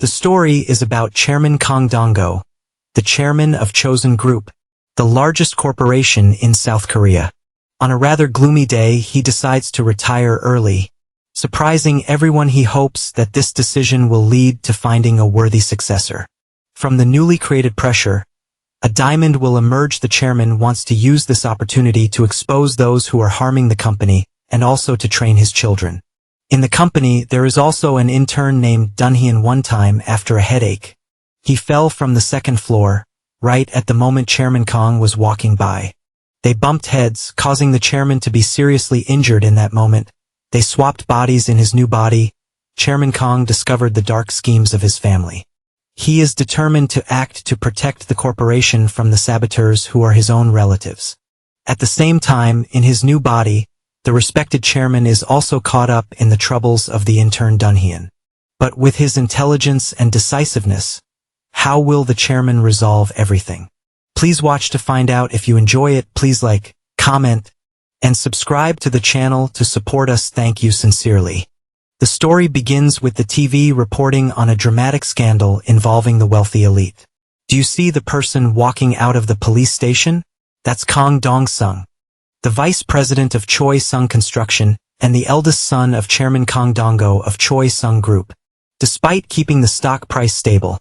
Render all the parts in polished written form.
The story is about Chairman Kang, the chairman of Chosun Group, the largest corporation in South Korea. On a rather gloomy day, he decides to retire early. Surprising everyone, he hopes that this decision will lead to finding a worthy successor. From the newly created pressure, a diamond will emerge. The chairman wants to use this opportunity to expose those who are harming the company and also to train his children. In the company, there is also an intern named Dunhyun. One time, after a headache, he fell from the second floor, right at the moment Chairman Kang was walking by. They bumped heads, causing the chairman to be seriously injured. In that moment, they swapped bodies. In his new body, Chairman Kang discovered the dark schemes of his family. He is determined to act to protect the corporation from the saboteurs who are his own relatives. At the same time, in his new body, the respected chairman is also caught up in the troubles of the intern Dunhyun. But with his intelligence and decisiveness, how will the chairman resolve everything? Please watch to find out. If you enjoy it, please like, comment, and subscribe to the channel to support us. Thank you sincerely. The story begins with the TV reporting on a dramatic scandal involving the wealthy elite. Do you see the person walking out of the police station? That's Kang Dong-sung, the vice president of Choi Sung Construction and the eldest son of Chairman Kang Dong-go of Choi Sung Group. Despite keeping the stock price stable,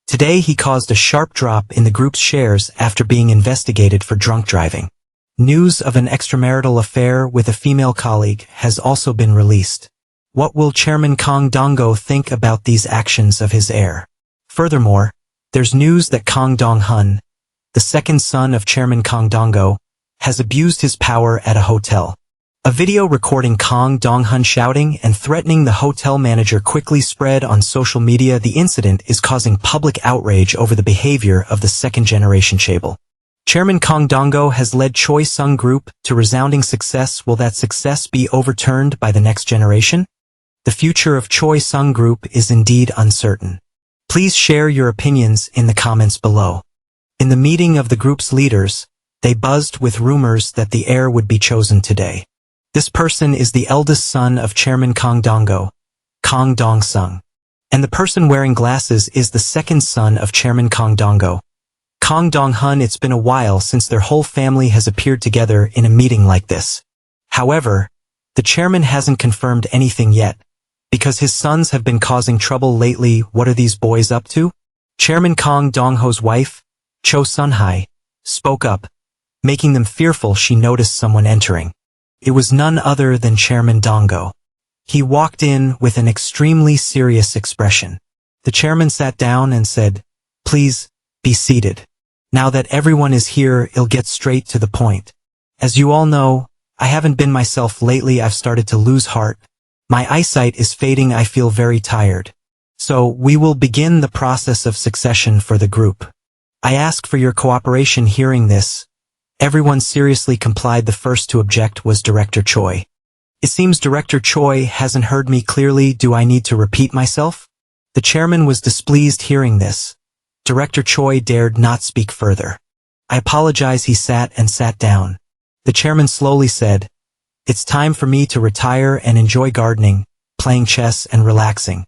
today he caused a sharp drop in the group's shares after being investigated for drunk driving. News of an extramarital affair with a female colleague has also been released. What will Chairman Kang Dong-go think about these actions of his heir? Furthermore, there's news that Kang Dong-hun, the second son of Chairman Kang Dong-go, has abused his power at a hotel. A video recording Kang Dong-hun shouting and threatening the hotel manager quickly spread on social media. The incident is causing public outrage over the behavior of the second-generation chaebol. Chairman Kang Dong-go has led Choi Sung Group to resounding success. Will that success be overturned by the next generation? The future of Choi Sung Group is indeed uncertain. Please share your opinions in the comments below. In the meeting of the group's leaders, they buzzed with rumors that the heir would be chosen today. This person is the eldest son of Chairman Kang Dong-go, Kang Dong-sung. And the person wearing glasses is the second son of Chairman Kang Dong-go, Kang Dong-hun. It's been a while since their whole family has appeared together in a meeting like this. However, the chairman hasn't confirmed anything yet, because his sons have been causing trouble lately. What are these boys up to? Chairman Kang Dong-ho's wife, Cho Sun-hai, spoke up, making them fearful. She noticed someone entering. It was none other than Chairman Dong-go. He walked in with an extremely serious expression. The chairman sat down and said, "Please, be seated. Now that everyone is here, I'll get straight to the point. As you all know, I haven't been myself lately. I've started to lose heart. My eyesight is fading. I feel very tired. So we will begin the process of succession for the group. I ask for your cooperation." Hearing this, everyone seriously complied. The first to object was Director Choi. "It seems Director Choi hasn't heard me clearly. Do I need to repeat myself?" The chairman was displeased. Hearing this, Director Choi dared not speak further. "I apologize." He sat down. The chairman slowly said, "It's time for me to retire and enjoy gardening, playing chess and relaxing."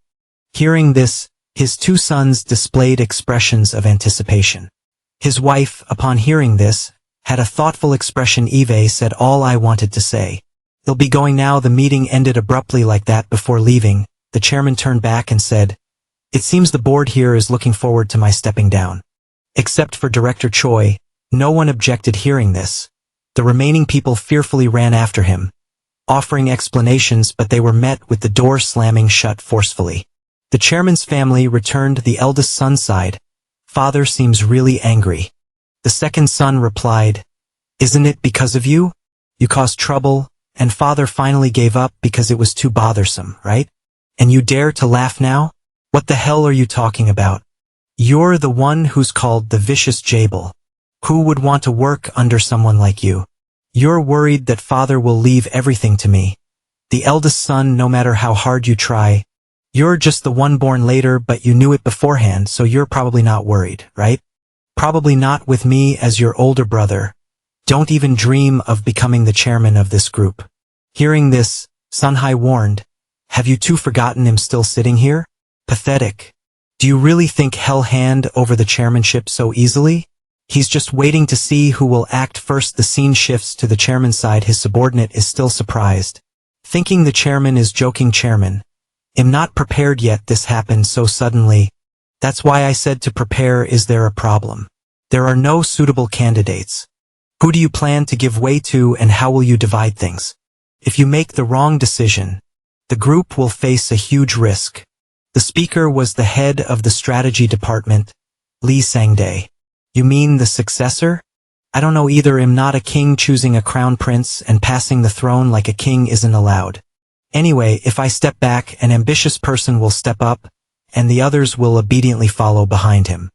Hearing this, his two sons displayed expressions of anticipation. His wife, upon hearing this, had a thoughtful expression. Eve said all I wanted to say. "They'll be going now." The meeting ended abruptly like that. Before leaving, the chairman turned back and said, "It seems the board here is looking forward to my stepping down." Except for Director Choi, no one objected. Hearing this, the remaining people fearfully ran after him, offering explanations, but they were met with the door slamming shut forcefully. The chairman's family returned. The eldest son's side. "Father seems really angry." The second son replied, "Isn't it because of you? You caused trouble, and father finally gave up because it was too bothersome, right? And you dare to laugh now? What the hell are you talking about? You're the one who's called the vicious Jabel. Who would want to work under someone like you? You're worried that father will leave everything to me. The eldest son, no matter how hard you try, you're just the one born later, but you knew it beforehand, so you're probably not worried, right? Probably not with me as your older brother. Don't even dream of becoming the chairman of this group." Hearing this, Sun-hai warned, "Have you two forgotten I'm still sitting here? Pathetic. Do you really think he'll hand over the chairmanship so easily? He's just waiting to see who will act first. The scene shifts to the chairman's side. His subordinate is still surprised, thinking the chairman is joking. Chairman, I'm not prepared yet. This happened so suddenly. That's why I said to prepare. Is there a problem? There are no suitable candidates. Who do you plan to give way to, and how will you divide things? If you make the wrong decision, the group will face a huge risk. The speaker was the head of the strategy department, Lee Sang-dae. You mean the successor? I don't know either. I'm not a king. Choosing a crown prince and passing the throne like a king isn't allowed. Anyway, if I step back, an ambitious person will step up, and the others will obediently follow behind him.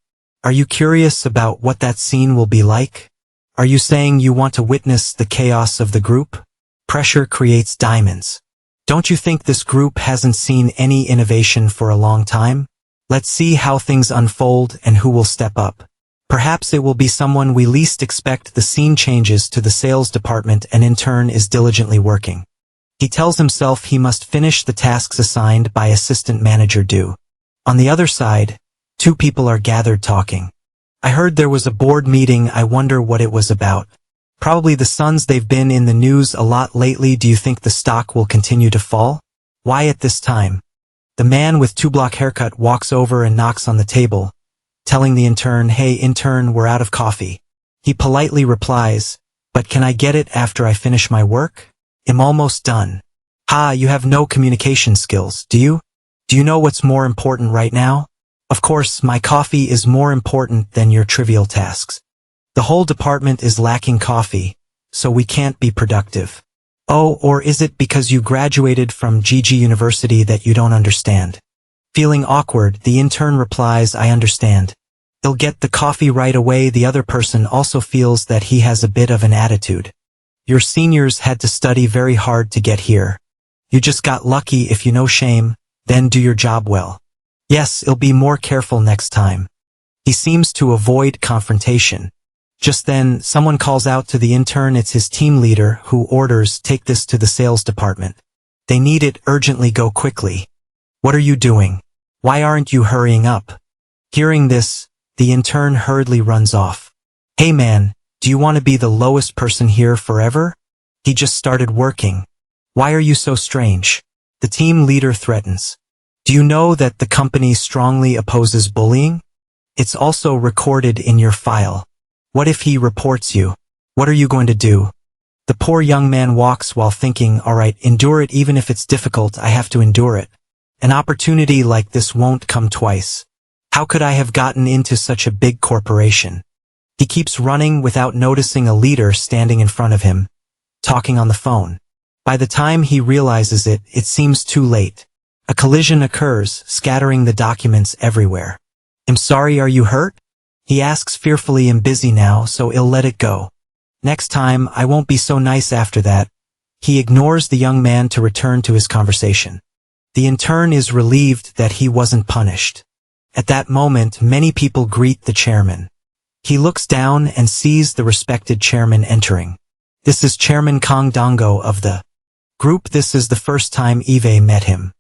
Are you curious about what that scene will be like? Are you saying you want to witness the chaos of the group? Pressure creates diamonds. Don't you think this group hasn't seen any innovation for a long time? Let's see how things unfold and who will step up. Perhaps it will be someone we least expect. The scene changes to the sales department. An intern is diligently working. He tells himself he must finish the tasks assigned by assistant manager Du. On the other side, two people are gathered talking. I heard there was a board meeting. I wonder what it was about. Probably the Suns. They've been in the news a lot lately. Do you think the stock will continue to fall? Why at this time? The man with two-block haircut walks over and knocks on the table, telling the intern, "Hey intern, we're out of coffee." He politely replies, "But can I get it after I finish my work? I'm almost done." "Ha, you have no communication skills, do you? Do you know what's more important right now? Of course, my coffee is more important than your trivial tasks. The whole department is lacking coffee, so we can't be productive." "Oh, or is it because you graduated from GG University that you don't understand?" Feeling awkward, the intern replies, "I understand. He'll get the coffee right away." The other person also feels that he has a bit of an attitude. "Your seniors had to study very hard to get here. You just got lucky. If you know shame, then do your job well." "Yes, I'll be more careful next time." He seems to avoid confrontation. Just then, someone calls out to the intern. It's his team leader, who orders, "Take this to the sales department. They need it urgently. Go quickly." "What are you doing? Why aren't you hurrying up?" Hearing this, the intern hurriedly runs off. "Hey man, do you want to be the lowest person here forever? He just started working. Why are you so strange?" The team leader threatens. "Do you know that the company strongly opposes bullying? It's also recorded in your file. What if he reports you? What are you going to do?" The poor young man walks while thinking, "All right, endure it. Even if it's difficult, I have to endure it. An opportunity like this won't come twice. How could I have gotten into such a big corporation?" He keeps running without noticing a leader standing in front of him, talking on the phone. By the time he realizes it, it seems too late. A collision occurs, scattering the documents everywhere. "I'm sorry, are you hurt?" He asks fearfully. "I'm busy now, so I'll let it go. Next time, I won't be so nice after that." He ignores the young man to return to his conversation. The intern is relieved that he wasn't punished. At that moment, many people greet the chairman. He looks down and sees the respected chairman entering. This is Chairman Kang Dong-go of the group. This is the first time Eve met him.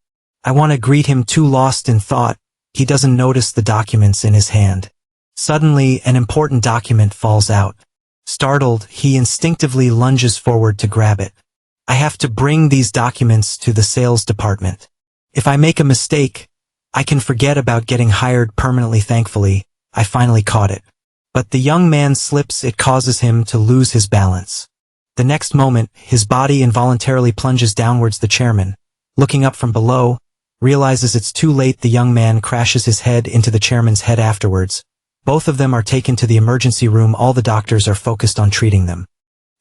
I want to greet him. Too lost in thought, he doesn't notice the documents in his hand. Suddenly, an important document falls out. Startled, he instinctively lunges forward to grab it. "I have to bring these documents to the sales department. If I make a mistake, I can forget about getting hired permanently." Thankfully, I finally caught it. But the young man slips. It causes him to lose his balance. The next moment, his body involuntarily plunges downwards. The chairman, looking up from below, realizes it's too late. The young man crashes his head into the chairman's head. Afterwards, both of them are taken to the emergency room. All the doctors are focused on treating them.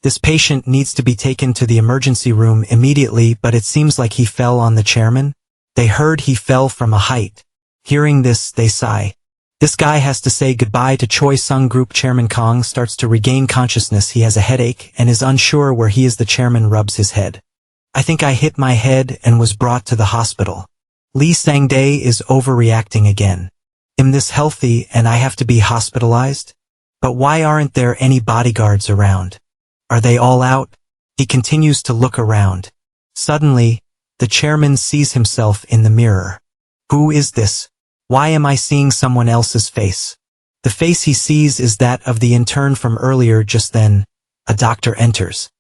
This patient needs to be taken to the emergency room immediately, but it seems like he fell on the chairman. They heard he fell from a height. Hearing this, they sigh. This guy has to say goodbye to Choi Sung Group. Chairman Kang starts to regain consciousness. He has a headache and is unsure where he is. The chairman rubs his head. "I think I hit my head and was brought to the hospital." Lee Sang-dae is overreacting again. "Am this healthy and I have to be hospitalized? But why aren't there any bodyguards around? Are they all out?" He continues to look around. Suddenly, the chairman sees himself in the mirror. "Who is this? Why am I seeing someone else's face? The face he sees is that of the intern from earlier. Just then, a doctor enters.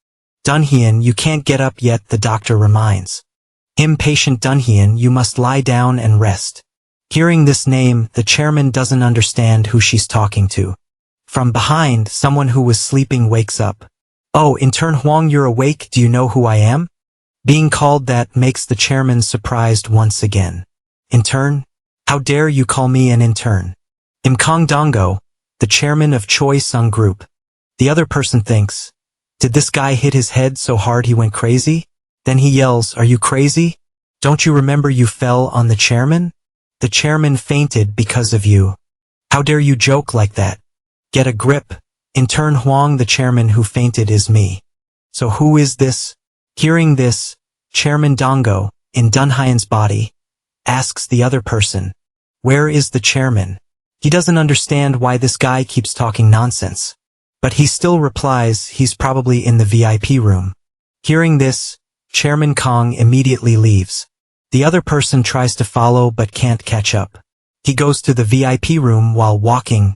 Dunhyun, you can't get up yet, the doctor reminds him. Patient Dunhyun, you must lie down and rest. Hearing this name, the chairman doesn't understand who she's talking to. From behind, someone who was sleeping wakes up. Oh, Intern Huang, you're awake, do you know who I am? Being called that makes the chairman surprised once again. Intern? How dare you call me an intern? I'm Kang Dongo, the chairman of Choi Sung Group. The other person thinks, did this guy hit his head so hard he went crazy? Then he yells, are you crazy? Don't you remember you fell on the chairman? The chairman fainted because of you. How dare you joke like that? Get a grip. Intern Huang, the chairman who fainted is me. So who is this? Hearing this, Chairman Dongo, in Dunhyun's body, asks the other person, where is the chairman? He doesn't understand why this guy keeps talking nonsense. But he still replies he's probably in the VIP room. Hearing this, Chairman Kang immediately leaves. The other person tries to follow but can't catch up. He goes to the VIP room while walking.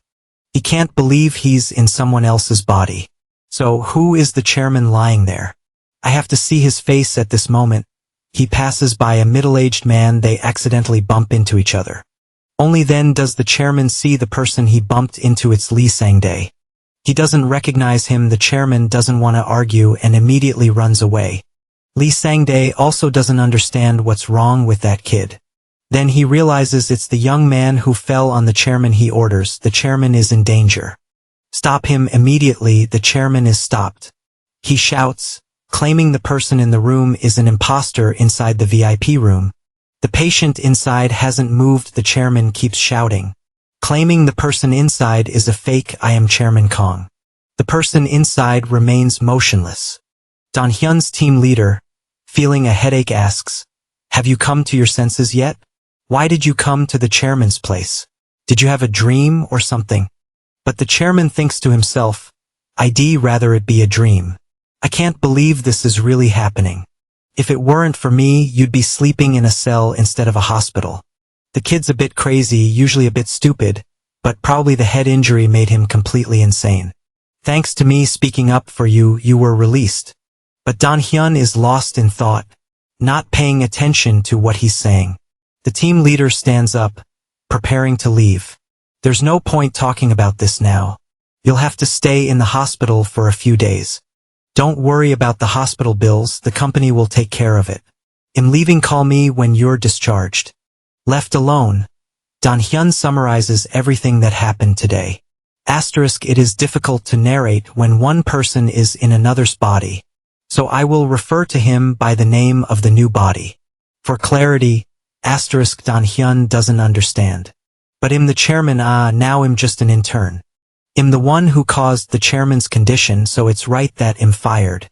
He can't believe he's in someone else's body. So who is the chairman lying there? I have to see his face at this moment. He passes by a middle-aged man. They accidentally bump into each other. Only then does the chairman see the person he bumped into. It's Lee Sang-dae. He doesn't recognize him. The chairman doesn't want to argue and immediately runs away. Lee Sang-dae also doesn't understand what's wrong with that kid. Then he realizes it's the young man who fell on the chairman. He orders, the chairman is in danger. Stop him immediately. The chairman is stopped. He shouts, claiming the person in the room is an imposter inside the VIP room. The patient inside hasn't moved. The chairman keeps shouting, claiming the person inside is a fake. I am Chairman Kang. The person inside remains motionless. Donhyun's team leader, feeling a headache, asks, have you come to your senses yet? Why did you come to the chairman's place? Did you have a dream or something? But the chairman thinks to himself, I'd rather it be a dream. I can't believe this is really happening. If it weren't for me, you'd be sleeping in a cell instead of a hospital. The kid's a bit crazy, usually a bit stupid, but probably the head injury made him completely insane. Thanks to me speaking up for you, you were released. But Donhyun is lost in thought, not paying attention to what he's saying. The team leader stands up, preparing to leave. There's no point talking about this now. You'll have to stay in the hospital for a few days. Don't worry about the hospital bills, the company will take care of it. I'm leaving, call me when you're discharged. Left alone, Donhyun summarizes everything that happened today. Asterisk, it is difficult to narrate when one person is in another's body, so I will refer to him by the name of the new body. For clarity, asterisk, Donhyun doesn't understand. But I'm the chairman, now I'm just an intern. I'm the one who caused the chairman's condition, so it's right that I'm fired.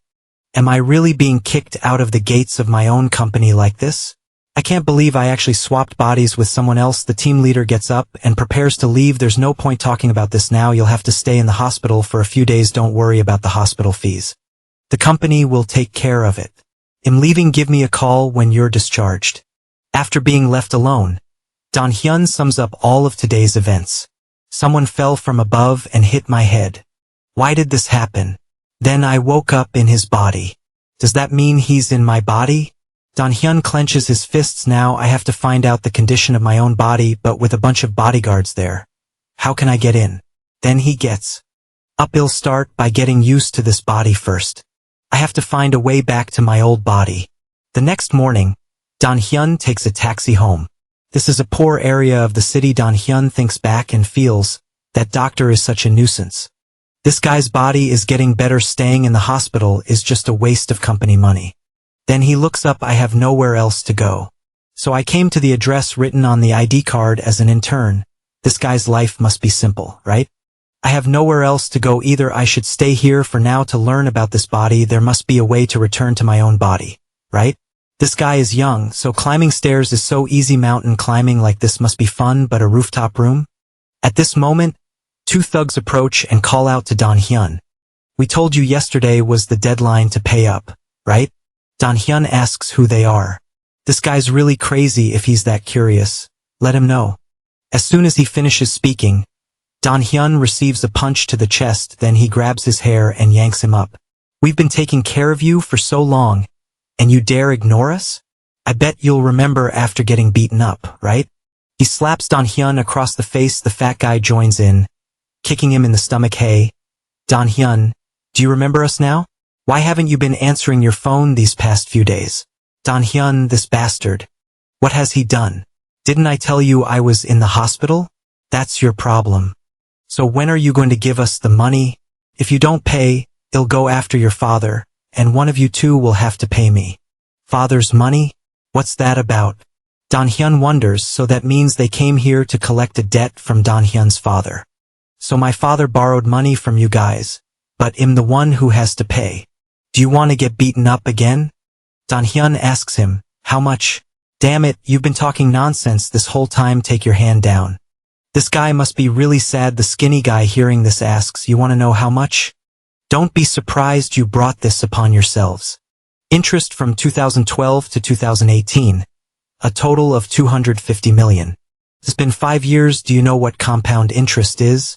Am I really being kicked out of the gates of my own company like this? I can't believe I actually swapped bodies with someone else. The team leader gets up and prepares to leave. There's no point talking about this now. You'll have to stay in the hospital for a few days. Don't worry about the hospital fees. The company will take care of it. I'm leaving, give me a call when you're discharged. After being left alone, Donhyun sums up all of today's events. Someone fell from above and hit my head. Why did this happen? Then I woke up in his body. Does that mean he's in my body? Donhyun clenches his fists. Now I have to find out the condition of my own body, but with a bunch of bodyguards there. How can I get in? Then he gets up. I'll start by getting used to this body first. I have to find a way back to my old body. The next morning, Donhyun takes a taxi home. This is a poor area of the city. Donhyun thinks back and feels that doctor is such a nuisance. This guy's body is getting better. Staying in the hospital is just a waste of company money. Then he looks up. I have nowhere else to go. So I came to the address written on the ID card as an intern. This guy's life must be simple, right? I have nowhere else to go either. I should stay here for now to learn about this body. There must be a way to return to my own body, right? This guy is young, so climbing stairs is so easy. Mountain climbing like this must be fun, but a rooftop room? At this moment, two thugs approach and call out to Donhyun. We told you yesterday was the deadline to pay up, right? Donhyun asks who they are. This guy's really crazy if he's that curious. Let him know. As soon as he finishes speaking, Dan-hyun receives a punch to the chest, then he grabs his hair and yanks him up. We've been taking care of you for so long, and you dare ignore us? I bet you'll remember after getting beaten up, right? He slaps Dan-hyun across the face. The fat guy joins in, kicking him in the stomach. Hey, Dan-hyun, do you remember us now? Why haven't you been answering your phone these past few days? Dan-hyun, this bastard. What has he done? Didn't I tell you I was in the hospital? That's your problem. So when are you going to give us the money? If you don't pay, they'll go after your father, and one of you two will have to pay me. Father's money? What's that about? Dan-hyun wonders. So that means they came here to collect a debt from Dan-hyun's father. So my father borrowed money from you guys, but I'm the one who has to pay. Do you want to get beaten up again? Dan-hyun asks him, how much? Damn it, you've been talking nonsense this whole time. Take your hand down. This guy must be really sad. The skinny guy hearing this asks, you want to know how much? Don't be surprised you brought this upon yourselves. Interest from 2012 to 2018. A total of 250 million. It's been 5 years. Do you know what compound interest is?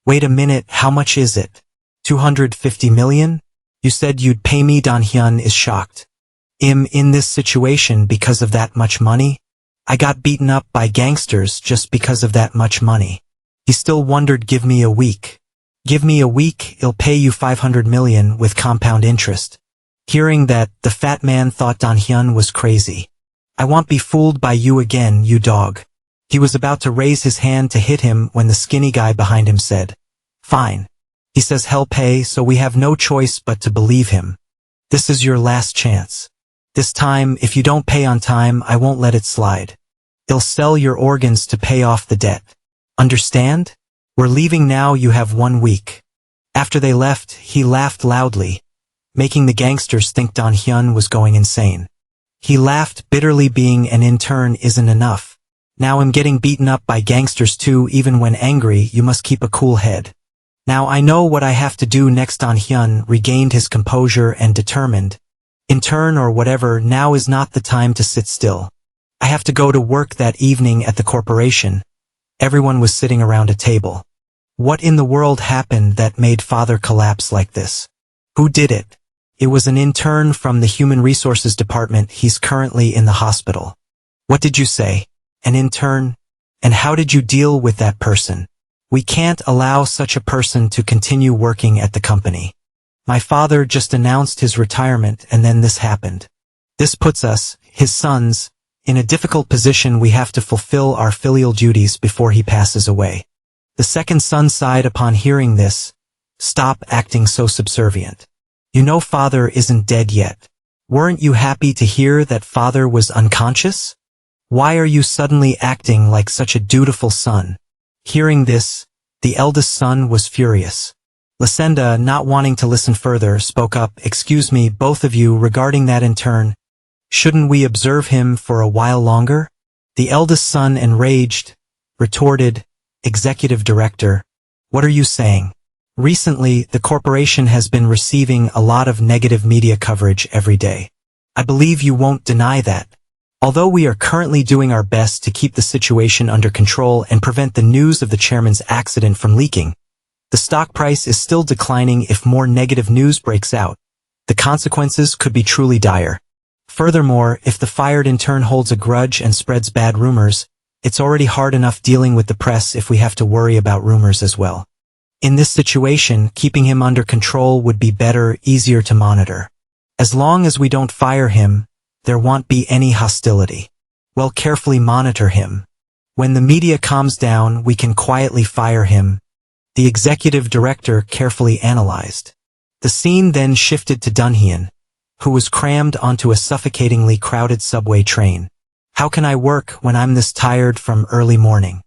Wait a minute, how much is it? 250 million? You said you'd pay me. Dan-hyun is shocked. I'm in this situation because of that much money? I got beaten up by gangsters just because of that much money. He still wondered. Give me a week. Give me a week, I'll pay you 500 million with compound interest. Hearing that, the fat man thought Dan-hyun was crazy. I won't be fooled by you again, you dog. He was about to raise his hand to hit him when the skinny guy behind him said, fine. He says he'll pay, so we have no choice but to believe him. This is your last chance. This time, if you don't pay on time, I won't let it slide. They'll sell your organs to pay off the debt. Understand? We're leaving now. You have 1 week. After they left, he laughed loudly, making the gangsters think Dan-hyun was going insane. He laughed bitterly. Being an intern isn't enough. Now I'm getting beaten up by gangsters too. Even when angry, you must keep a cool head. Now I know what I have to do next. Dan-hyun regained his composure and determined, intern or whatever, now is not the time to sit still. I have to go to work. That evening at the corporation, everyone was sitting around a table. What in the world happened that made father collapse like this? Who did it? It was an intern from the Human Resources Department. He's currently in the hospital. What did you say? An intern? And how did you deal with that person? We can't allow such a person to continue working at the company. My father just announced his retirement and then this happened. This puts us, his sons, in a difficult position. We have to fulfill our filial duties before he passes away. The second son sighed upon hearing this. Stop acting so subservient. You know father isn't dead yet. Weren't you happy to hear that father was unconscious? Why are you suddenly acting like such a dutiful son? Hearing this, the eldest son was furious. Lucinda, not wanting to listen further, spoke up. Excuse me, both of you, regarding that intern. Shouldn't we observe him for a while longer? The eldest son, enraged, retorted, Executive Director, what are you saying? Recently, the corporation has been receiving a lot of negative media coverage every day. I believe you won't deny that. Although we are currently doing our best to keep the situation under control and prevent the news of the chairman's accident from leaking, the stock price is still declining. If more negative news breaks out, the consequences could be truly dire. Furthermore, if the fired intern holds a grudge and spreads bad rumors, it's already hard enough dealing with the press if we have to worry about rumors as well. In this situation, keeping him under control would be better, easier to monitor. As long as we don't fire him, there won't be any hostility. We'll carefully monitor him. When the media calms down, we can quietly fire him. The executive director carefully analyzed. The scene then shifted to Dan-hyun, who was crammed onto a suffocatingly crowded subway train. How can I work when I'm this tired from early morning?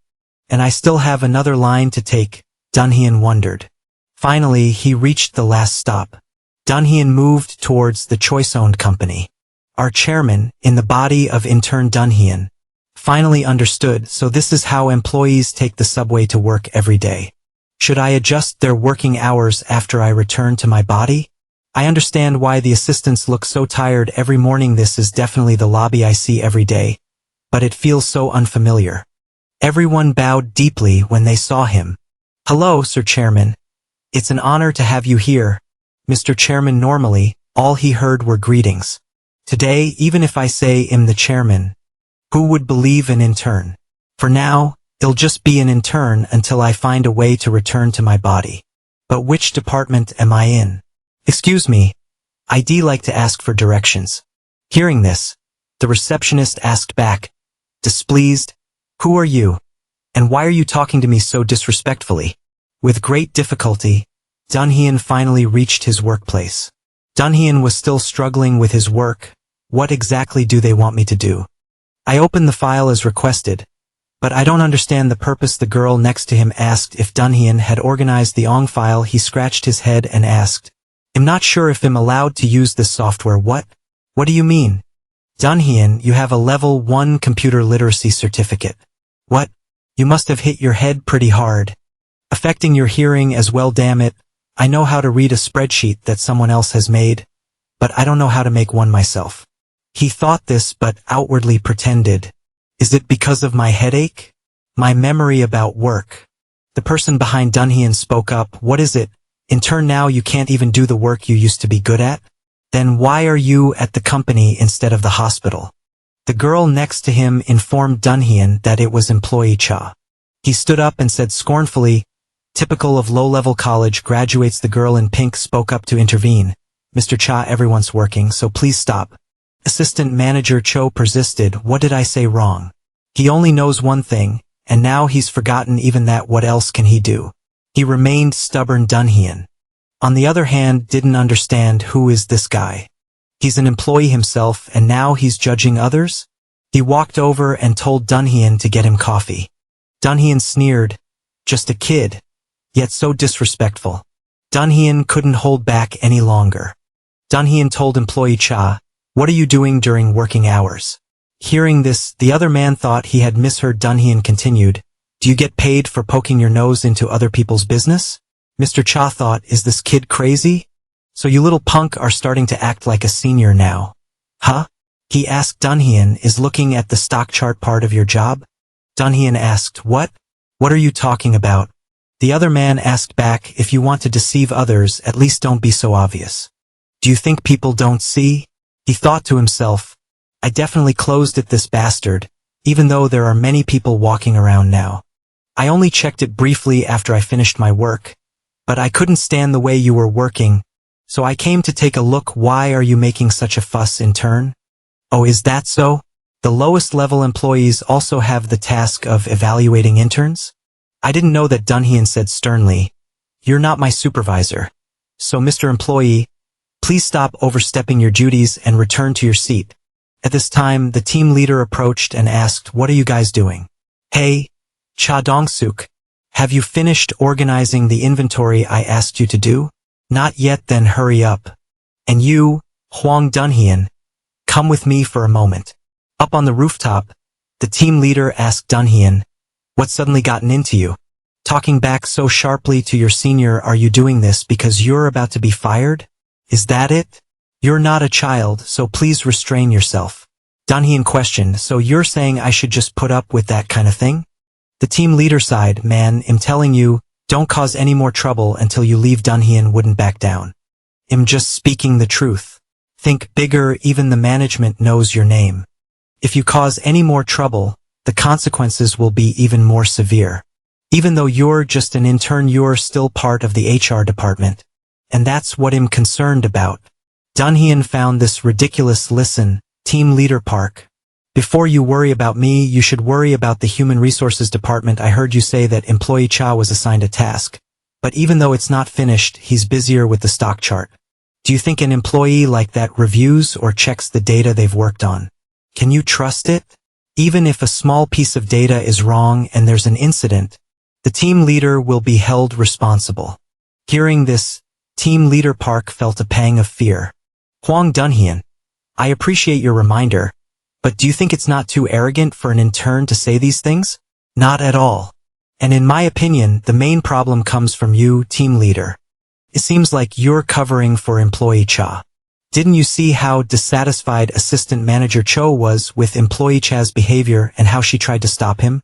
And I still have another line to take, Dan-hyun wondered. Finally, he reached the last stop. Dan-hyun moved towards the choice-owned company. Our chairman, in the body of intern Dan-hyun, finally understood. So this is how employees take the subway to work every day. Should I adjust their working hours after I return to my body? I understand why the assistants look so tired every morning. This is definitely the lobby I see every day, but it feels so unfamiliar. Everyone bowed deeply when they saw him. "Hello, Sir Chairman. It's an honor to have you here, Mr. Chairman." Normally, all he heard were greetings. Today, even if I say I'm the chairman, who would believe an intern? For now, it'll just be an intern until I find a way to return to my body. But which department am I in? Excuse me, I'd like to ask for directions. Hearing this, the receptionist asked back, displeased, "Who are you? And why are you talking to me so disrespectfully?" With great difficulty, Dunhyun finally reached his workplace. Dunhyun was still struggling with his work. What exactly do they want me to do? I opened the file as requested, but I don't understand the purpose. The girl next to him asked if Dunhyun had organized the Ong file. He scratched his head and asked, "I'm not sure if I'm allowed to use this software." What do you mean? Dunhyun, you have a level 1 computer literacy certificate. What? You must have hit your head pretty hard, affecting your hearing as well. Damn it, I know how to read a spreadsheet that someone else has made, but I don't know how to make one myself. He thought this but outwardly pretended. Is it because of my headache? My memory about work? The person behind Dunhyun spoke up. What is it? In turn, now you can't even do the work you used to be good at? Then why are you at the company instead of the hospital? The girl next to him informed Dunhyun that it was employee Cha. He stood up and said scornfully, "Typical of low-level college graduates." The girl in pink spoke up to intervene. "Mr. Cha, everyone's working, so please stop." Assistant Manager Cho persisted. "What did I say wrong? He only knows one thing, and now he's forgotten even that. What else can he do?" He remained stubborn. Dunhyun, on the other hand, didn't understand. Who is this guy? He's an employee himself, and now he's judging others? He walked over and told Dunhyun to get him coffee. Dunhyun sneered. Just a kid, yet so disrespectful. Dunhyun couldn't hold back any longer. Dunhyun told employee Cha, "What are you doing during working hours?" Hearing this, the other man thought he had misheard. Dunhyun continued, "Do you get paid for poking your nose into other people's business?" Mr. Cha thought, is this kid crazy? So you little punk are starting to act like a senior now. Huh? He asked. Dunhyun, is looking at the stock chart part of your job? Dunhyun asked, What are you talking about? The other man asked back, if you want to deceive others, at least don't be so obvious. Do you think people don't see? He thought to himself, I definitely closed it, this bastard, even though there are many people walking around now. I only checked it briefly after I finished my work, but I couldn't stand the way you were working, so I came to take a look. Why are you making such a fuss, intern? Oh, is that so? The lowest level employees also have the task of evaluating interns? I didn't know that. Dunhyun said sternly. You're not my supervisor. So Mr. Employee, please stop overstepping your duties and return to your seat. At this time, the team leader approached and asked, what are you guys doing? Hey, Cha Dong-suk, have you finished organizing the inventory I asked you to do? Not yet. Then hurry up. And you, Hwang Dunhyun, come with me for a moment. Up on the rooftop, the team leader asked Dunhyun, what suddenly gotten into you? Talking back so sharply to your senior, are you doing this because you're about to be fired? Is that it? You're not a child, so please restrain yourself. Dunhyun questioned, so you're saying I should just put up with that kind of thing? The team leader sighed, man, I'm telling you, don't cause any more trouble until you leave. Dunhyun wouldn't back down. I'm just speaking the truth. Think bigger, even the management knows your name. If you cause any more trouble, the consequences will be even more severe. Even though you're just an intern, you're still part of the HR department. And that's what I'm concerned about. Dunhyun found this ridiculous. Listen, team leader Park. Before you worry about me, you should worry about the human resources department. I heard you say that employee Cha was assigned a task. But even though it's not finished, he's busier with the stock chart. Do you think an employee like that reviews or checks the data they've worked on? Can you trust it? Even if a small piece of data is wrong and there's an incident, the team leader will be held responsible. Hearing this, team leader Park felt a pang of fear. Hwang Dunhyun, I appreciate your reminder, but do you think it's not too arrogant for an intern to say these things? Not at all. And in my opinion, the main problem comes from you, team leader. It seems like you're covering for employee Cha. Didn't you see how dissatisfied assistant manager Cho was with employee Cha's behavior and how she tried to stop him?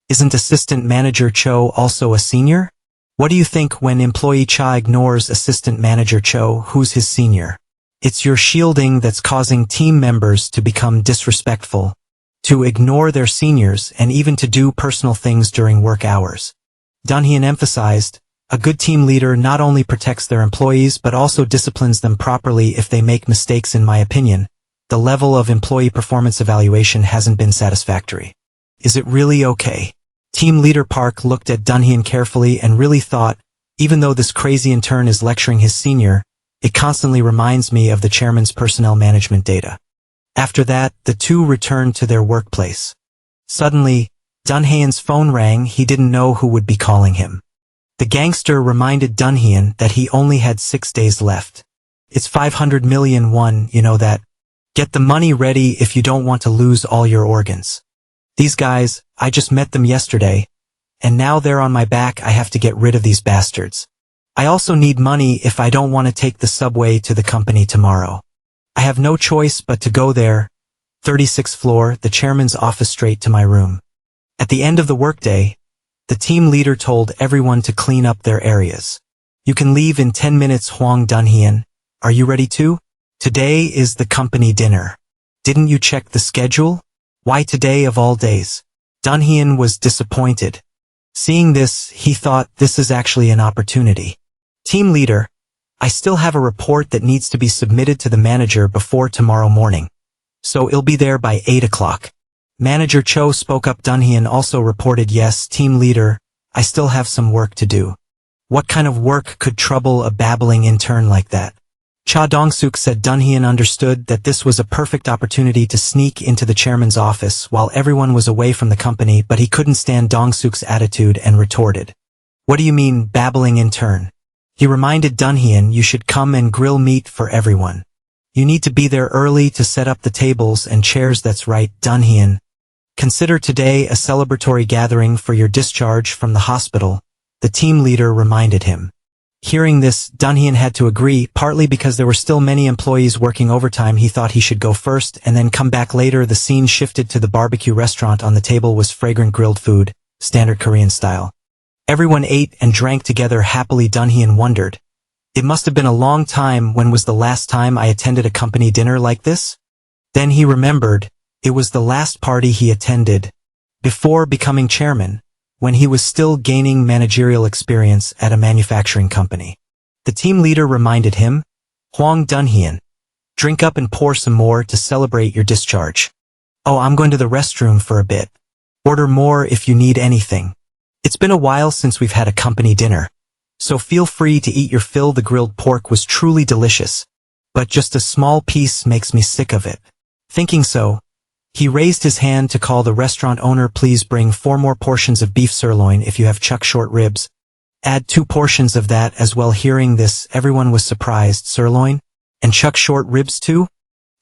Isn't Assistant Manager Cho also a senior? What do you think when employee Cha ignores Assistant Manager Cho, who's his senior? It's your shielding that's causing team members to become disrespectful, to ignore their seniors, and even to do personal things during work hours. Dunhyun emphasized, a good team leader not only protects their employees but also disciplines them properly if they make mistakes. In my opinion, the level of employee performance evaluation hasn't been satisfactory. Is it really okay? Team leader Park looked at Dunhyun carefully and really thought, even though this crazy intern is lecturing his senior, it constantly reminds me of the chairman's personnel management data. After that, the two returned to their workplace. Suddenly, Dunhyun's phone rang. He didn't know who would be calling him. The gangster reminded Dunhyun that he only had 6 days left. It's 500 million won, you know that. Get the money ready if you don't want to lose all your organs. These guys, I just met them yesterday, and now they're on my back. I have to get rid of these bastards. I also need money if I don't want to take the subway to the company tomorrow. I have no choice but to go there, 36th floor, the chairman's office, straight to my room. At the end of the workday, the team leader told everyone to clean up their areas. You can leave in 10 minutes. Hwang Dunhyun, are you ready too? Today is the company dinner. Didn't you check the schedule? Why today of all days? Dunhyun was disappointed. Seeing this, he thought, this is actually an opportunity. Team leader, I still have a report that needs to be submitted to the manager before tomorrow morning. So it'll be there by 8 o'clock. Manager Cho spoke up. Dunhyun also reported, yes, team leader, I still have some work to do. What kind of work could trouble a babbling intern like that? Cha Dong-suk said. Dunhyun understood that this was a perfect opportunity to sneak into the chairman's office while everyone was away from the company, but he couldn't stand Dong-suk's attitude and retorted. What do you mean, babbling intern? He reminded Dunhyun, you should come and grill meat for everyone. You need to be there early to set up the tables and chairs. That's right, Dunhyun. Consider today a celebratory gathering for your discharge from the hospital, the team leader reminded him. Hearing this, Dunhyun had to agree, partly because there were still many employees working overtime. He thought he should go first and then come back later. The scene shifted to the barbecue restaurant. On the table was fragrant grilled food, standard Korean style. Everyone ate and drank together happily. Dunhyun wondered, it must have been a long time. When was the last time I attended a company dinner like this? Then he remembered, it was the last party he attended before becoming chairman, when he was still gaining managerial experience at a manufacturing company. The team leader reminded him, Hwang Dunhyun, drink up and pour some more to celebrate your discharge. Oh, I'm going to the restroom for a bit. Order more if you need anything. It's been a while since we've had a company dinner, so feel free to eat your fill. The grilled pork was truly delicious, but just a small piece makes me sick of it. Thinking so, he raised his hand to call the restaurant owner. Please bring 4 more portions of beef sirloin. If you have chuck short ribs, add 2 portions of that as well. Hearing this, everyone was surprised. Sirloin? And chuck short ribs too?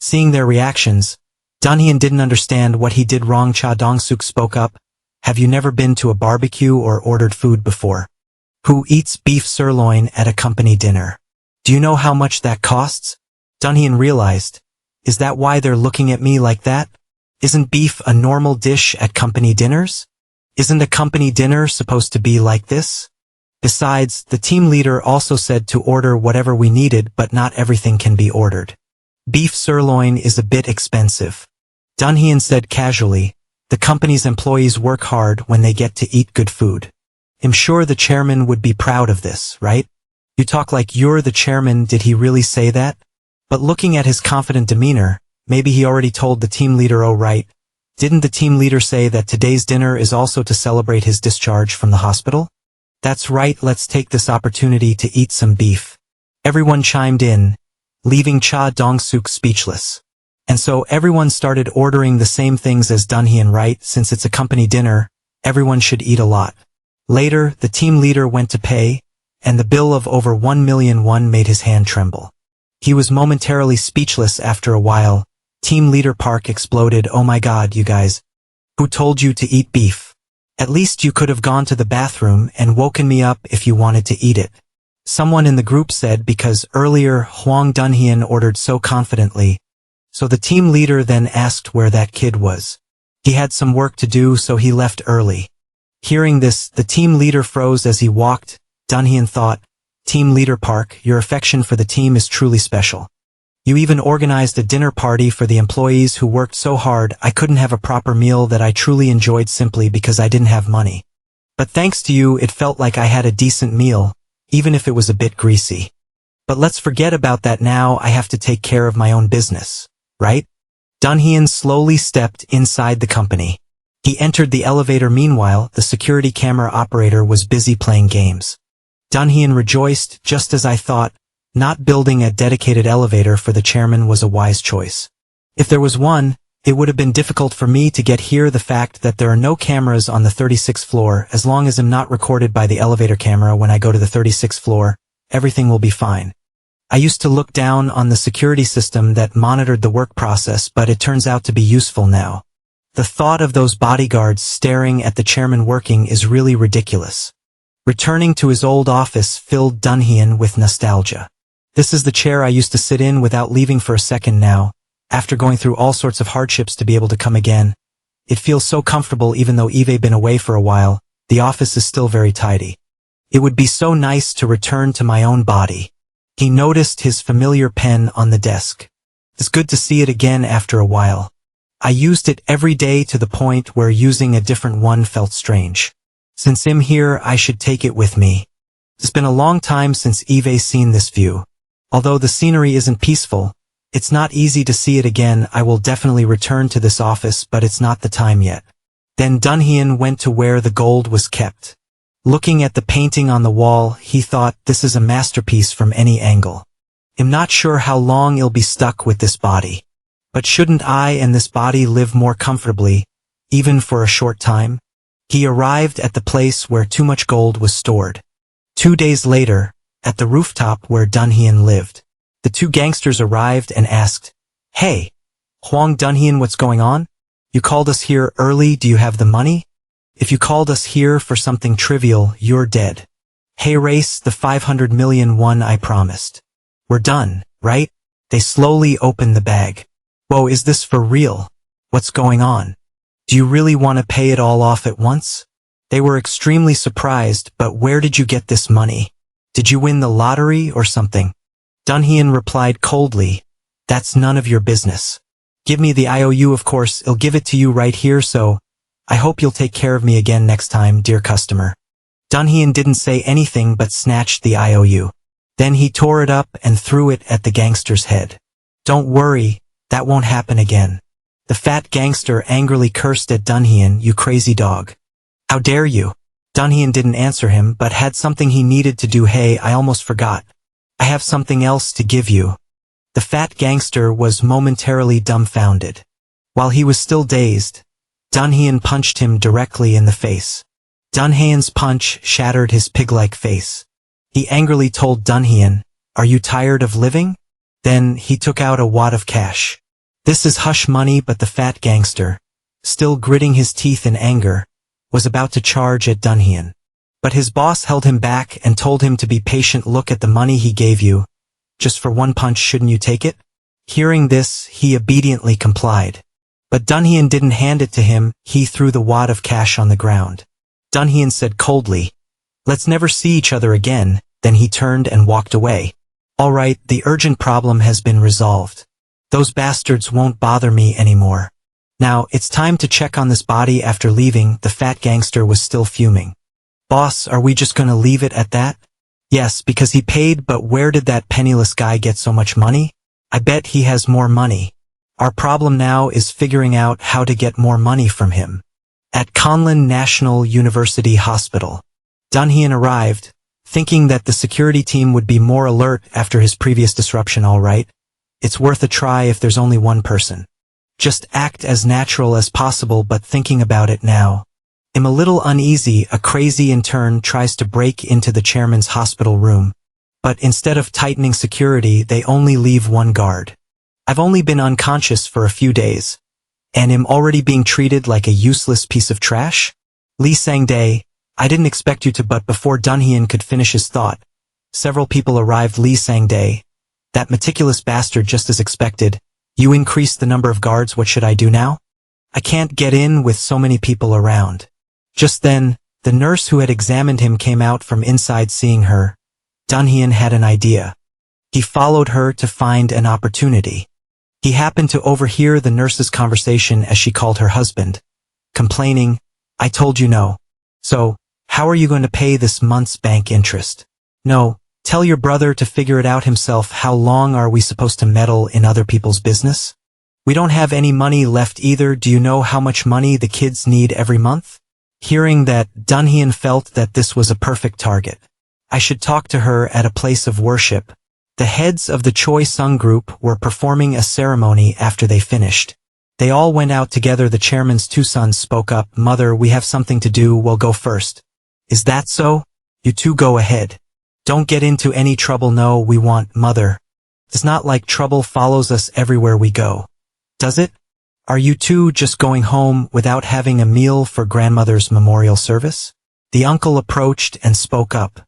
Seeing their reactions, Dunhyun didn't understand what he did wrong. Cha Dong-suk spoke up. Have you never been to a barbecue or ordered food before? Who eats beef sirloin at a company dinner? Do you know how much that costs? Dunhyun realized, is that why they're looking at me like that? Isn't beef a normal dish at company dinners? Isn't a company dinner supposed to be like this? Besides, the team leader also said to order whatever we needed, but not everything can be ordered. Beef sirloin is a bit expensive. Dunhyun said casually, the company's employees work hard when they get to eat good food. I'm sure the chairman would be proud of this, right? You talk like you're the chairman. Did he really say that? But looking at his confident demeanor, maybe he already told the team leader. Oh right, didn't the team leader say that today's dinner is also to celebrate his discharge from the hospital? That's right, let's take this opportunity to eat some beef. Everyone chimed in, leaving Cha Dong-suk speechless. And so everyone started ordering the same things as Dunhyun, right? Since it's a company dinner, everyone should eat a lot. Later, the team leader went to pay, and the bill of over 1 million won made his hand tremble. He was momentarily speechless. After a while, team leader Park exploded. Oh my god, you guys. Who told you to eat beef? At least you could have gone to the bathroom and woken me up if you wanted to eat it. Someone in the group said, because earlier Hwang Dunhyun ordered so confidently. So the team leader then asked where that kid was. He had some work to do, so he left early. Hearing this, the team leader froze as he walked. Dunhyun thought, "Team leader Park, your affection for the team is truly special. You even organized a dinner party for the employees who worked so hard I couldn't have a proper meal that I truly enjoyed simply because I didn't have money. But thanks to you, it felt like I had a decent meal, even if it was a bit greasy. But let's forget about that now. I have to take care of my own business, right?" Dunhyun slowly stepped inside the company. He entered the elevator. Meanwhile, the security camera operator was busy playing games. Dunhyun rejoiced, "Just as I thought, not building a dedicated elevator for the chairman was a wise choice. If there was one, it would have been difficult for me to get here. The fact that there are no cameras on the 36th floor, as long as I'm not recorded by the elevator camera when I go to the 36th floor, everything will be fine. I used to look down on the security system that monitored the work process, but it turns out to be useful now. The thought of those bodyguards staring at the chairman working is really ridiculous." Returning to his old office filled Dunhyun with nostalgia. "This is the chair I used to sit in without leaving for a second now. After going through all sorts of hardships to be able to come again. It feels so comfortable. Even though Eve been away for a while, the office is still very tidy. It would be so nice to return to my own body." He noticed his familiar pen on the desk. "It's good to see it again after a while. I used it every day to the point where using a different one felt strange. Since I'm here, I should take it with me. It's been a long time since Eve's seen this view. Although the scenery isn't peaceful, it's not easy to see it again. I will definitely return to this office, but it's not the time yet." Then Dunhyun went to where the gold was kept. Looking at the painting on the wall, he thought, "This is a masterpiece from any angle. I'm not sure how long I'll be stuck with this body. But shouldn't I and this body live more comfortably, even for a short time?" He arrived at the place where too much gold was stored. 2 days later, at the rooftop where Dunhyun lived, the two gangsters arrived and asked, "Hey, Hwang Dunhyun, what's going on? You called us here early. Do you have the money? If you called us here for something trivial, you're dead. Hey, race the 500 million won I promised. We're done, right?" They slowly opened the bag. "Whoa, is this for real? What's going on? Do you really want to pay it all off at once?" They were extremely surprised. "But where did you get this money? Did you win the lottery or something?" Dunhyun replied coldly, "That's none of your business. Give me the IOU. Of course, I'll give it to you right here, so I hope you'll take care of me again next time, dear customer." Dunhyun didn't say anything but snatched the IOU. Then he tore it up and threw it at the gangster's head. "Don't worry, that won't happen again." The fat gangster angrily cursed at Dunhyun, "You crazy dog. How dare you?" Dunhyun didn't answer him but had something he needed to do. "Hey, I almost forgot. I have something else to give you." The fat gangster was momentarily dumbfounded. While he was still dazed, Dunhyun punched him directly in the face. Dunhyun's punch shattered his pig-like face. He angrily told Dunhyun, "Are you tired of living?" Then he took out a wad of cash. "This is hush money," but the fat gangster, still gritting his teeth in anger, was about to charge at Dunhyun. But his boss held him back and told him to be patient. "Look at the money he gave you. Just for one punch, shouldn't you take it?" Hearing this, he obediently complied. But Dunhyun didn't hand it to him. He threw the wad of cash on the ground. Dunhyun said coldly, "Let's never see each other again." Then he turned and walked away. "All right, the urgent problem has been resolved. Those bastards won't bother me anymore. Now, it's time to check on this body." After leaving, the fat gangster was still fuming. "Boss, are we just gonna leave it at that?" "Yes, because he paid, but where did that penniless guy get so much money? I bet he has more money. Our problem now is figuring out how to get more money from him." At Conlin National University Hospital, Dunhyun arrived, thinking that the security team would be more alert after his previous disruption. "All right, it's worth a try if there's only one person. Just act as natural as possible." But thinking about it now, I'm a little uneasy. A crazy intern tries to break into the chairman's hospital room, but instead of tightening security, they only leave one guard. I've only been unconscious for a few days, and am already being treated like a useless piece of trash? Lee Sang-dae, I didn't expect you to. But before Dunhyun could finish his thought, several people arrived. Lee Sang-dae, that meticulous bastard, just as expected. You increased the number of guards. What should I do now? I can't get in with so many people around. Just then, The nurse who had examined him came out from inside. Seeing her, Dunhyun had an idea. He followed her to find an opportunity. He happened to overhear the nurse's conversation as she called her husband, complaining, "I told you no. So, how are you going to pay this month's bank interest? No, tell your brother to figure it out himself. How long are we supposed to meddle in other people's business? We don't have any money left either. Do you know how much money the kids need every month?" Hearing that, Dunhyun felt that this was a perfect target. I should talk to her at a place of worship. The heads of the Choi Sung group were performing a ceremony after they finished. They all went out together. The chairman's two sons spoke up. "Mother, we have something to do. We'll go first." "Is that so? You two go ahead. Don't get into any trouble." "No, we want, Mother. It's not like trouble follows us everywhere we go. Does it? Are you two just going home without having a meal for grandmother's memorial service?" The uncle approached and spoke up.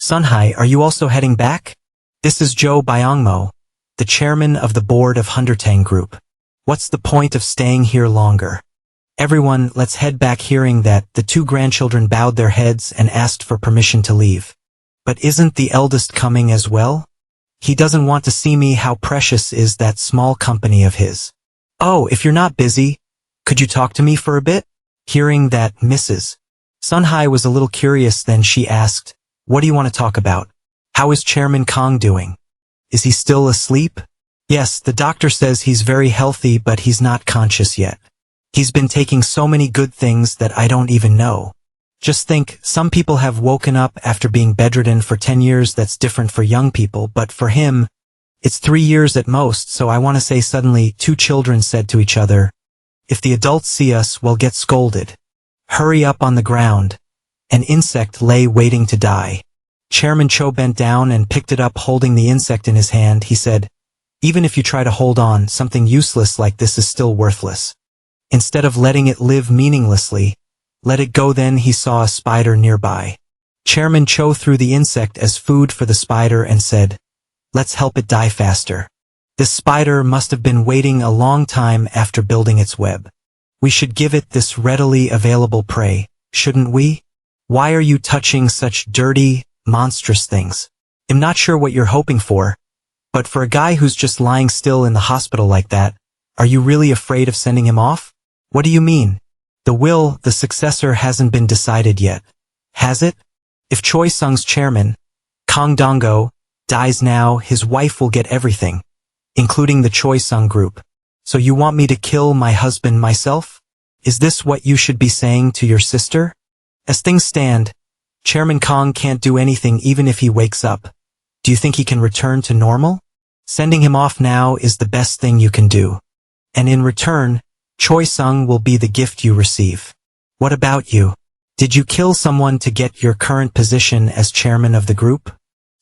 "Sunhai, are you also heading back? This is Jo Byongmo, the chairman of the board of Hundertang Group. What's the point of staying here longer? Everyone, let's head back." Hearing that, the two grandchildren bowed their heads and asked for permission to leave. "But isn't the eldest coming as well? He doesn't want to see me." How precious is that small company of his. "Oh, if you're not busy, could you talk to me for a bit?" Hearing that, Mrs. Sunhai was a little curious. Then she asked, "What do you want to talk about? How is Chairman Kang doing? Is he still asleep?" "Yes, the doctor says he's very healthy, but he's not conscious yet. He's been taking so many good things that I don't even know. Just think, some people have woken up after being bedridden for 10 years. That's different for young people, but for him, it's 3 years at most. So I want to say." Suddenly, two children said to each other, "If the adults see us, we'll get scolded. Hurry up." On the ground, an insect lay waiting to die. Chairman Cho bent down and picked it up. Holding the insect in his hand, he said, "Even if you try to hold on, something useless like this is still worthless. Instead of letting it live meaninglessly, let it go." Then he saw a spider nearby. Chairman Cho threw the insect as food for the spider and said, "Let's help it die faster. This spider must have been waiting a long time after building its web. We should give it this readily available prey, shouldn't we? Why are you touching such dirty, monstrous things? I'm not sure what you're hoping for, but for a guy who's just lying still in the hospital like that, are you really afraid of sending him off? What do you mean? The successor hasn't been decided yet, has it? If Choi Sung's chairman, Kang Dong-go, dies now, his wife will get everything, including the Choi Sung group. So you want me to kill my husband myself? Is this what you should be saying to your sister? As things stand, Chairman Kang can't do anything even if he wakes up. Do you think he can return to normal? Sending him off now is the best thing you can do. And in return, Choi Sung will be the gift you receive. What about you? Did you kill someone to get your current position as chairman of the group?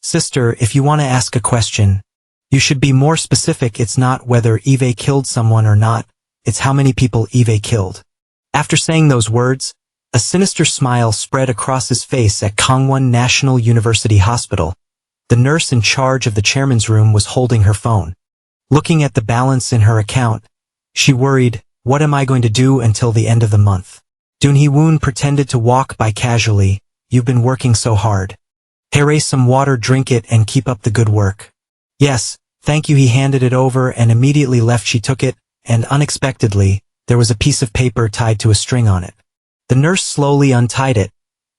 Sister, if you want to ask a question, you should be more specific. It's not whether Eve killed someone or not, it's how many people Eve killed." After saying those words, a sinister smile spread across his face. At Kangwon National University Hospital, the nurse in charge of the chairman's room was holding her phone. Looking at the balance in her account, she worried, "What am I going to do until the end of the month?" Dun Hee-woon pretended to walk by casually. "You've been working so hard. Here, some water, drink it and keep up the good work." "Yes, thank you." He handed it over and immediately left. She took it, and unexpectedly, there was a piece of paper tied to a string on it. The nurse slowly untied it,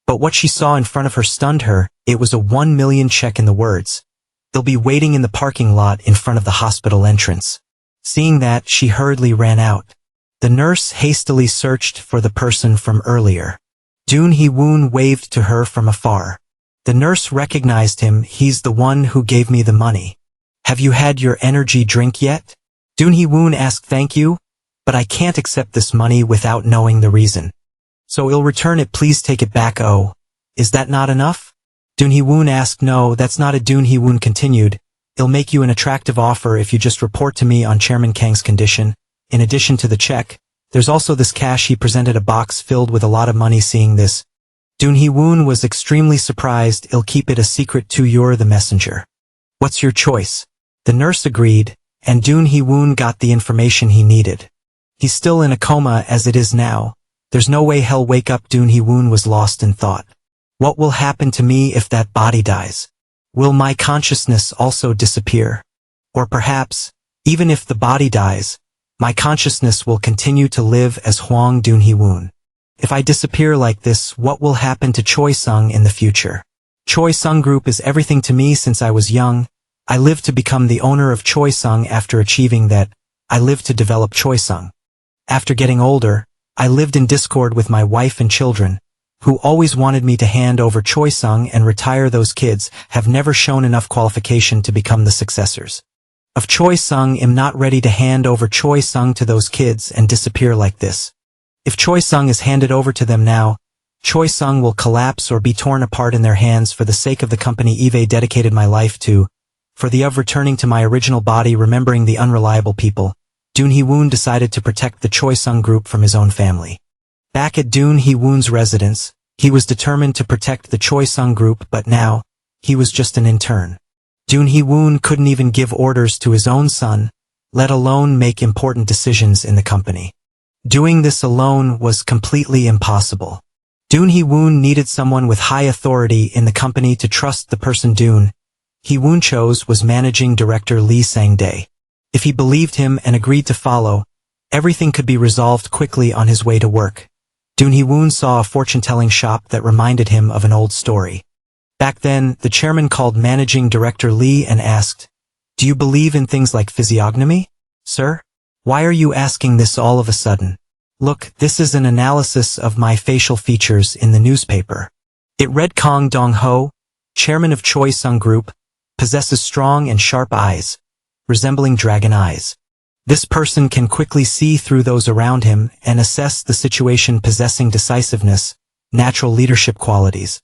but what she saw in front of her stunned her. It was a 1 million check in the words, "They'll be waiting in the parking lot in front of the hospital entrance." Seeing that, she hurriedly ran out. The nurse hastily searched for the person from earlier. Dun Hee-woon waved to her from afar. The nurse recognized him. "He's the one who gave me the money. Have you had your energy drink yet?" Dun Hee-woon asked. "Thank you, but I can't accept this money without knowing the reason. So I'll return it. Please take it back." "Oh, is that not enough?" Dun Hee-woon asked. "No, that's not it." Dun Hee-woon continued, "I'll make you an attractive offer if you just report to me on Chairman Kang's condition. In addition to the check, there's also this cash." He presented a box filled with a lot of money. Seeing this, Dun Hee-woon was extremely surprised. "I'll keep it a secret too. You're the messenger. What's your choice?" The nurse agreed, and Dun Hee-woon got the information he needed. He's still in a coma as it is now, There's no way hell wake up. Dun Hee-woon was lost in thought. What will happen to me if that body dies? Will my consciousness also disappear? Or perhaps, even if the body dies, my consciousness will continue to live as Hwang Dun Hee-woon. If I disappear like this, what will happen to Choi Sung in the future? Choi Sung Group is everything to me since I was young. I lived to become the owner of Choi Sung. After achieving that, I lived to develop Choi Sung. After getting older, I lived in discord with my wife and children, who always wanted me to hand over Choi Sung and retire. Those kids have never shown enough qualification to become the successors of Choi Sung. Am not ready to hand over Choi Sung to those kids and disappear like this. If Choi Sung is handed over to them now, Choi Sung will collapse or be torn apart in their hands. For the sake of the company Eve dedicated my life to, for the of returning to my original body, remembering the unreliable people, Dun Hee-woon decided to protect the Choi Sung Group from his own family. Back at Dun Hee-woon's residence, he was determined to protect the Choi Sung Group, but now, he was just an intern. Dun Hee-woon couldn't even give orders to his own son, let alone make important decisions in the company. Doing this alone was completely impossible. Dun Hee-woon needed someone with high authority in the company to trust. The person Dun Hee-woon chose was Managing Director Lee Sang-dae. If he believed him and agreed to follow, everything could be resolved quickly. On his way to work, Dun Hee-woon saw a fortune-telling shop that reminded him of an old story. Back then, the chairman called Managing Director Lee and asked, "Do you believe in things like physiognomy, sir? Why are you asking this all of a sudden? Look, this is an analysis of my facial features in the newspaper." It read, Kang Dong-ho, chairman of Choi Sung Group, possesses strong and sharp eyes, resembling dragon eyes. This person can quickly see through those around him and assess the situation, possessing decisiveness, natural leadership qualities,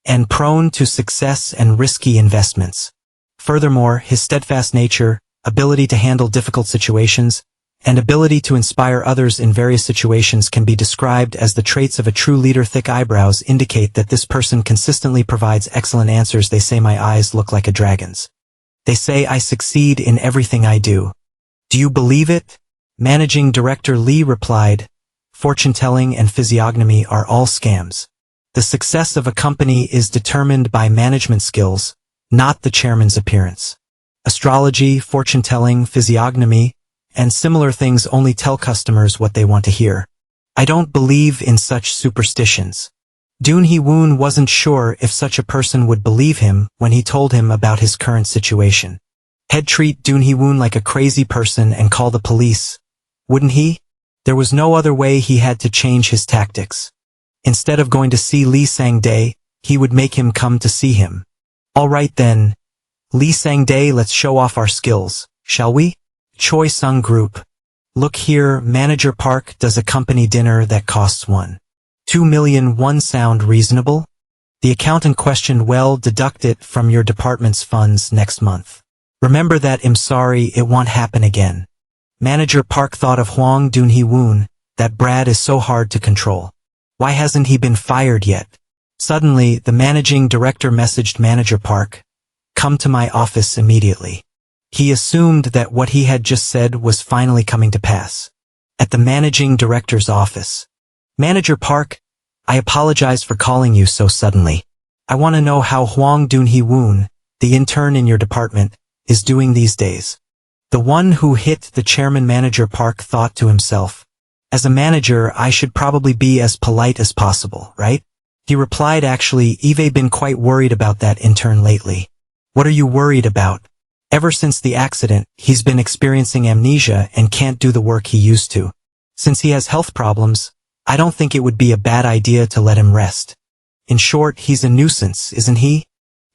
and prone to success and risky investments. Furthermore, his steadfast nature, ability to handle difficult situations, and ability to inspire others in various situations can be described as the traits of a true leader. Thick eyebrows indicate that this person consistently provides excellent answers. They say my eyes look like a dragon's. They say I succeed in everything I do. Do you believe it? Managing Director Lee replied, "Fortune-telling and physiognomy are all scams. The success of a company is determined by management skills, not the chairman's appearance. Astrology, fortune-telling, physiognomy, and similar things only tell customers what they want to hear. I don't believe in such superstitions." Dun Hee-woon wasn't sure if such a person would believe him when he told him about his current situation. He'd treat Dun Hee-woon like a crazy person and call the police, wouldn't he? There was no other way. He had to change his tactics. Instead of going to see Lee Sang-dae, he would make him come to see him. All right then, Lee Sang-dae, let's show off our skills, shall we? Choi Sung Group. Look here, Manager Park does a company dinner that costs $1.2 million. Sound reasonable? The accountant questioned. Well, deduct it from your department's funds next month. Remember that. I'm sorry, it won't happen again. Manager Park thought of Hwang Dun Hee-woon. That Brad is so hard to control. Why hasn't he been fired yet? Suddenly, the managing director messaged Manager Park, "Come to my office immediately." He assumed that what he had just said was finally coming to pass. At the managing director's office. "Manager Park, I apologize for calling you so suddenly. I want to know how Hwang Dun Hee-woon, the intern in your department, is doing these days." The one who hit the chairman. Manager Park thought to himself, "As a manager, I should probably be as polite as possible, right?" He replied, "Actually, Eve been quite worried about that intern lately." "What are you worried about?" "Ever since the accident, he's been experiencing amnesia and can't do the work he used to. Since he has health problems, I don't think it would be a bad idea to let him rest. In short, he's a nuisance, isn't he?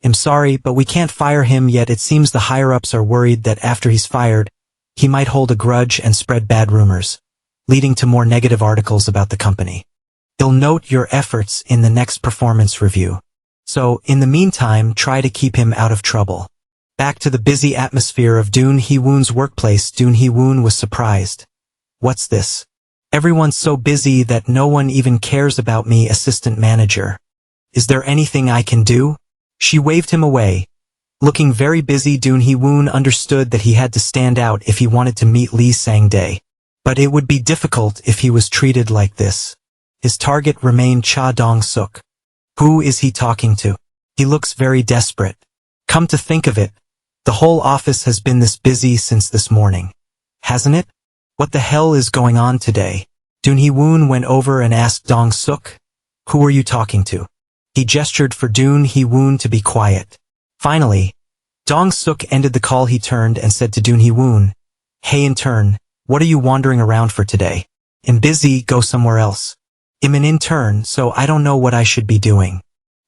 I'm sorry, but we can't fire him yet. It seems the higher-ups are worried that after he's fired, he might hold a grudge and spread bad rumors, leading to more negative articles about the company. They'll note your efforts in the next performance review. So, in the meantime, try to keep him out of trouble." Back to the busy atmosphere of Dun Hee-woon's workplace. Dun Hee-woon was surprised. "What's this? Everyone's so busy that no one even cares about me, assistant manager. Is there anything I can do?" She waved him away. Looking very busy, Dun Hee-woon understood that he had to stand out if he wanted to meet Lee Sang-dae. But it would be difficult if he was treated like this. His target remained Cha Dong-suk. Who is he talking to? He looks very desperate. Come to think of it, the whole office has been this busy since this morning. Hasn't it? What the hell is going on today? Dun Hee-woon went over and asked Dong-suk, who are you talking to? He gestured for Dun Hee-woon to be quiet. Finally, Dong-suk ended the call. He turned and said to Dun Hee-woon, hey intern, what are you wandering around for today? I'm busy, go somewhere else. I'm an intern, so I don't know what I should be doing.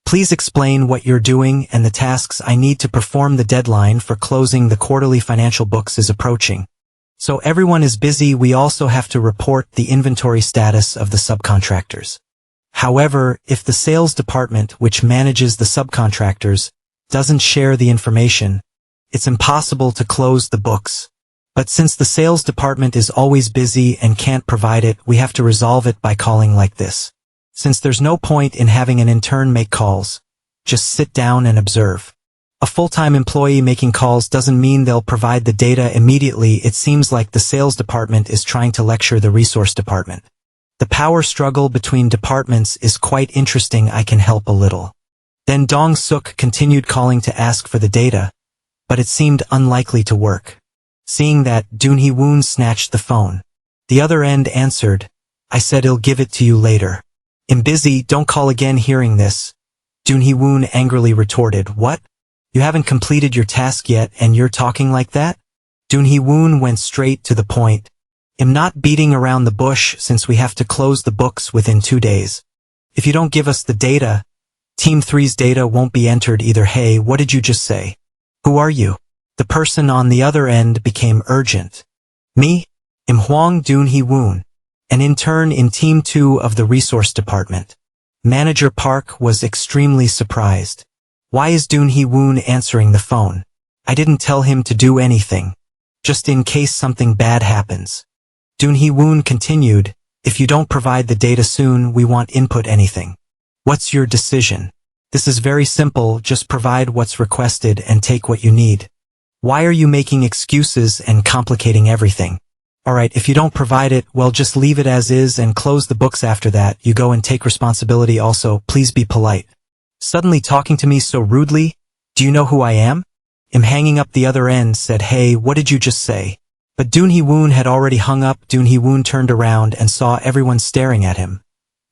Please explain what you're doing and the tasks I need to perform. The deadline for closing the quarterly financial books is approaching. So everyone is busy. We also have to report the inventory status of the subcontractors. However, if the sales department, which manages the subcontractors, doesn't share the information, it's impossible to close the books. But since the sales department is always busy and can't provide it, we have to resolve it by calling like this. Since there's no point in having an intern make calls, just sit down and observe. A full-time employee making calls doesn't mean they'll provide the data immediately. It seems like the sales department is trying to lecture the resource department. The power struggle between departments is quite interesting. I can help a little. Then Dong-suk continued calling to ask for the data, but it seemed unlikely to work. Seeing that, Dun Hee-woon snatched the phone. The other end answered, I said I'll give it to you later. I'm busy, don't call again. Hearing this, Dun Hee-woon angrily retorted, what? You haven't completed your task yet and you're talking like that? Dun Hee-woon went straight to the point. I'm not beating around the bush since we have to close the books within 2 days. If you don't give us the data, Team 3's data won't be entered either. Hey, what did you just say? Who are you? The person on the other end became urgent. Me? I'm Hwang Dun Hee-woon, an intern in Team 2 of the Resource Department. Manager Park was extremely surprised. Why is Dun Hee-woon answering the phone? I didn't tell him to do anything. Just in case something bad happens. Dun Hee-woon continued, if you don't provide the data soon, we won't input anything. What's your decision? This is very simple, just provide what's requested and take what you need. Why are you making excuses and complicating everything? Alright, if you don't provide it, well just leave it as is and close the books. After that, you go and take responsibility. Also, please be polite. Suddenly talking to me so rudely? Do you know who I am? I'm hanging up. The other end said, hey, what did you just say? But Dun Hee-woon had already hung up. Dun Hee-woon turned around and saw everyone staring at him.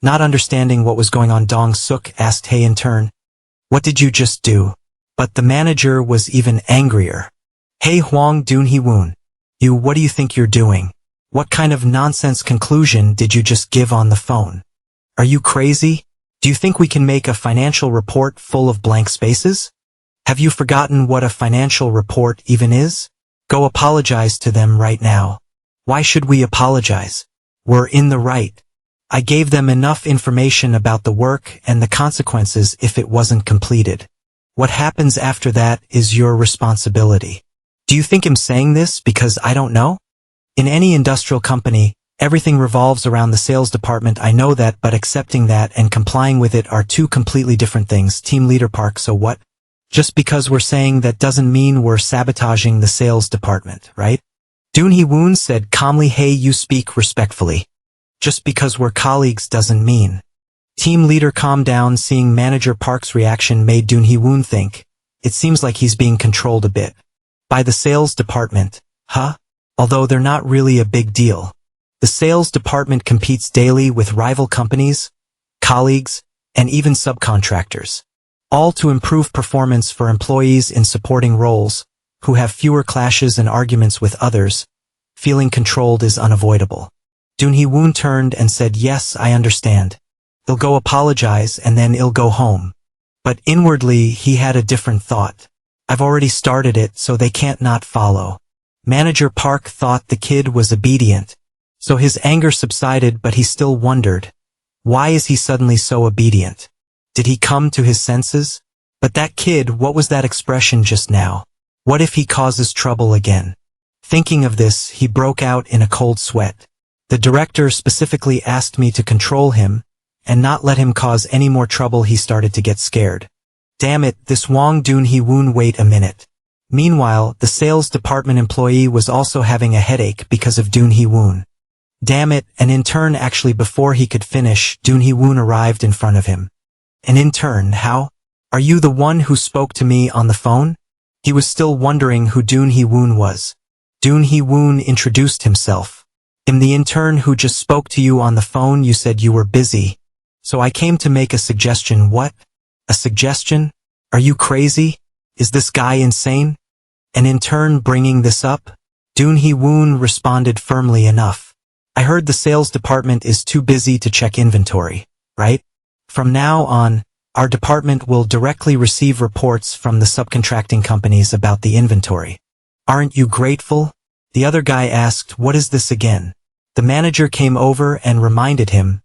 Not understanding what was going on, Dong-suk asked, hey in turn, what did you just do? But the manager was even angrier. Hey Hwang Dun Hee-woon, what do you think you're doing? What kind of nonsense conclusion did you just give on the phone? Are you crazy? Do you think we can make a financial report full of blank spaces? Have you forgotten what a financial report even is? Go apologize to them right now. Why should we apologize? We're in the right. I gave them enough information about the work and the consequences if it wasn't completed. What happens after that is your responsibility. Do you think I'm saying this because I don't know? In any industrial company, everything revolves around the sales department. I know that, but accepting that and complying with it are two completely different things. Team Leader Park, so what? Just because we're saying that doesn't mean we're sabotaging the sales department, right? Dun Hee-woon said calmly, hey, you speak respectfully. Just because we're colleagues doesn't mean. Team Leader calmed down. Seeing Manager Park's reaction made Dun Hee-woon think, it seems like he's being controlled a bit. By the sales department, huh? Although they're not really a big deal. The sales department competes daily with rival companies, colleagues, and even subcontractors. All to improve performance for employees in supporting roles, who have fewer clashes and arguments with others. Feeling controlled is unavoidable. Dun Hee-woon turned and said, yes, I understand. He'll go apologize and then he'll go home. But inwardly, he had a different thought. I've already started it, so they can't not follow. Manager Park thought the kid was obedient. So his anger subsided, but he still wondered. Why is he suddenly so obedient? Did he come to his senses? But that kid, what was that expression just now? What if he causes trouble again? Thinking of this, he broke out in a cold sweat. The director specifically asked me to control him and not let him cause any more trouble. He started to get scared. Damn it, this Hwang Dun Hee-woon, wait a minute. Meanwhile, the sales department employee was also having a headache because of Dun Hee-woon. Damn it, an intern actually before he could finish, Dun Hee-woon arrived in front of him. An intern, how? Are you the one who spoke to me on the phone? He was still wondering who Dun Hee-woon was. Dun Hee-woon introduced himself. I'm the intern who just spoke to you on the phone. You said you were busy. So I came to make a suggestion. What? A suggestion? Are you crazy? Is this guy insane? An intern bringing this up? Dun Hee-woon responded firmly enough. I heard the sales department is too busy to check inventory, right? From now on, our department will directly receive reports from the subcontracting companies about the inventory. Aren't you grateful? The other guy asked, what is this again? The manager came over and reminded him,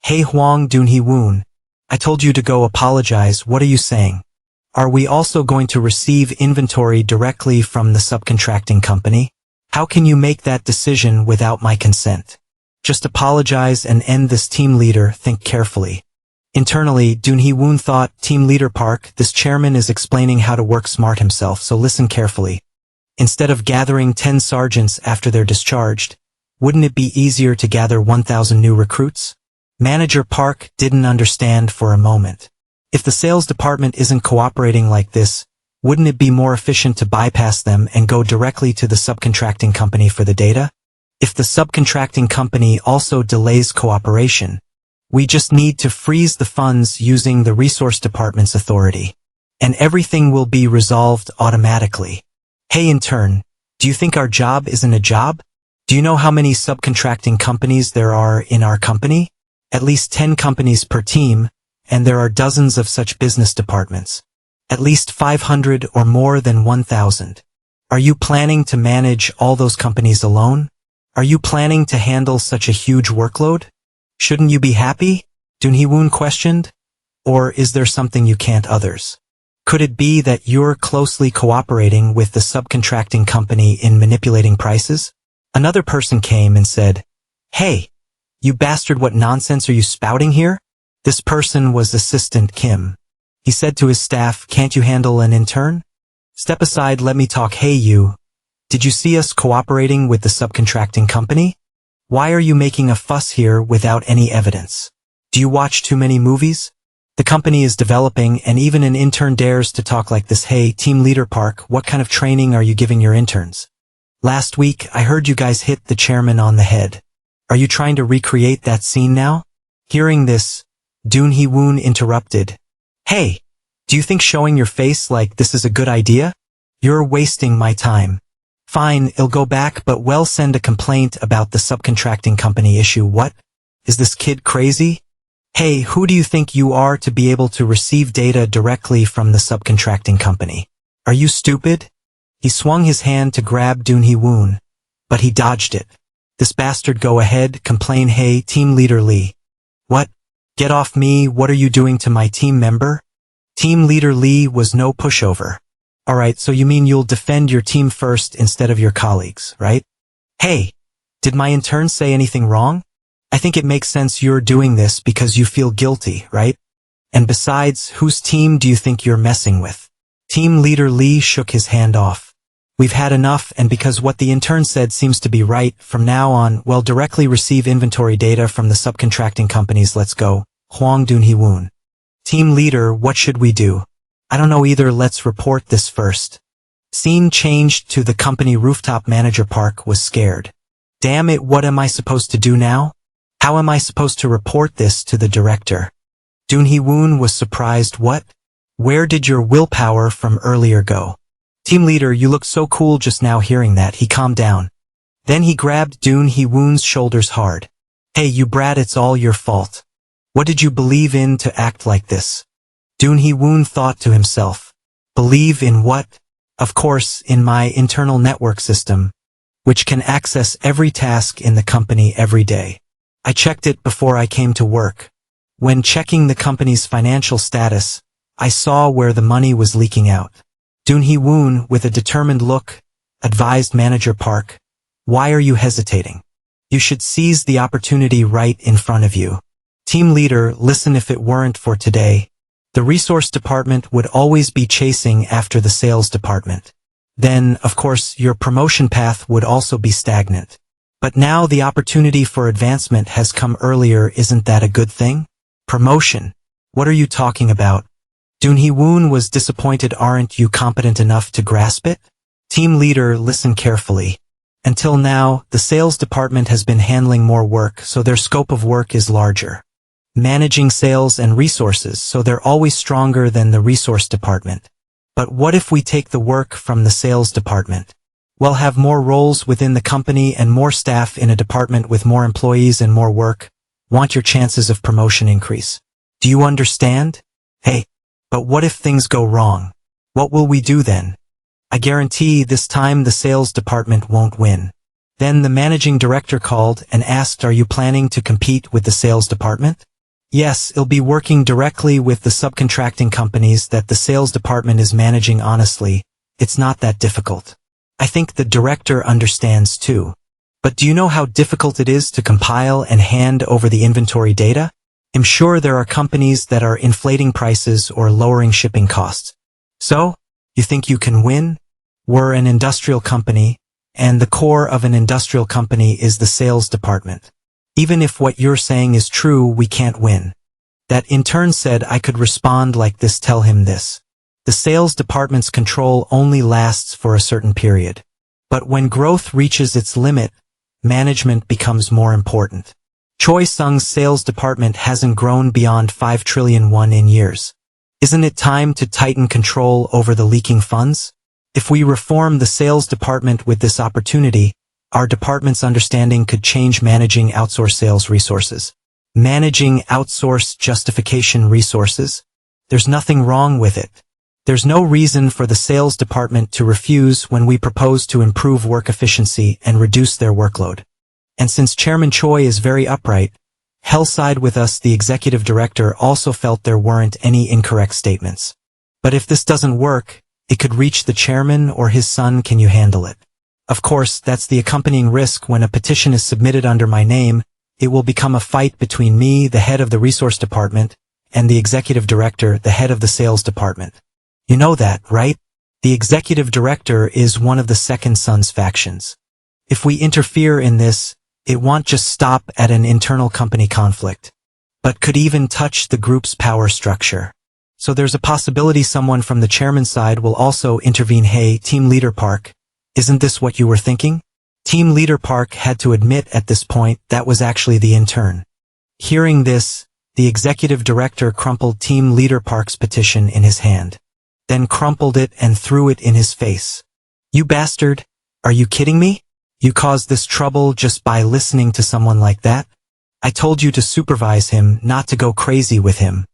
Hey Hwang Dun Hee-woon, I told you to go apologize. What are you saying? Are we also going to receive inventory directly from the subcontracting company? How can you make that decision without my consent? Just apologize and end this. Team leader, think carefully. Internally, Dun Hee-woon thought, Team leader Park, this chairman is explaining how to work smart himself, so listen carefully. Instead of gathering 10 sergeants after they're discharged, wouldn't it be easier to gather 1,000 new recruits? Manager Park didn't understand for a moment. If the sales department isn't cooperating like this, wouldn't it be more efficient to bypass them and go directly to the subcontracting company for the data? If the subcontracting company also delays cooperation, we just need to freeze the funds using the resource department's authority. And everything will be resolved automatically. Hey intern, do you think our job isn't a job? Do you know how many subcontracting companies there are in our company? At least 10 companies per team, and there are dozens of such business departments. At least 500 or more than 1,000. Are you planning to manage all those companies alone? Are you planning to handle such a huge workload? Shouldn't you be happy? Dun Hee-woon questioned. Or is there something you can't others? Could it be that you're closely cooperating with the subcontracting company in manipulating prices? Another person came and said, Hey, you bastard, what nonsense are you spouting here? This person was Assistant Kim. He said to his staff, Can't you handle an intern? Step aside, let me talk. Hey you, did you see us cooperating with the subcontracting company? Why are you making a fuss here without any evidence? Do you watch too many movies? The company is developing and even an intern dares to talk like this. Hey, team leader Park, what kind of training are you giving your interns? Last week, I heard you guys hit the chairman on the head. Are you trying to recreate that scene now? Hearing this, Dun Hee-woon interrupted. Hey, do you think showing your face like this is a good idea? You're wasting my time. Fine, I'll go back, but we'll send a complaint about the subcontracting company issue. What? Is this kid crazy? Hey, who do you think you are to be able to receive data directly from the subcontracting company? Are you stupid? He swung his hand to grab Dun Hee-woon, but he dodged it. This bastard, go ahead, complain. Hey, team leader Lee. What? Get off me, what are you doing to my team member? Team leader Lee was no pushover. Alright, so you mean you'll defend your team first instead of your colleagues, right? Hey, did my intern say anything wrong? I think it makes sense you're doing this because you feel guilty, right? And besides, whose team do you think you're messing with? Team leader Lee shook his hand off. We've had enough, and because what the intern said seems to be right, from now on, we'll directly receive inventory data from the subcontracting companies. Let's go. Hwang Dun Hee-woon. Team leader, what should we do? I don't know either, let's report this first. Scene changed to the company rooftop. Manager Park was scared. Damn it, what am I supposed to do now? How am I supposed to report this to the director? Dun Hee-woon was surprised. What? Where did your willpower from earlier go? Team leader, you looked so cool just now. Hearing that, he calmed down. Then he grabbed Dun Hee-woon's shoulders hard. Hey, you brat, it's all your fault. What did you believe in to act like this? Dun Hee-woon thought to himself. Believe in what? Of course, in my internal network system, which can access every task in the company every day. I checked it before I came to work. When checking the company's financial status, I saw where the money was leaking out. Dun Hee-woon, with a determined look, advised Manager Park, Why are you hesitating? You should seize the opportunity right in front of you. Team leader, listen, if it weren't for today, the resource department would always be chasing after the sales department. Then, of course, your promotion path would also be stagnant. But now the opportunity for advancement has come earlier, isn't that a good thing? Promotion. What are you talking about? Dun Hee-woon was disappointed. Aren't you competent enough to grasp it? Team leader, listen carefully. Until now, the sales department has been handling more work, so their scope of work is larger. Managing sales and resources, so they're always stronger than the resource department. But what if we take the work from the sales department? We'll have more roles within the company and more staff in a department with more employees and more work. Want your chances of promotion increase. Do you understand? Hey, but what if things go wrong? What will we do then? I guarantee this time the sales department won't win. Then the managing director called and asked, are you planning to compete with the sales department? Yes, it'll be working directly with the subcontracting companies that the sales department is managing. Honestly, it's not that difficult. I think the director understands too. But do you know how difficult it is to compile and hand over the inventory data? I'm sure there are companies that are inflating prices or lowering shipping costs. So, you think you can win? We're an industrial company, and the core of an industrial company is the sales department. Even if what you're saying is true, we can't win. That intern said I could respond like this. Tell him this. The sales department's control only lasts for a certain period. But when growth reaches its limit, management becomes more important. Choi Sung's sales department hasn't grown beyond 5 trillion won in years. Isn't it time to tighten control over the leaking funds? If we reform the sales department with this opportunity, our department's understanding could change. Managing outsource sales resources. Managing outsource justification resources? There's nothing wrong with it. There's no reason for the sales department to refuse when we propose to improve work efficiency and reduce their workload. And since Chairman Choi is very upright, he'll side with us. The executive director also felt there weren't any incorrect statements. But if this doesn't work, it could reach the chairman or his son. Can you handle it? Of course, that's the accompanying risk. When a petition is submitted under my name, it will become a fight between me, the head of the resource department, and the executive director, the head of the sales department. You know that, right? The executive director is one of the second son's factions. If we interfere in this, it won't just stop at an internal company conflict, but could even touch the group's power structure. So there's a possibility someone from the chairman's side will also intervene. Hey, Team Leader Park, isn't this what you were thinking? Team Leader Park had to admit at this point that was actually the intern. Hearing this, the executive director crumpled Team Leader Park's petition in his hand, then crumpled it and threw it in his face. You bastard, are you kidding me? You caused this trouble just by listening to someone like that? I told you to supervise him, not to go crazy with him.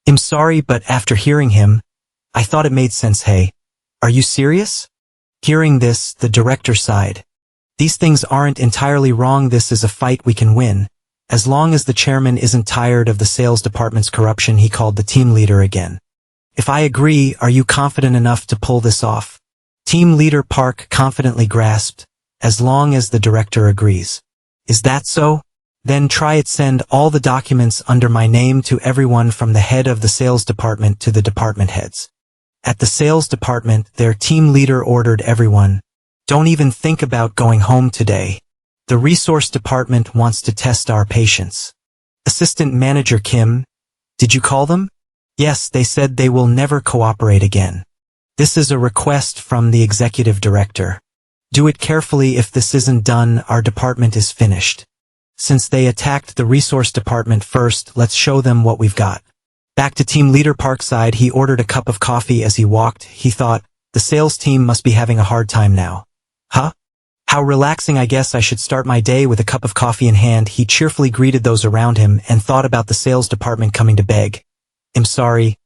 I'm sorry, but after hearing him, I thought it made sense. Hey, are you serious? Hearing this, the director sighed. These things aren't entirely wrong. This is a fight we can win. As long as the chairman isn't tired of the sales department's corruption. He called the team leader again. If I agree, are you confident enough to pull this off? Team Leader Park confidently grasped, as long as the director agrees. Is that so? Then try it. Send all the documents under my name to everyone from the head of the sales department to the department heads. At the sales department, their team leader ordered everyone, don't even think about going home today. The resource department wants to test our patience. Assistant Manager Kim, did you call them? Yes, they said they will never cooperate again. This is a request from the executive director. Do it carefully. If this isn't done, our department is finished. Since they attacked the resource department first, let's show them what we've got. Back to Team Leader Parkside, he ordered a cup of coffee. As he walked, he thought, the sales team must be having a hard time now. Huh? How relaxing. I guess I should start my day with a cup of coffee in hand. He cheerfully greeted those around him and thought about the sales department coming to beg. I'm sorry.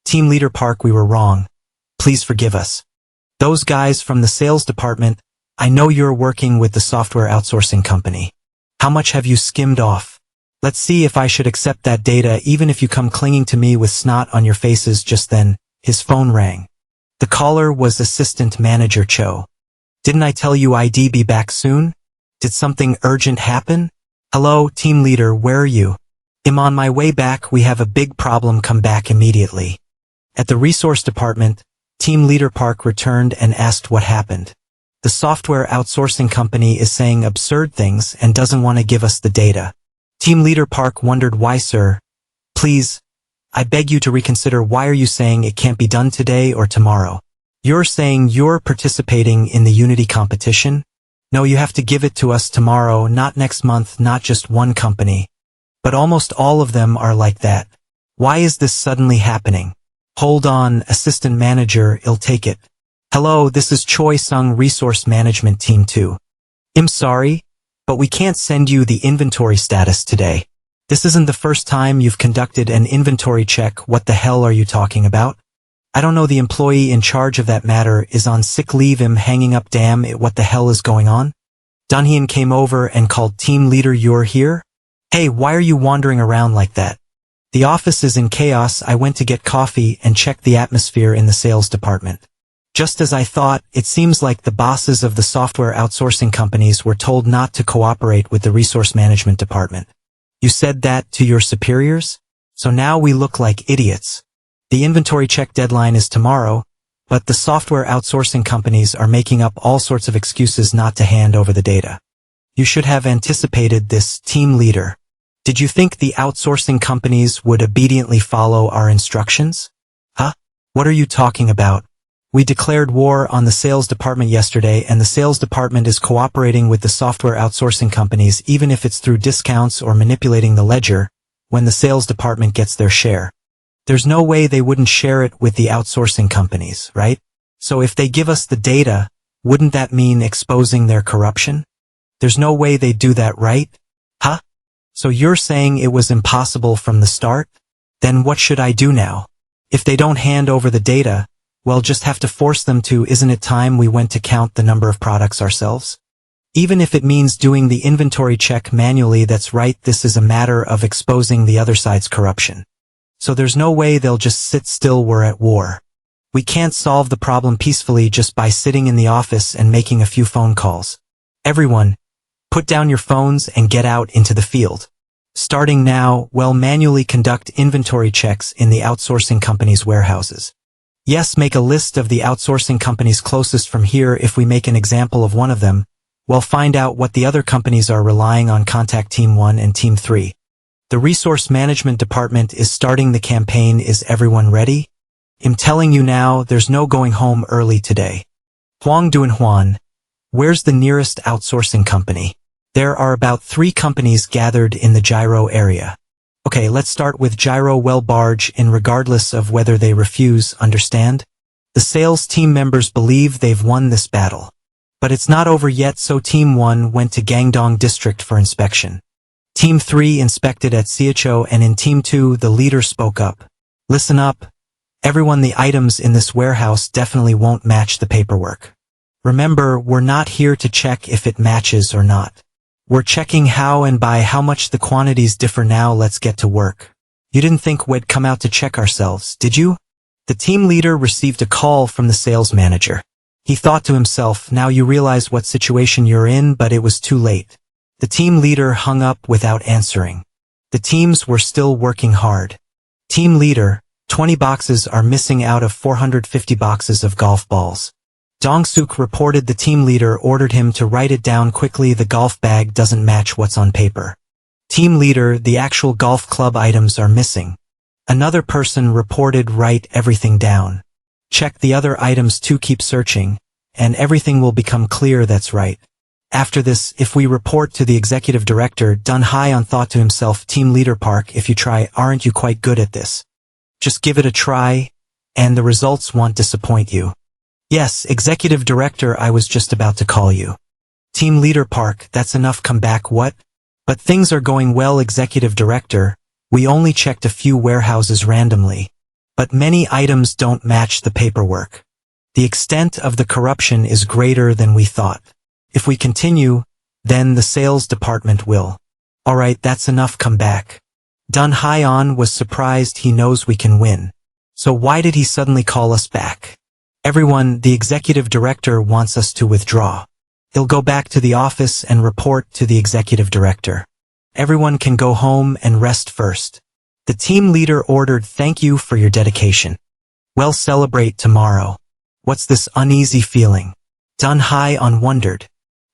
Team Leader Park, we were wrong. Please forgive us. Those guys from the sales department, I know you're working with the software outsourcing company. How much have you skimmed off? Let's see if I should accept that data, even if you come clinging to me with snot on your faces. Just then, his phone rang. The caller was Assistant Manager Cho. Didn't I tell you I'd be back soon? Did something urgent happen? Hello, team leader, where are you? I'm on my way back. We have a big problem. Come back immediately. At the resource department, Team Leader Park returned and asked what happened. The software outsourcing company is saying absurd things and doesn't want to give us the data. Team leader Park wondered why, sir. Please, I beg you to reconsider. Why are you saying it can't be done today or tomorrow? You're saying you're participating in the Unity competition? No, you have to give it to us tomorrow, not next month, not just one company. But almost all of them are like that. Why is this suddenly happening? Hold on, assistant manager, I'll take it. Hello, this is Choi Sung Resource Management Team 2. I'm sorry, but we can't send you the inventory status today. This isn't the first time you've conducted an inventory check. What the hell are you talking about? I don't know, the employee in charge of that matter is on sick leave. I'm hanging up. Damn it, what the hell is going on? Dunhyun came over and called team leader. You're here? Hey, why are you wandering around like that? The office is in chaos. I went to get coffee and checked the atmosphere in the sales department. Just as I thought, it seems like the bosses of the software outsourcing companies were told not to cooperate with the resource management department. You said that to your superiors? So now we look like idiots. The inventory check deadline is tomorrow, but the software outsourcing companies are making up all sorts of excuses not to hand over the data. You should have anticipated this, team leader. Did you think the outsourcing companies would obediently follow our instructions? Huh? What are you talking about? We declared war on the sales department yesterday, and the sales department is cooperating with the software outsourcing companies, even if it's through discounts or manipulating the ledger, when the sales department gets their share. There's no way they wouldn't share it with the outsourcing companies, right? So if they give us the data, wouldn't that mean exposing their corruption? There's no way they'd do that, right? Huh? So you're saying it was impossible from the start? Then what should I do now? If they don't hand over the data, well, just have to force them to. Isn't it time we went to count the number of products ourselves? Even if it means doing the inventory check manually, that's right, this is a matter of exposing the other side's corruption. So there's no way they'll just sit still. We're at war. We can't solve the problem peacefully just by sitting in the office and making a few phone calls. Everyone, put down your phones and get out into the field. Starting now, well, manually conduct inventory checks in the outsourcing company's warehouses. Yes, make a list of the outsourcing companies closest from here. If we make an example of one of them, well, find out what the other companies are relying on. Contact Team 1 and Team 3. The resource management department is starting the campaign. Is everyone ready? I'm telling you now, there's no going home early today. Huang Duanhuan, where's the nearest outsourcing company? There are about 3 companies gathered in the Gyro area. Okay, let's start with Gyro. Well, barge in regardless of whether they refuse, understand? The sales team members believe they've won this battle. But it's not over yet, so Team 1 went to Gangdong District for inspection. Team 3 inspected at Siacho, and in Team 2 the leader spoke up. Listen up. Everyone, the items in this warehouse definitely won't match the paperwork. Remember, we're not here to check if it matches or not. We're checking how and by how much the quantities differ. Now let's get to work. You didn't think we'd come out to check ourselves, did you? The team leader received a call from the sales manager. He thought to himself, now you realize what situation you're in, but it was too late. The team leader hung up without answering. The teams were still working hard. Team leader, 20 boxes are missing out of 450 boxes of golf balls. Dong-suk reported. The team leader ordered him to write it down quickly. The golf bag doesn't match what's on paper. Team leader, the actual golf club items are missing. Another person reported. Write everything down. Check the other items too. Keep searching, and everything will become clear. That's right. After this, if we report to the executive director, Dun Hyeon thought to himself, Team leader Park, if you try, aren't you quite good at this? Just give it a try, and the results won't disappoint you. Yes, executive director, I was just about to call you. Team leader Park, that's enough. Come back. What? But things are going well, executive director. We only checked a few warehouses randomly. But many items don't match the paperwork. The extent of the corruption is greater than we thought. If we continue, then the sales department will. Alright, that's enough. Come back. Dun Hyeon was surprised. He knows we can win. So why did he suddenly call us back? Everyone, the executive director wants us to withdraw. He'll go back to the office and report to the executive director. Everyone can go home and rest first. The team leader ordered. Thank you for your dedication. Well, celebrate tomorrow. What's this uneasy feeling? Dun-Hai-on wondered.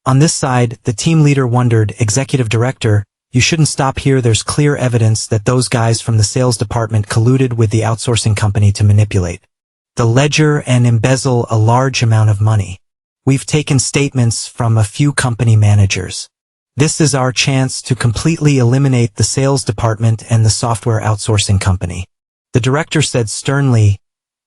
On this side, the team leader wondered, Executive Director, you shouldn't stop here. There's clear evidence that those guys from the sales department colluded with the outsourcing company to manipulate the ledger and embezzle a large amount of money. We've taken statements from a few company managers. This is our chance to completely eliminate the sales department and the software outsourcing company. The director said sternly,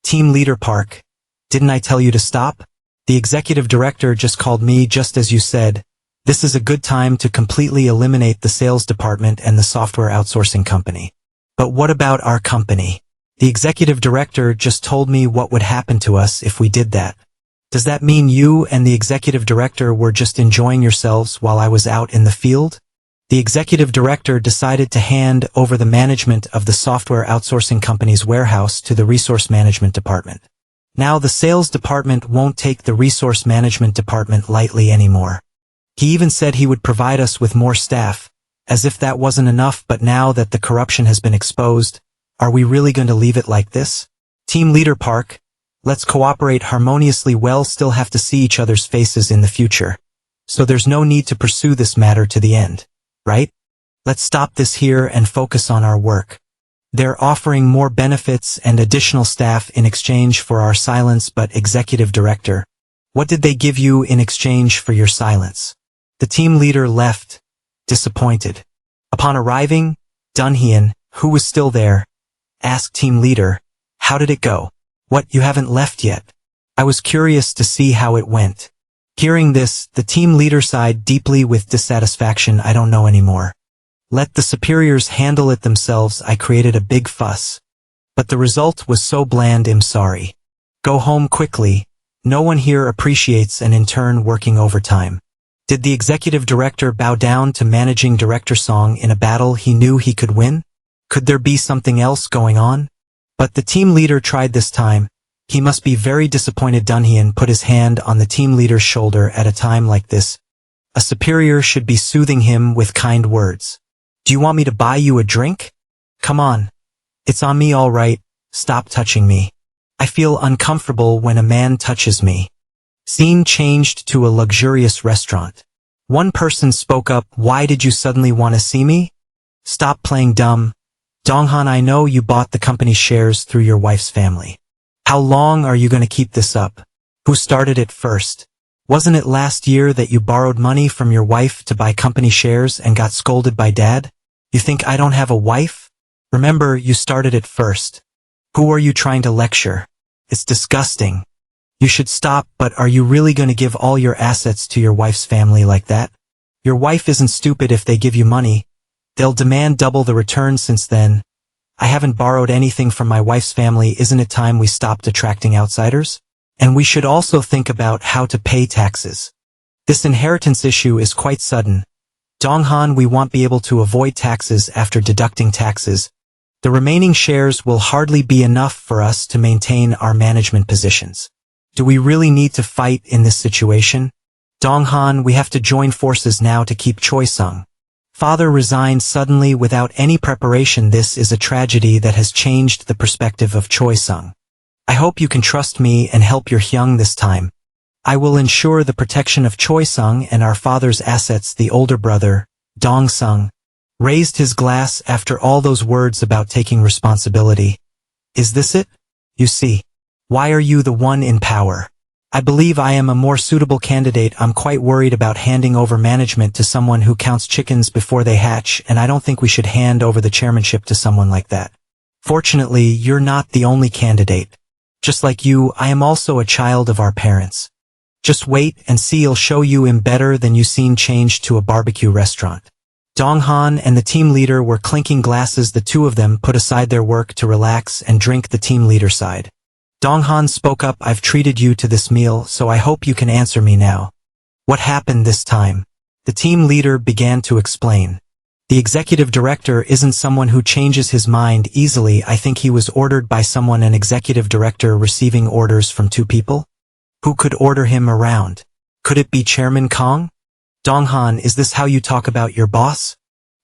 Team Leader Park, didn't I tell you to stop? The executive director just called me just as you said. This is a good time to completely eliminate the sales department and the software outsourcing company. But what about our company? The executive director just told me what would happen to us if we did that. Does that mean you and the executive director were just enjoying yourselves while I was out in the field? The executive director decided to hand over the management of the software outsourcing company's warehouse to the resource management department. Now the sales department won't take the resource management department lightly anymore. He even said he would provide us with more staff, as if that wasn't enough. But now that the corruption has been exposed, are we really going to leave it like this? Team Leader Park, let's cooperate harmoniously. We'll still have to see each other's faces in the future. So there's no need to pursue this matter to the end, right? Let's stop this here and focus on our work. They're offering more benefits and additional staff in exchange for our silence. But Executive Director, what did they give you in exchange for your silence? The team leader left, disappointed. Upon arriving, Dun-Hien, who was still there, asked Team Leader, how did it go? What, you haven't left yet? I was curious to see how it went. Hearing this, the team leader sighed deeply with dissatisfaction. I don't know anymore. Let the superiors handle it themselves. I created a big fuss. But the result was so bland. I'm sorry. Go home quickly. No one here appreciates an intern working overtime. Did the executive director bow down to managing director Song in a battle he knew he could win? Could there be something else going on? But the team leader tried this time. He must be very disappointed. Dun-Hien put his hand on the team leader's shoulder. At a time like this, a superior should be soothing him with kind words. Do you want me to buy you a drink? Come on. It's on me, all right. Stop touching me. I feel uncomfortable when a man touches me. Scene changed to a luxurious restaurant. One person spoke up. Why did you suddenly want to see me? Stop playing dumb. Dong-Han, I know you bought the company's shares through your wife's family. How long are you going to keep this up? Who started it first? Wasn't it last year that you borrowed money from your wife to buy company shares and got scolded by Dad? You think I don't have a wife? Remember, you started it first. Who are you trying to lecture? It's disgusting. You should stop. But are you really going to give all your assets to your wife's family like that? Your wife isn't stupid. If they give you money, they'll demand double the return. Since then, I haven't borrowed anything from my wife's family. Isn't it time we stopped attracting outsiders? And we should also think about how to pay taxes. This inheritance issue is quite sudden. Dong-Han, we won't be able to avoid taxes after deducting taxes. The remaining shares will hardly be enough for us to maintain our management positions. Do we really need to fight in this situation? Dong-Han, we have to join forces now to keep Choi-sung. Father resigned suddenly without any preparation. This is a tragedy that has changed the perspective of Choi-sung. I hope you can trust me and help your Hyung this time. I will ensure the protection of Choi-sung and our father's assets. The older brother, Dong-sung, raised his glass after all those words about taking responsibility. Is this it? You see. Why are you the one in power? I believe I am a more suitable candidate. I'm quite worried about handing over management to someone who counts chickens before they hatch, and I don't think we should hand over the chairmanship to someone like that. Fortunately, you're not the only candidate. Just like you, I am also a child of our parents. Just wait and see. I'll show you I'm better than you. Scene changed to a barbecue restaurant. Dong-Han and the team leader were clinking glasses. The two of them put aside their work to relax and drink. The team leader sighed. Dong-Han spoke up. I've treated you to this meal, so I hope you can answer me now. What happened this time? The team leader began to explain. The executive director isn't someone who changes his mind easily. I think he was ordered by someone. An executive director receiving orders from two people? Who could order him around? Could it be Chairman Kang? Dong-Han, is this how you talk about your boss?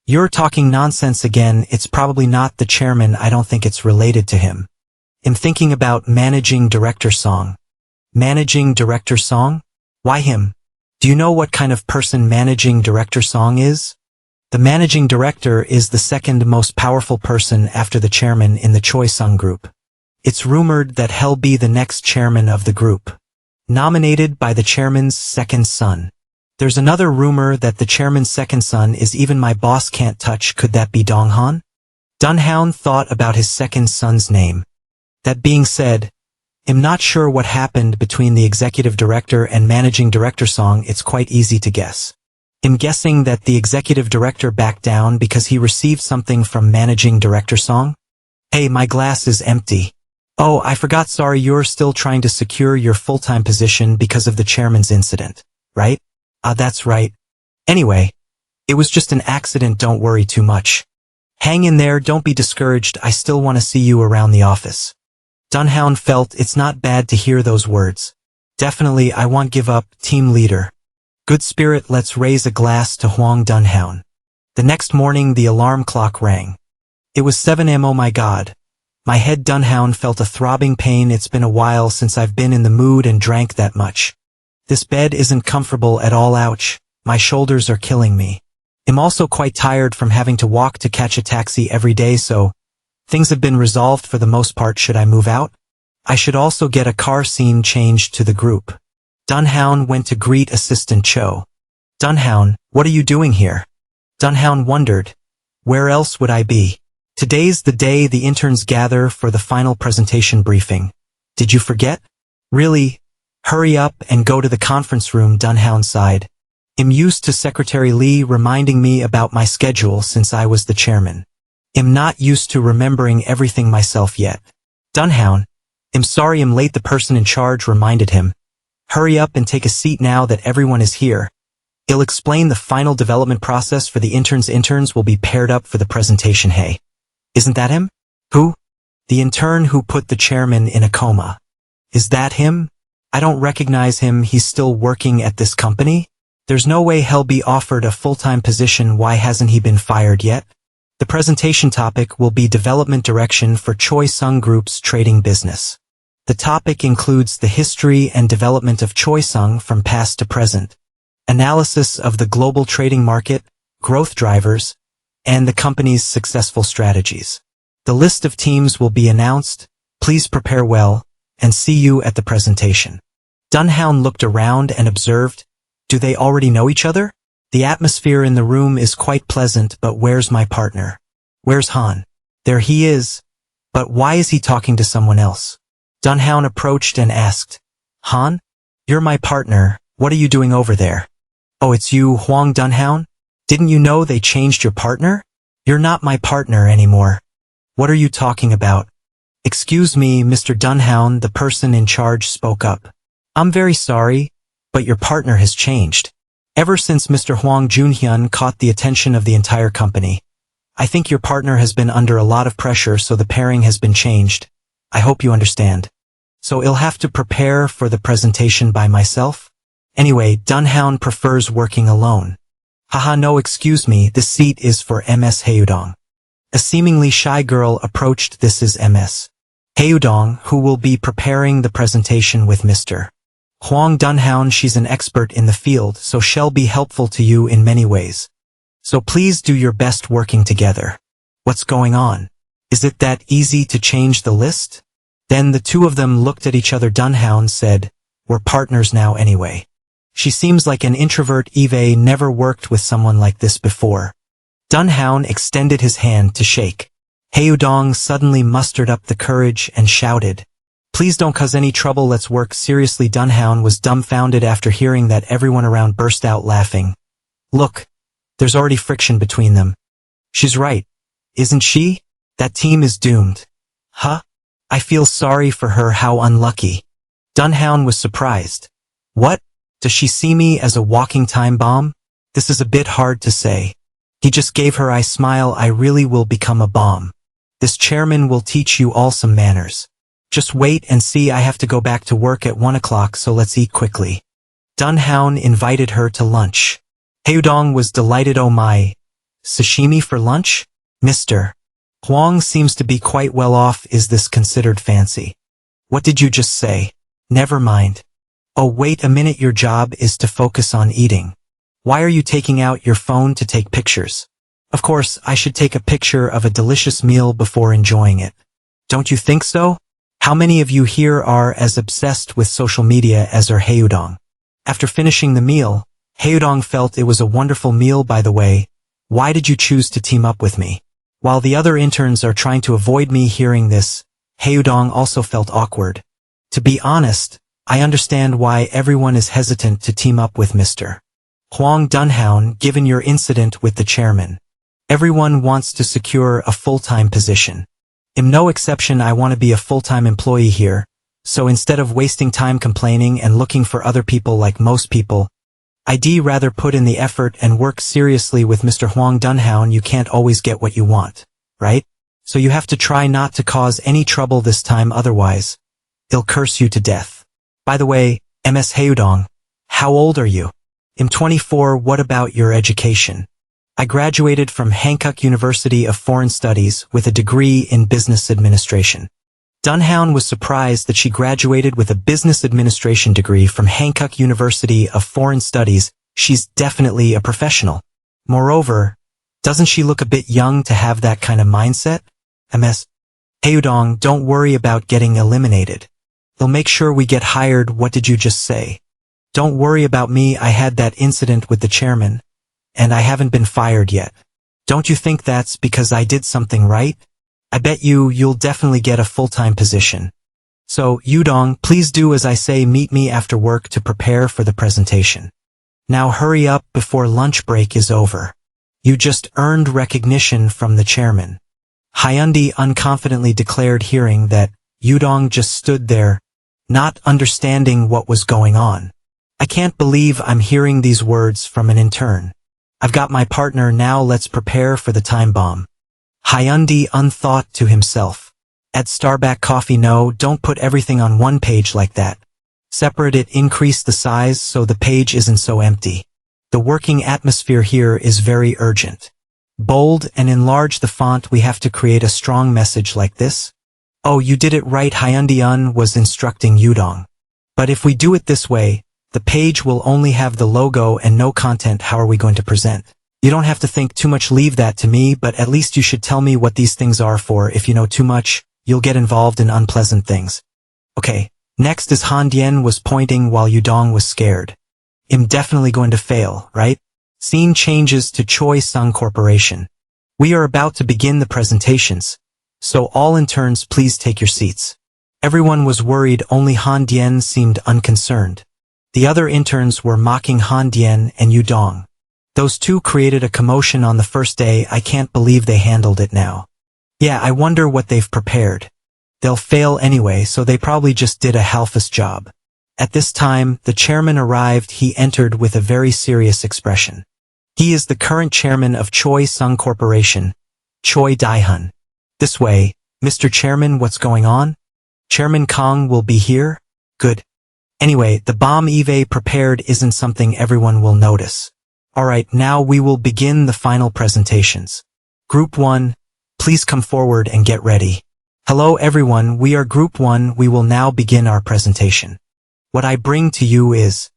You're talking nonsense again. It's probably not the chairman. I don't think it's related to him. I'm thinking about managing director Song. Managing director Song? Why him? Do you know what kind of person managing director Song is? The managing director is the second most powerful person after the chairman in the Choi Sung Group. It's rumored that he'll be the next chairman of the group, nominated by the chairman's second son. There's another rumor that the chairman's second son is even my boss can't touch. Could that be Donghan? Dunhoun thought about his second son's name. That being said, I'm not sure what happened between the executive director and managing director Song. It's quite easy to guess. I'm guessing that the executive director backed down because he received something from managing director Song. Hey, my glass is empty. Oh, I forgot, sorry, you're still trying to secure your full-time position because of the chairman's incident, right? That's right. Anyway, it was just an accident, don't worry too much. Hang in there, don't be discouraged, I still want to see you around the office. Dunhoun felt it's not bad to hear those words. Definitely, I won't give up, team leader. Good spirit, let's raise a glass to Hwang Dunhoun. The next morning the alarm clock rang. It was 7 am. Oh my god. My head. Dunhoun felt a throbbing pain. It's been a while since I've been in the mood and drank that much. This bed isn't comfortable at all, ouch. My shoulders are killing me. I'm also quite tired from having to walk to catch a taxi every day, so things have been resolved for the most part. Should I move out? I should also get a car scene changed to the group. Dunhoun went to greet Assistant Cho. Dunhoun, what are you doing here? Dunhoun wondered. Where else would I be? Today's the day the interns gather for the final presentation briefing. Did you forget? Really? Hurry up and go to the conference room, Dunhoun sighed. I'm used to Secretary Lee reminding me about my schedule since I was the chairman. I'm not used to remembering everything myself yet. Dunhoun, I'm sorry I'm late, the person in charge reminded him. Hurry up and take a seat now that everyone is here. He'll explain the final development process for the interns. Interns will be paired up for the presentation. Hey, isn't that him? Who? The intern who put the chairman in a coma. Is that him? I don't recognize him. He's still working at this company? There's no way he'll be offered a full-time position. Why hasn't he been fired yet? The presentation topic will be development direction for Choi Sung Group's trading business. The topic includes the history and development of Choi Sung from past to present, analysis of the global trading market, growth drivers, and the company's successful strategies. The list of teams will be announced. Please prepare well, and see you at the presentation. Dunhoun looked around and observed, do they already know each other? The atmosphere in the room is quite pleasant, but where's my partner? Where's Han? There he is. But why is he talking to someone else? Dunhoun approached and asked, Han? You're my partner, what are you doing over there? Oh, it's you, Hwang Dunhoun? Didn't you know they changed your partner? You're not my partner anymore. What are you talking about? Excuse me, Mr. Dunhoun, the person in charge spoke up. I'm very sorry, but your partner has changed. Ever since Mr. Hwang Junhyun caught the attention of the entire company. I think your partner has been under a lot of pressure, so the pairing has been changed. I hope you understand. So I'll have to prepare for the presentation by myself? Anyway, Dunhoun prefers working alone. Haha, no, excuse me, this seat is for Ms. Haeudong. A seemingly shy girl approached. This is Ms. Haeudong, who will be preparing the presentation with Mr. Hwang Dunhoun. She's an expert in the field, so she'll be helpful to you in many ways. So please do your best working together. What's going on? Is it that easy to change the list? Then the two of them looked at each other. Dunhoun said, we're partners now anyway. She seems like an introvert. Eve never worked with someone like this before. Dunhoun extended his hand to shake. Haeudong suddenly mustered up the courage and shouted, please don't cause any trouble, let's work seriously. Dunhoun was dumbfounded after hearing that. Everyone around burst out laughing. Look, there's already friction between them. She's right, isn't she? That team is doomed. Huh? I feel sorry for her, how unlucky. Dunhoun was surprised. What? Does she see me as a walking time bomb? This is a bit hard to say. He just gave her a smile. I really will become a bomb. This chairman will teach you all some manners. Just wait and see. I have to go back to work at 1 o'clock, so let's eat quickly. Dunhoun invited her to lunch. Haeudong was delighted. Oh my, sashimi for lunch? Mr. Hwang seems to be quite well off. Is this considered fancy? What did you just say? Never mind. Oh, wait a minute, your job is to focus on eating. Why are you taking out your phone to take pictures? Of course, I should take a picture of a delicious meal before enjoying it. Don't you think so? How many of you here are as obsessed with social media as are Haeudong? After finishing the meal, Haeudong felt it was a wonderful meal. By the way, why did you choose to team up with me? While the other interns are trying to avoid me hearing this, Haeudong also felt awkward. To be honest, I understand why everyone is hesitant to team up with Mr. Hwang Dunhoun given your incident with the chairman. Everyone wants to secure a full-time position. I'm no exception. I want to be a full-time employee here, so instead of wasting time complaining and looking for other people like most people, I'd rather put in the effort and work seriously with Mr. Hwang Dunhoun. You can't always get what you want, right? So you have to try not to cause any trouble this time, otherwise, they'll curse you to death. By the way, Ms. Haeudong, how old are you? I'm 24. What about your education? I graduated from Hankook University of Foreign Studies with a degree in business administration. Dunhoun was surprised that she graduated with a business administration degree from Hankook University of Foreign Studies. She's definitely a professional. Moreover, doesn't she look a bit young to have that kind of mindset? Ms. Haeudong, don't worry about getting eliminated. They'll make sure we get hired. What did you just say? Don't worry about me. I had that incident with the chairman, and I haven't been fired yet. Don't you think that's because I did something right? I bet you'll definitely get a full-time position. So, Haeudong, please do as I say. Meet me after work to prepare for the presentation. Now hurry up before lunch break is over. You just earned recognition from the chairman. Hyundai unconfidently declared, hearing that. Haeudong just stood there, not understanding what was going on. I can't believe I'm hearing these words from an intern. I've got my partner now. Let's prepare for the time bomb. Hyundai unthought to himself. Add Starbucks coffee. No, don't put everything on one page like that. Separate it. Increase the size so the page isn't so empty. The working atmosphere here is very urgent. Bold and enlarge the font. We have to create a strong message like this. Oh, you did it right. Hyundai was instructing Haeudong. But if we do it this way, the page will only have the logo and no content. How are we going to present? You don't have to think too much. Leave that to me, but at least you should tell me what these things are for. If you know too much, you'll get involved in unpleasant things. Okay, next is Han Dien was pointing while Haeudong was scared. I'm definitely going to fail, right? Scene changes to Choi Sung Corporation. We are about to begin the presentations, so all interns please take your seats. Everyone was worried. Only Han Dien seemed unconcerned. The other interns were mocking Han Dien and Haeudong. Those two created a commotion on the first day. I can't believe they handled it now. Yeah, I wonder what they've prepared. They'll fail anyway, so they probably just did a half-assed job. At this time, the chairman arrived. He entered with a very serious expression. He is the current chairman of Choi Sung Corporation, Choi Dae-hun. This way, Mr. Chairman. What's going on? Chairman Kang will be here? Good. Anyway, the bomb Eve prepared isn't something everyone will notice. Alright, now we will begin the final presentations. Group 1, please come forward and get ready. Hello everyone, we are Group 1. We will now begin our presentation. What I bring to you is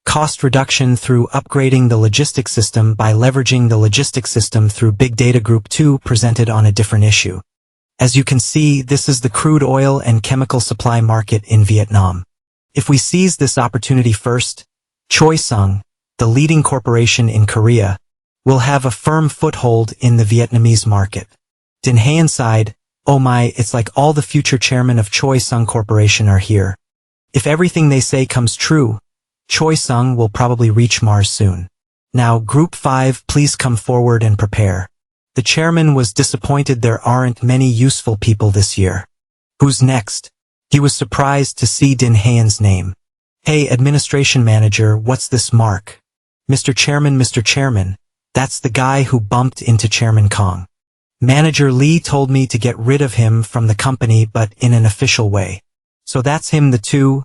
cost reduction through upgrading the logistics system by leveraging the logistics system through big data. Group 2 presented on a different issue. As you can see, this is the crude oil and chemical supply market in Vietnam. If we seize this opportunity first, Choi Sung, the leading corporation in Korea, will have a firm foothold in the Vietnamese market. Din Haen sighed, oh my, it's like all the future chairmen of Choi Sung Corporation are here. If everything they say comes true, Choi Sung will probably reach Mars soon. Now, Group 5, please come forward and prepare. The chairman was disappointed there aren't many useful people this year. Who's next? He was surprised to see Din Haen's name. Hey, administration manager, what's this mark? Mr. Chairman, that's the guy who bumped into Chairman Kang. Manager Lee told me to get rid of him from the company, but in an official way. So that's him. The two.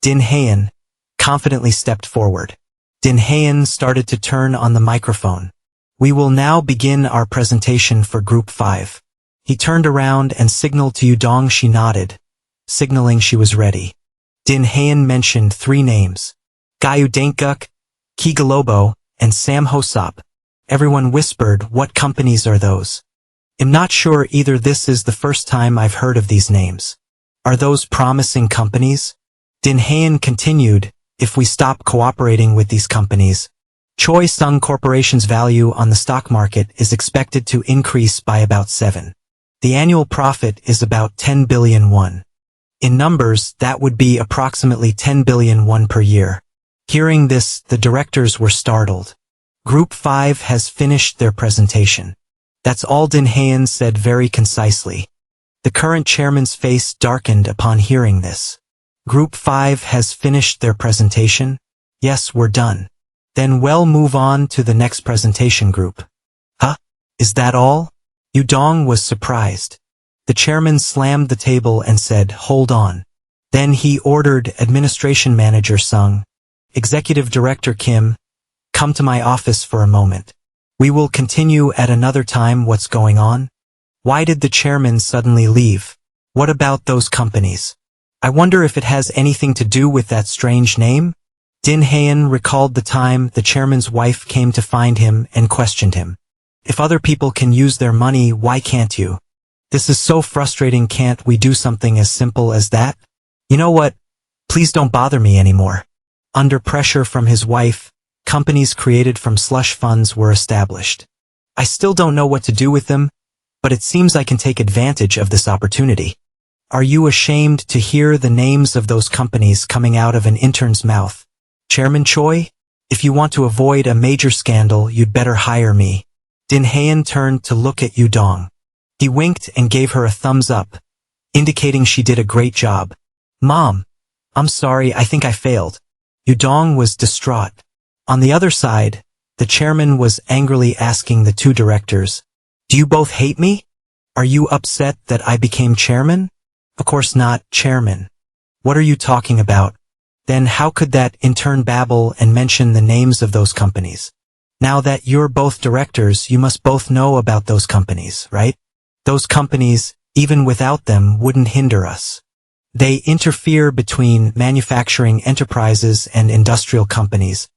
Din Haen confidently stepped forward. Din Haen started to turn on the microphone. We will now begin our presentation for Group 5. He turned around and signaled to Haeudong. She nodded, signaling she was ready. Din Hayan mentioned 3 names. Gayu Dankuk, Kigalobo, and Sam Hosop. Everyone whispered, what companies are those? I'm not sure either. This is the first time I've heard of these names. Are those promising companies? Din Hayan continued, if we stop cooperating with these companies, Choi Sung Corporation's value on the stock market is expected to increase by about 7. The annual profit is about 10 billion won. In numbers, that would be approximately 10 billion won per year. Hearing this, the directors were startled. Group 5 has finished their presentation. That's all. Din Hayan said very concisely. The current chairman's face darkened upon hearing this. Group 5 has finished their presentation? Yes, we're done. Then we'll move on to the next presentation group. Huh? Is that all? Yu Dong was surprised. The chairman slammed the table and said, hold on. Then he ordered Administration Manager Sung, Executive Director Kim, come to my office for a moment. We will continue at another time. What's going on? Why did the chairman suddenly leave? What about those companies? I wonder if it has anything to do with that strange name? Din Hayan recalled the time the chairman's wife came to find him and questioned him. If other people can use their money, why can't you? This is so frustrating. Can't we do something as simple as that? You know what? Please don't bother me anymore. Under pressure from his wife, companies created from slush funds were established. I still don't know what to do with them, but it seems I can take advantage of this opportunity. Are you ashamed to hear the names of those companies coming out of an intern's mouth? Chairman Choi, if you want to avoid a major scandal, you'd better hire me. Din Hayan turned to look at Yu Dong. He winked and gave her a thumbs up, indicating she did a great job. Mom, I'm sorry, I think I failed. Yu Dong was distraught. On the other side, the chairman was angrily asking the 2 directors, do you both hate me? Are you upset that I became chairman? Of course not, chairman. What are you talking about? Then how could that intern babble and mention the names of those companies? Now that you're both directors, you must both know about those companies, right? Those companies, even without them, wouldn't hinder us. They interfere between manufacturing enterprises and industrial companies,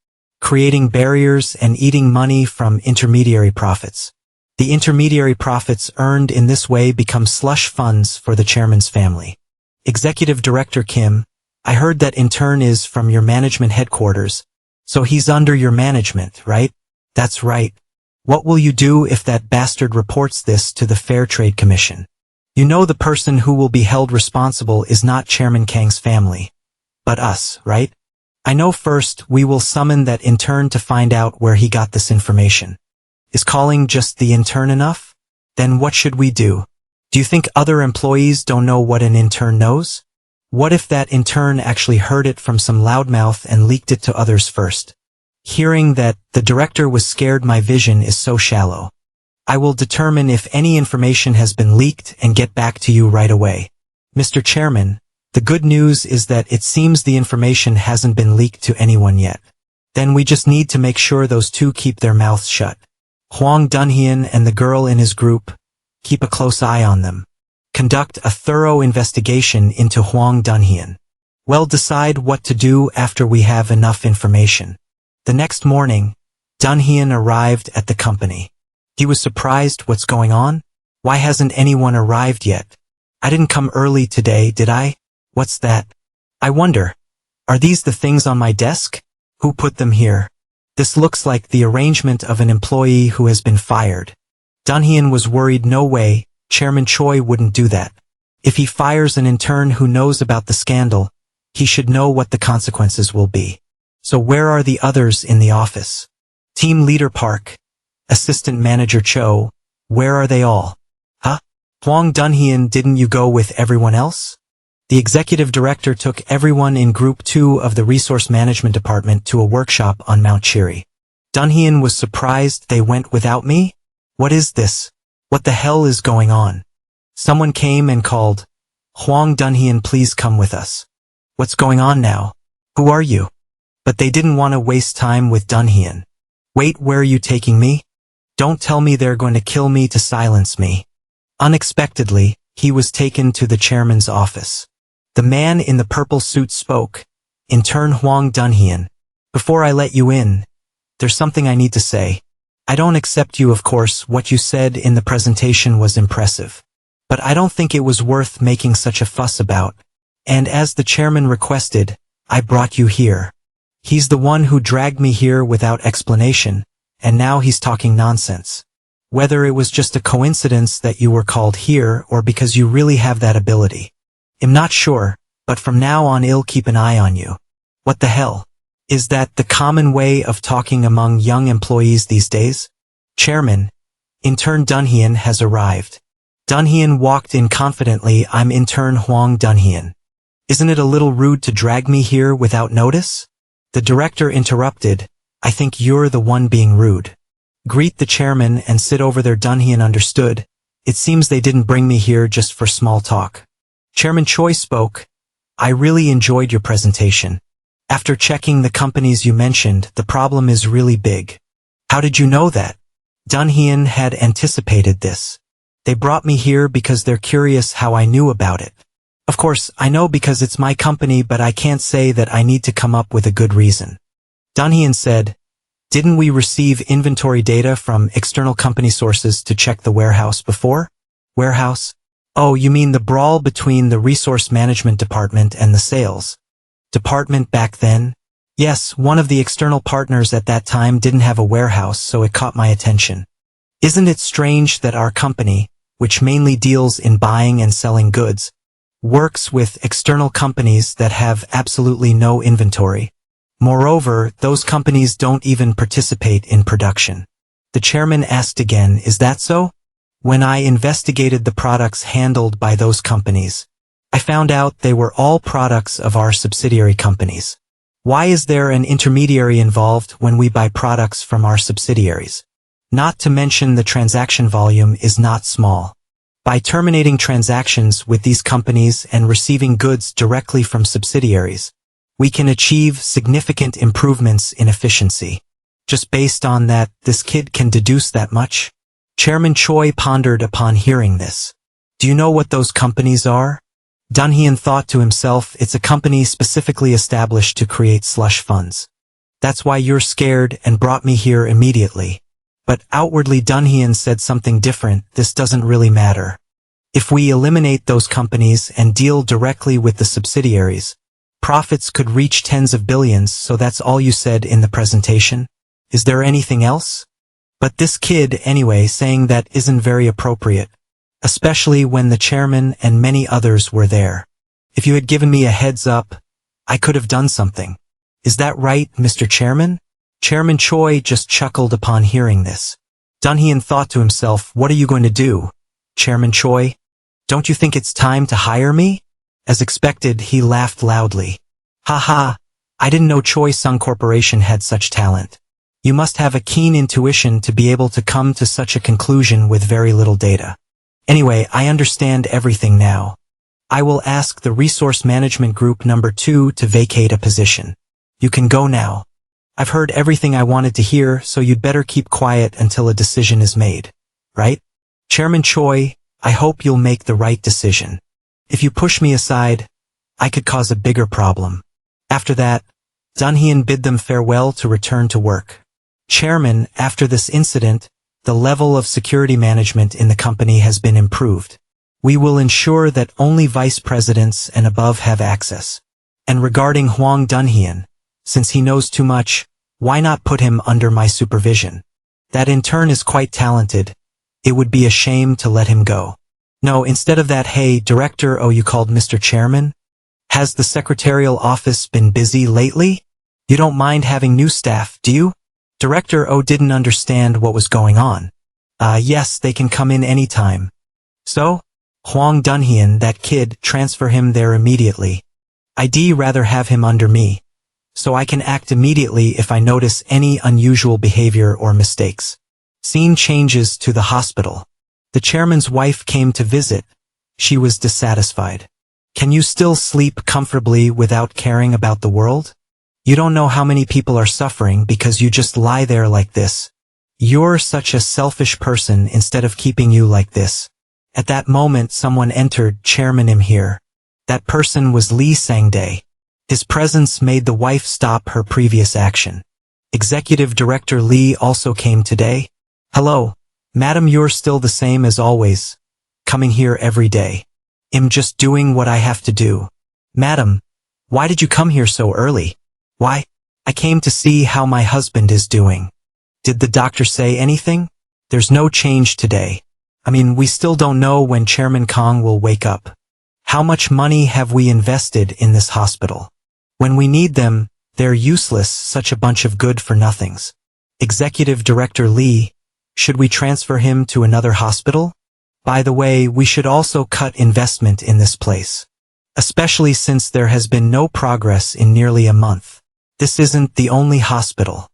creating barriers and eating money from intermediary profits. The intermediary profits earned in this way become slush funds for the chairman's family. Executive Director Kim, I heard that intern is from your management headquarters, so he's under your management, right? That's right. What will you do if that bastard reports this to the Fair Trade Commission? You know the person who will be held responsible is not Chairman Kang's family, but us, right? I know. First, we will summon that intern to find out where he got this information. Is calling just the intern enough? Then what should we do? Do you think other employees don't know what an intern knows? What if that intern actually heard it from some loudmouth and leaked it to others first? Hearing that, the director was scared. My vision is so shallow. I will determine if any information has been leaked and get back to you right away. Mr. Chairman, the good news is that it seems the information hasn't been leaked to anyone yet. Then we just need to make sure those 2 keep their mouths shut. Hwang Dunhyun and the girl in his group, keep a close eye on them. Conduct a thorough investigation into Hwang Dunhyun. We'll decide what to do after we have enough information. The next morning, Dunhyun arrived at the company. He was surprised. What's going on? Why hasn't anyone arrived yet? I didn't come early today, did I? What's that? I wonder. Are these the things on my desk? Who put them here? This looks like the arrangement of an employee who has been fired. Dunhyun was worried. No way, Chairman Choi wouldn't do that. If he fires an intern who knows about the scandal, he should know what the consequences will be. So where are the others in the office? Team Leader Park, Assistant Manager Cho, where are they all? Huh? Hwang Dunhyun, didn't you go with everyone else? The executive director took everyone in Group 2 of the Resource Management Department to a workshop on Mount Chiri. Dunhyun was surprised. They went without me? What is this? What the hell is going on? Someone came and called, Hwang Dunhyun, please come with us. What's going on now? Who are you? But they didn't want to waste time with Dunhyun. Wait, where are you taking me? Don't tell me they're going to kill me to silence me. Unexpectedly, he was taken to the chairman's office. The man in the purple suit spoke, Intern Hwang Dunhyun. Before I let you in, there's something I need to say. I don't accept you, of course. What you said in the presentation was impressive. But I don't think it was worth making such a fuss about. And as the chairman requested, I brought you here. He's the one who dragged me here without explanation, and now he's talking nonsense. Whether it was just a coincidence that you were called here or because you really have that ability, I'm not sure, but from now on I'll keep an eye on you. What the hell? Is that the common way of talking among young employees these days? Chairman, Intern Dunhyun has arrived. Dunhyun walked in confidently. I'm Intern Hwang Dunhyun. Isn't it a little rude to drag me here without notice? The director interrupted. I think you're the one being rude. Greet the chairman and sit over there. Dunhyun understood. It seems they didn't bring me here just for small talk. Chairman Choi spoke. I really enjoyed your presentation. After checking the companies you mentioned, the problem is really big. How did you know that? Dunhyun had anticipated this. They brought me here because they're curious how I knew about it. Of course, I know because it's my company, but I can't say that I need to come up with a good reason. Dunhyun said, didn't we receive inventory data from external company sources to check the warehouse before? Warehouse? Oh, you mean the brawl between the resource management department and the sales department back then? Yes, one of the external partners at that time didn't have a warehouse, so it caught my attention. Isn't it strange that our company, which mainly deals in buying and selling goods, works with external companies that have absolutely no inventory? Moreover, those companies don't even participate in production. The chairman asked again, is that so? When I investigated the products handled by those companies, I found out they were all products of our subsidiary companies. Why is there an intermediary involved when we buy products from our subsidiaries? Not to mention the transaction volume is not small. By terminating transactions with these companies and receiving goods directly from subsidiaries, we can achieve significant improvements in efficiency. Just based on that, this kid can deduce that much? Chairman Choi pondered upon hearing this. Do you know what those companies are? Dunhyun thought to himself, it's a company specifically established to create slush funds. That's why you're scared and brought me here immediately. But outwardly Dunhyun said something different. This doesn't really matter. If we eliminate those companies and deal directly with the subsidiaries, profits could reach tens of billions. So that's all you said in the presentation? Is there anything else? But this kid, anyway, saying that isn't very appropriate, especially when the chairman and many others were there. If you had given me a heads up, I could have done something. Is that right, Mr. Chairman? Chairman Choi just chuckled upon hearing this. Dunhyun thought to himself, what are you going to do, Chairman Choi? Don't you think it's time to hire me? As expected, he laughed loudly. Ha ha, I didn't know Choi Sung Corporation had such talent. You must have a keen intuition to be able to come to such a conclusion with very little data. Anyway, I understand everything now. I will ask the Resource Management Group number 2 to vacate a position. You can go now. I've heard everything I wanted to hear, so you'd better keep quiet until a decision is made. Right? Chairman Choi, I hope you'll make the right decision. If you push me aside, I could cause a bigger problem. After that, Dunhyun bid them farewell to return to work. Chairman, after this incident, the level of security management in the company has been improved. We will ensure that only vice presidents and above have access. And regarding Hwang Dunhyun, since he knows too much, why not put him under my supervision? That intern is quite talented. It would be a shame to let him go. No, instead of that, hey, Director, you called Mr. Chairman? Has the secretarial office been busy lately? You don't mind having new staff, do you? Director didn't understand what was going on. Yes, they can come in anytime. So? Hwang Dunhyun, that kid, transfer him there immediately. I'd rather have him under me, so I can act immediately if I notice any unusual behavior or mistakes. Scene changes to the hospital. The chairman's wife came to visit. She was dissatisfied. Can you still sleep comfortably without caring about the world? You don't know how many people are suffering because you just lie there like this. You're such a selfish person instead of keeping you like this. At that moment someone entered. Chairman, I'm here. That person was Lee Sang-dae. His presence made the wife stop her previous action. Executive Director Lee also came today. Hello, madam, you're still the same as always. Coming here every day. I'm just doing what I have to do. Madam, why did you come here so early? Why? I came to see how my husband is doing. Did the doctor say anything? There's no change today. We still don't know when Chairman Kang will wake up. How much money have we invested in this hospital? When we need them, they're useless, such a bunch of good-for-nothings. Executive Director Lee, should we transfer him to another hospital? By the way, we should also cut investment in this place. Especially since there has been no progress in nearly a month. This isn't the only hospital.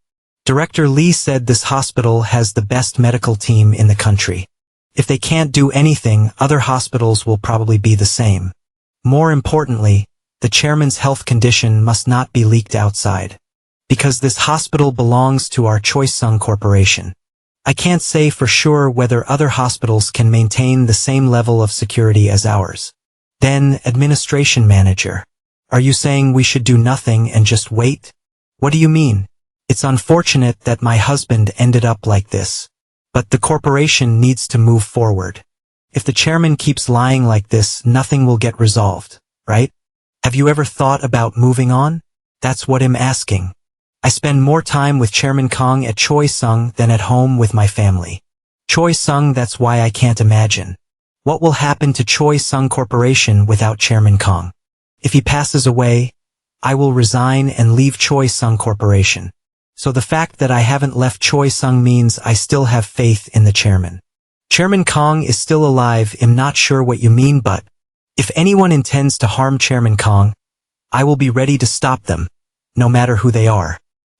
Director Lee said this hospital has the best medical team in the country. If they can't do anything, other hospitals will probably be the same. More importantly, the chairman's health condition must not be leaked outside. Because this hospital belongs to our Choisung Corporation. I can't say for sure whether other hospitals can maintain the same level of security as ours. Then, Administration Manager. Are you saying we should do nothing and just wait? What do you mean? It's unfortunate that my husband ended up like this. But the corporation needs to move forward. If the chairman keeps lying like this, nothing will get resolved, right? Have you ever thought about moving on? That's what I'm asking. I spend more time with Chairman Kang at Choisung than at home with my family. Choisung, that's why I can't imagine. What will happen to Choisung Corporation without Chairman Kang? If he passes away, I will resign and leave Choisung Corporation. So the fact that I haven't left Choisung means I still have faith in the chairman. Chairman Kang is still alive. I'm not sure what you mean, but if anyone intends to harm Chairman Kang, I will be ready to stop them, no matter who they are.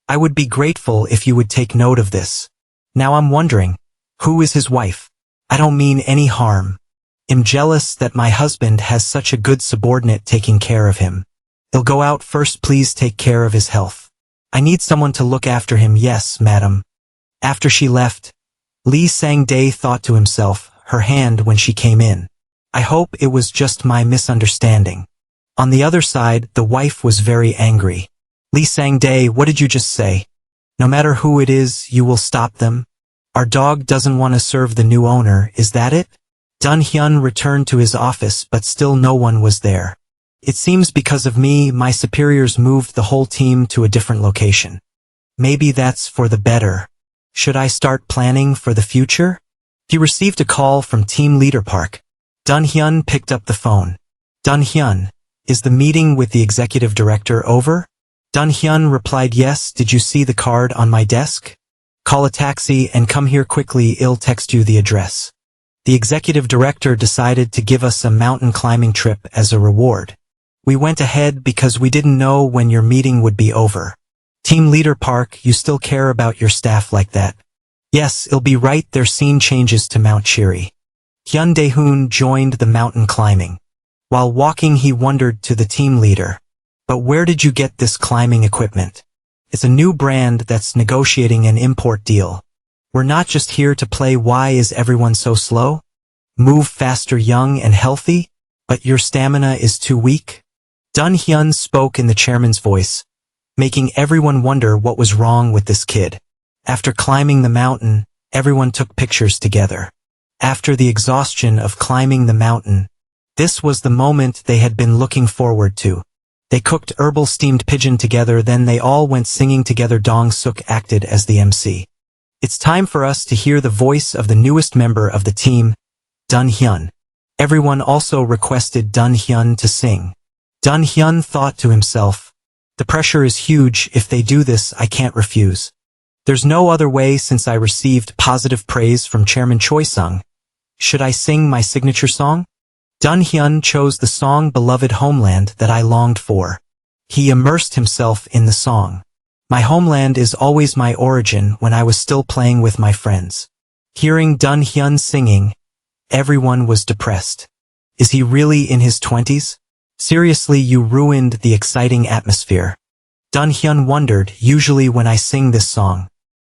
I would be grateful if you would take note of this. Now I'm wondering, who is his wife? I don't mean any harm. I'm jealous that my husband has such a good subordinate taking care of him. He'll go out first. Please take care of his health. I need someone to look after him. Yes, madam. After she left, Lee Sang-dae thought to himself, her hand when she came in. I hope it was just my misunderstanding. On the other side, the wife was very angry. Lee Sang-dae, what did you just say? No matter who it is, you will stop them? Our dog doesn't want to serve the new owner, is that it? Dun-hyun returned to his office, but still no one was there. It seems because of me, my superiors moved the whole team to a different location. Maybe that's for the better. Should I start planning for the future? He received a call from Team Leader Park. Dun-hyun picked up the phone. Dun-hyun, is the meeting with the executive director over? Dun-hyun replied yes. Did you see the card on my desk? Call a taxi and come here quickly. I'll text you the address. The executive director decided to give us a mountain climbing trip as a reward. We went ahead because we didn't know when your meeting would be over. Team Leader Park, you still care about your staff like that? Yes, it'll be right. Their scene changes to Mount Cheery. Hyun Dae-hoon joined the mountain climbing. While walking, he wondered to the team leader. But where did you get this climbing equipment? It's a new brand that's negotiating an import deal. We're not just here to play. Why is everyone so slow? Move faster, young and healthy, but your stamina is too weak. Dun-hyun spoke in the chairman's voice, making everyone wonder what was wrong with this kid. After climbing the mountain, everyone took pictures together. After the exhaustion of climbing the mountain, this was the moment they had been looking forward to. They cooked herbal steamed pigeon together, then they all went singing together. Dong-suk acted as the MC. It's time for us to hear the voice of the newest member of the team, Dun-hyun. Everyone also requested Dun-hyun to sing. Dun-hyun thought to himself, the pressure is huge. If they do this, I can't refuse. There's no other way since I received positive praise from Chairman Choisung. Should I sing my signature song? Dun-hyun chose the song Beloved Homeland that I longed for. He immersed himself in the song. My homeland is always my origin when I was still playing with my friends. Hearing Dun-hyun singing, everyone was depressed. Is he really in his 20s? Seriously, you ruined the exciting atmosphere. Dun-hyun wondered, usually when I sing this song,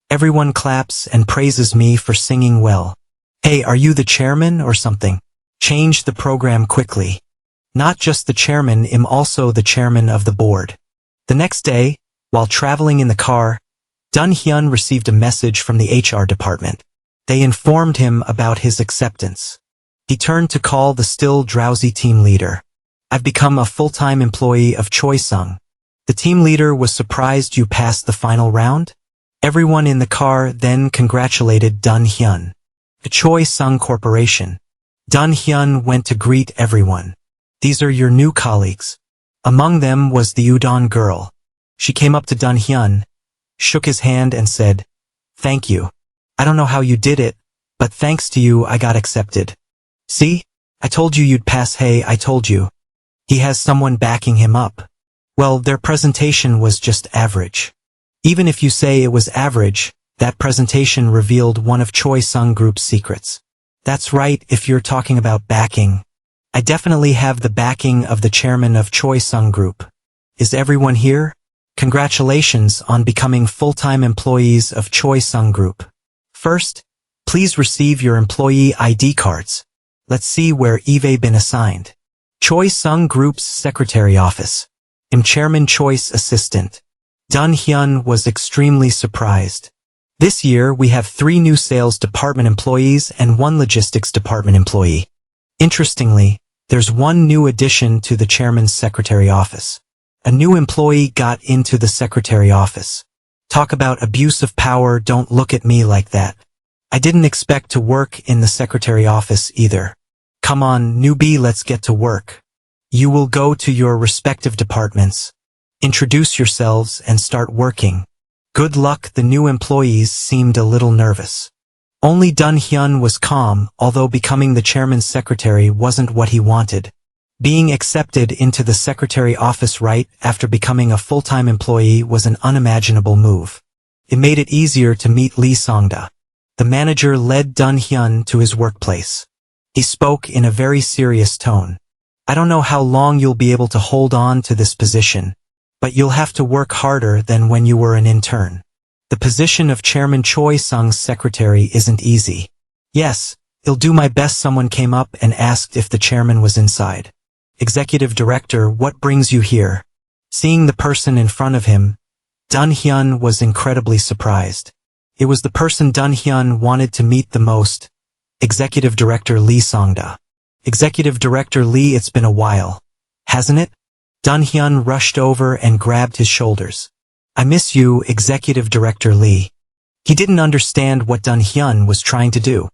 everyone claps and praises me for singing well. Hey, are you the chairman or something? Change the program quickly. Not just the chairman, I'm also the chairman of the board. The next day, while traveling in the car, Dun Hyun received a message from the HR department. They informed him about his acceptance. He turned to call the still drowsy team leader. I've become a full-time employee of Choi Sung. The team leader was surprised you passed the final round? Everyone in the car then congratulated Dun Hyun. The Choi Sung Corporation. Dun Hyun went to greet everyone. These are your new colleagues. Among them was the udon girl. She came up to Dun Hyun, shook his hand and said, "Thank you. I don't know how you did it, but thanks to you I got accepted. See? I told you you'd pass. Hey, I told you." He has someone backing him up. Well, their presentation was just average. Even if you say it was average, that presentation revealed one of Choi Sung Group's secrets. That's right, if you're talking about backing. I definitely have the backing of the chairman of Choi Sung Group. Is everyone here? Congratulations on becoming full-time employees of Choi Sung Group. First, please receive your employee ID cards. Let's see where Eve been assigned. Choi Sung Group's secretary office. I'm Chairman Choi's assistant. Dun Hyun was extremely surprised. This year we have 3 new sales department employees and 1 logistics department employee. Interestingly, there's 1 new addition to the chairman's secretary office. A new employee got into the secretary office. Talk about abuse of power, don't look at me like that. I didn't expect to work in the secretary office either. Come on, newbie, let's get to work. You will go to your respective departments. Introduce yourselves and start working. Good luck. The new employees seemed a little nervous. Only Dun Hyun was calm, although becoming the chairman's secretary wasn't what he wanted. Being accepted into the secretary office right after becoming a full-time employee was an unimaginable move. It made it easier to meet Lee Songda. The manager led Dun Hyun to his workplace. He spoke in a very serious tone. I don't know how long you'll be able to hold on to this position, but you'll have to work harder than when you were an intern. The position of Chairman Choi Sung's secretary isn't easy. Yes, I'll do my best. Someone came up and asked if the chairman was inside. Executive Director, what brings you here? Seeing the person in front of him, Dun Hyun was incredibly surprised. It was the person Dun Hyun wanted to meet the most, Executive Director Lee Songda. Executive Director Lee, it's been a while, hasn't it? Dun Hyun rushed over and grabbed his shoulders. I miss you, Executive Director Lee. He didn't understand what Dun Hyun was trying to do.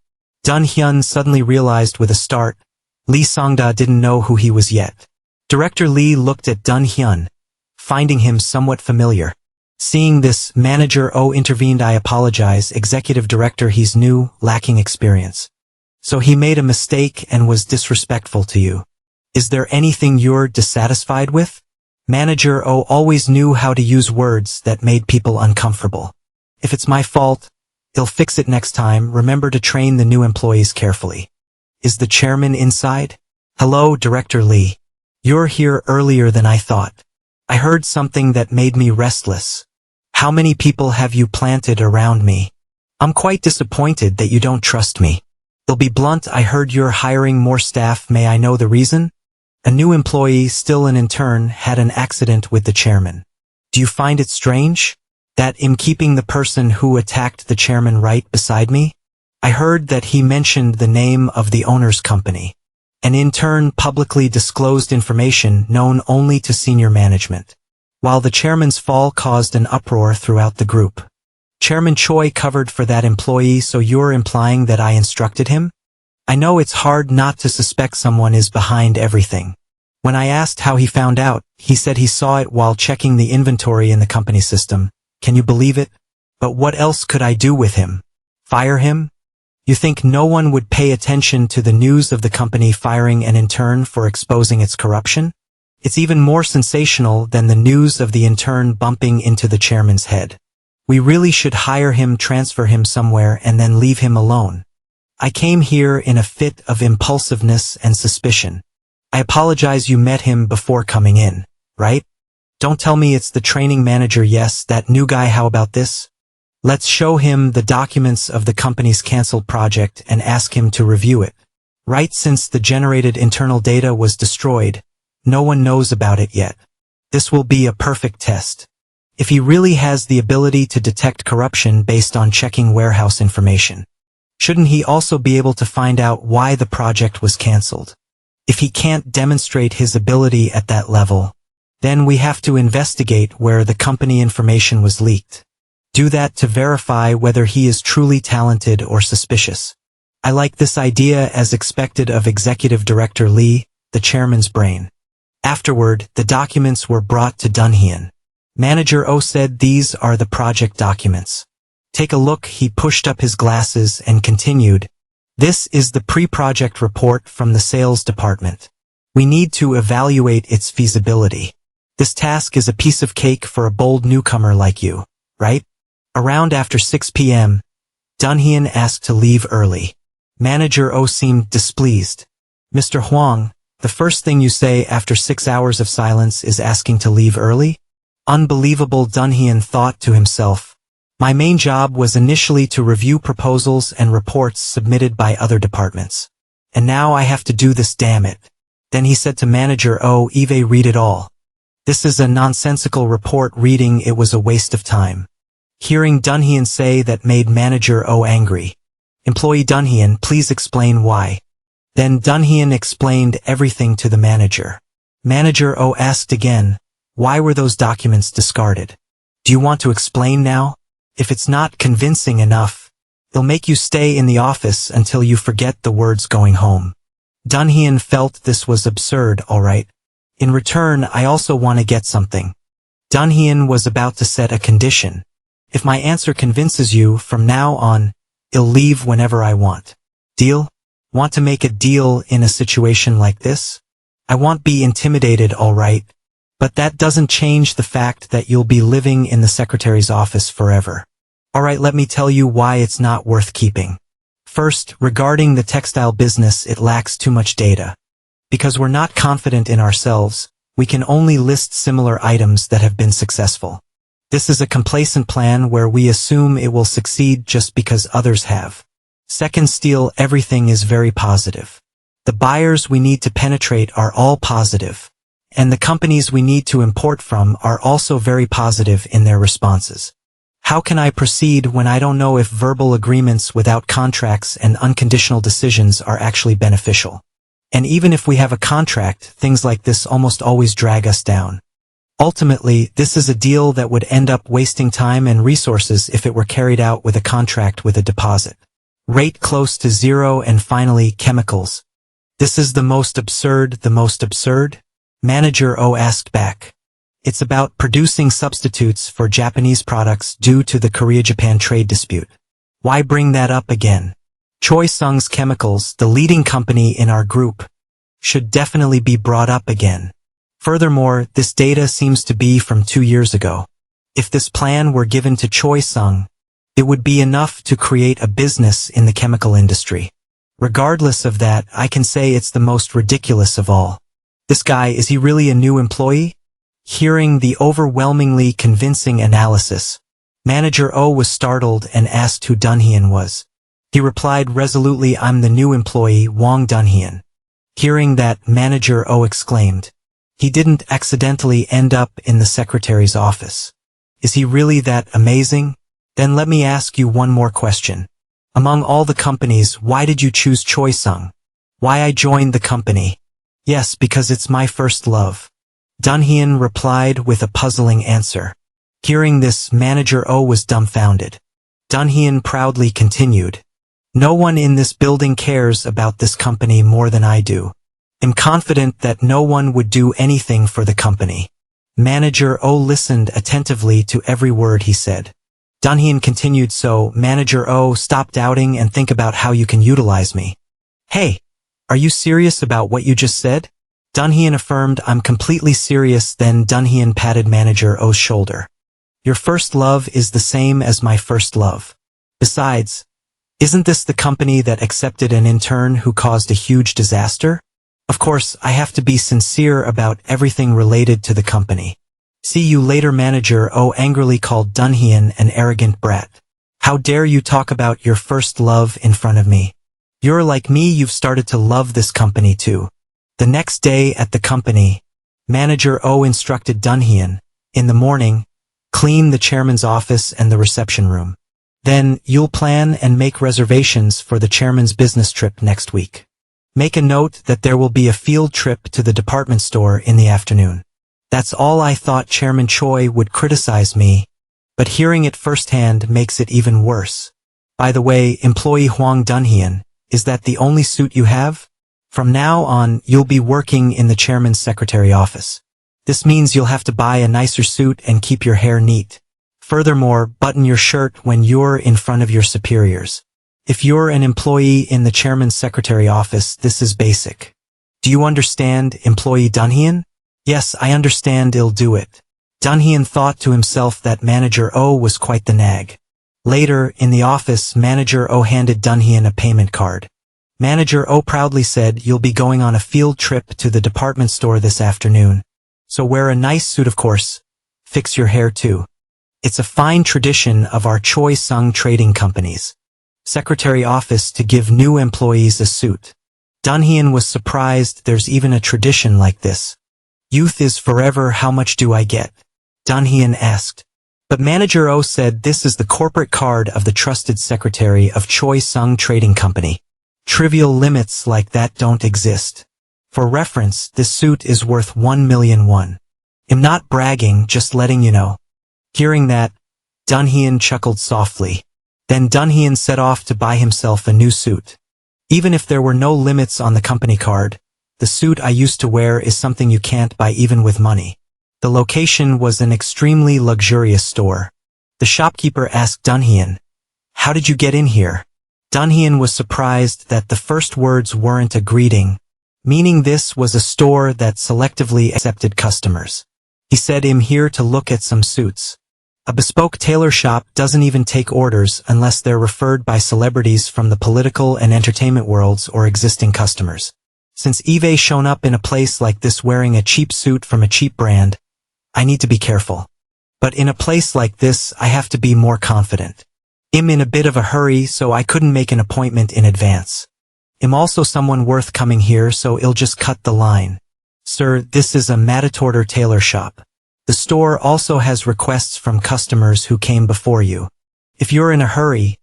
Dun Hyun suddenly realized with a start, Lee Songda didn't know who he was yet. Director Lee looked at Dun Hyun, finding him somewhat familiar. Seeing this, Manager O intervened. I apologize, Executive Director, he's new, lacking experience. So he made a mistake and was disrespectful to you. Is there anything you're dissatisfied with? Manager O always knew how to use words that made people uncomfortable. If it's my fault, he'll fix it next time. Remember to train the new employees carefully. Is the chairman inside? Hello, Director Lee. You're here earlier than I thought. I heard something that made me restless. How many people have you planted around me? I'm quite disappointed that you don't trust me. I'll be blunt, I heard you're hiring more staff. May I know the reason? A new employee, still an intern, had an accident with the chairman. Do you find it strange that I'm keeping the person who attacked the chairman right beside me? I heard that he mentioned the name of the owner's company. An intern publicly disclosed information known only to senior management. While the chairman's fall caused an uproar throughout the group. Chairman Choi covered for that employee, so you're implying that I instructed him? I know it's hard not to suspect someone is behind everything. When I asked how he found out, he said he saw it while checking the inventory in the company system. Can you believe it? But what else could I do with him? Fire him? You think no one would pay attention to the news of the company firing an intern for exposing its corruption? It's even more sensational than the news of the intern bumping into the chairman's head. We really should hire him, transfer him somewhere, and then leave him alone. I came here in a fit of impulsiveness and suspicion. I apologize. You met him before coming in, right? Don't tell me it's the training manager. Yes, that new guy. How about this? Let's show him the documents of the company's canceled project and ask him to review it. Right, since the generated internal data was destroyed, No one knows about it yet. This will be a perfect test. If he really has the ability to detect corruption based on checking warehouse information, shouldn't he also be able to find out why the project was cancelled? If he can't demonstrate his ability at that level, then we have to investigate where the company information was leaked. Do that to verify whether he is truly talented or suspicious. I like this idea as expected of Executive Director Lee, the chairman's brain. Afterward, the documents were brought to Dunhyun. Manager O said these are the project documents. Take a look. He pushed up his glasses and continued. This is the pre-project report from the sales department. We need to evaluate its feasibility. This task is a piece of cake for a bold newcomer like you, right? Around after 6 p.m., Dunhyun asked to leave early. Manager O seemed displeased. Mr. Huang, the first thing you say after 6 hours of silence is asking to leave early? Unbelievable, Dunhyun thought to himself. My main job was initially to review proposals and reports submitted by other departments. And now I have to do this, damn it. Then he said to Manager O, Eve, read it all. This is a nonsensical report. Reading it was a waste of time. Hearing Dunhyun say that made Manager O angry. Employee Dunhyun, please explain why. Then Dunhyun explained everything to the manager. Manager O asked again, why were those documents discarded? Do you want to explain now? If it's not convincing enough, they'll make you stay in the office until you forget the words going home. Dunhyun felt this was absurd, alright. In return, I also want to get something. Dunhyun was about to set a condition. If my answer convinces you, from now on, I'll leave whenever I want. Deal? Want to make a deal in a situation like this? I won't be intimidated, alright. But that doesn't change the fact that you'll be living in the secretary's office forever. Alright, let me tell you why it's not worth keeping. First, regarding the textile business, it lacks too much data. Because we're not confident in ourselves, we can only list similar items that have been successful. This is a complacent plan where we assume it will succeed just because others have. Second, still everything is very positive. The buyers we need to penetrate are all positive. And the companies we need to import from are also very positive in their responses. How can I proceed when I don't know if verbal agreements without contracts and unconditional decisions are actually beneficial? And even if we have a contract, things like this almost always drag us down. Ultimately, this is a deal that would end up wasting time and resources if it were carried out with a contract with a deposit rate close to zero. And finally, chemicals. This is the most absurd. Manager O asked back. It's about producing substitutes for Japanese products due to the Korea-Japan trade dispute. Why bring that up again? Choi Sung's Chemicals, the leading company in our group, should definitely be brought up again. Furthermore, this data seems to be from 2 years ago. If this plan were given to Choi Sung, it would be enough to create a business in the chemical industry. Regardless of that, I can say it's the most ridiculous of all. This guy, is he really a new employee? Hearing the overwhelmingly convincing analysis, Manager O was startled and asked who Dunhyun was. He replied resolutely, I'm the new employee, Wang Dunhyun. Hearing that, Manager O exclaimed, he didn't accidentally end up in the secretary's office. Is he really that amazing? Then let me ask you one more question. Among all the companies, why did you choose Choi Sung? Why I joined the company? Yes, because it's my first love. Dunhyun replied with a puzzling answer. Hearing this, Manager O was dumbfounded. Dunhyun proudly continued. No one in this building cares about this company more than I do. I'm confident that no one would do anything for the company. Manager O listened attentively to every word he said. Dunhyun continued, so, Manager O, stop doubting and think about how you can utilize me. Hey! Are you serious about what you just said? Dunhyun affirmed, I'm completely serious. Then Dunhyun patted Manager O's shoulder. Your first love is the same as my first love. Besides, isn't this the company that accepted an intern who caused a huge disaster? Of course, I have to be sincere about everything related to the company. See you later. Manager O angrily called Dunhyun an arrogant brat. How dare you talk about your first love in front of me? You're like me, you've started to love this company too. The next day at the company, Manager O instructed Dunhyun, in the morning, clean the chairman's office and the reception room. Then, you'll plan and make reservations for the chairman's business trip next week. Make a note that there will be a field trip to the department store in the afternoon. That's all. I thought Chairman Choi would criticize me, but hearing it firsthand makes it even worse. By the way, employee Hwang Dunhyun, is that the only suit you have? From now on, you'll be working in the chairman's secretary office. This means you'll have to buy a nicer suit and keep your hair neat. Furthermore, button your shirt when you're in front of your superiors. If you're an employee in the chairman's secretary office, this is basic. Do you understand, employee Dunhyun? Yes, I understand. I'll do it. Dunhyun thought to himself that Manager O was quite the nag. Later, in the office, Manager O handed Dunhyun a payment card. Manager O proudly said, "You'll be going on a field trip to the department store this afternoon. So wear a nice suit, of course. Fix your hair too. It's a fine tradition of our Choi Sung Trading Company's secretary office to give new employees a suit." Dunhyun was surprised there's even a tradition like this. "Youth is forever. How much do I get?" Dunhyun asked. But Manager O said this is the corporate card of the trusted secretary of Choi Sung Trading Company. Trivial limits like that don't exist. For reference, this suit is worth 1 million won. I'm not bragging, just letting you know. Hearing that, Dunhyun chuckled softly. Then Dunhyun set off to buy himself a new suit. Even if there were no limits on the company card, the suit I used to wear is something you can't buy even with money. The location was an extremely luxurious store. The shopkeeper asked Dunhyun, "How did you get in here?" Dunhyun was surprised that the first words weren't a greeting, meaning this was a store that selectively accepted customers. He said, "I'm here to look at some suits." A bespoke tailor shop doesn't even take orders unless they're referred by celebrities from the political and entertainment worlds or existing customers. Since Eve shown up in a place like this wearing a cheap suit from a cheap brand, I need to be careful. But in a place like this, I have to be more confident. I'm in a bit of a hurry, so I couldn't make an appointment in advance. I'm also someone worth coming here, so I'll just cut the line. Sir, this is a Matatorder tailor shop. The store also has requests from customers who came before you. If you're in a hurry,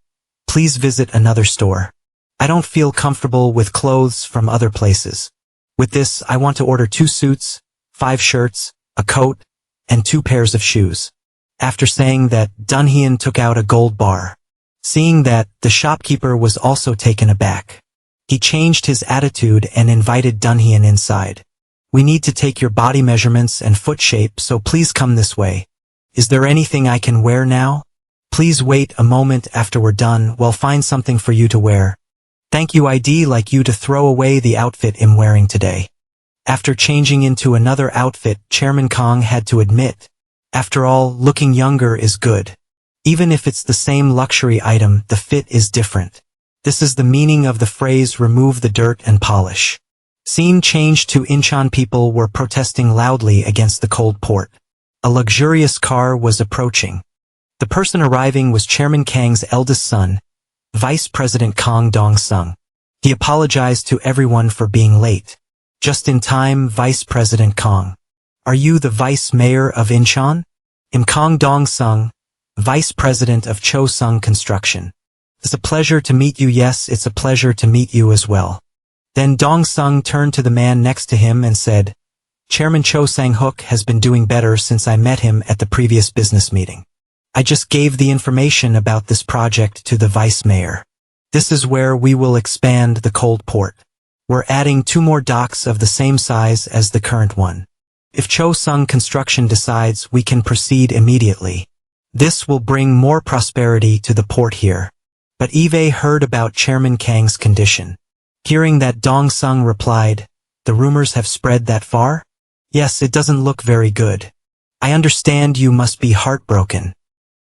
please visit another store. I don't feel comfortable with clothes from other places. With this, I want to order 2 suits, 5 shirts, a coat, and 2 pairs of shoes. After saying that, Dunhyun took out a gold bar. Seeing that, the shopkeeper was also taken aback. He changed his attitude and invited Dunhyun inside. "We need to take your body measurements and foot shape, so please come this way. Is there anything I can wear now? Please wait a moment. After we're done, we'll find something for you to wear. Thank you. I'd like you to throw away the outfit I'm wearing today." After changing into another outfit, Chairman Kang had to admit, after all, looking younger is good. Even if it's the same luxury item, the fit is different. This is the meaning of the phrase "remove the dirt and polish." Scene changed to Incheon. People were protesting loudly against the cold port. A luxurious car was approaching. The person arriving was Chairman Kang's eldest son, Vice President Kang Dong-sung. He apologized to everyone for being late. Just in time, Vice President Kang. "Are you the Vice Mayor of Incheon?" "I'm Kang Dong-sung, Vice President of Cho Sung Construction." "It's a pleasure to meet you." "Yes, it's a pleasure to meet you as well." Then Dong-sung turned to the man next to him and said, "Chairman Cho Sang-hook has been doing better since I met him at the previous business meeting. I just gave the information about this project to the Vice Mayor. This is where we will expand the cold port. We're adding 2 more docks of the same size as the current one. If Cho Sung Construction decides, we can proceed immediately. This will bring more prosperity to the port here." But Eve heard about Chairman Kang's condition. Hearing that, Dong-sung replied, "The rumors have spread that far?" "Yes, it doesn't look very good. I understand you must be heartbroken.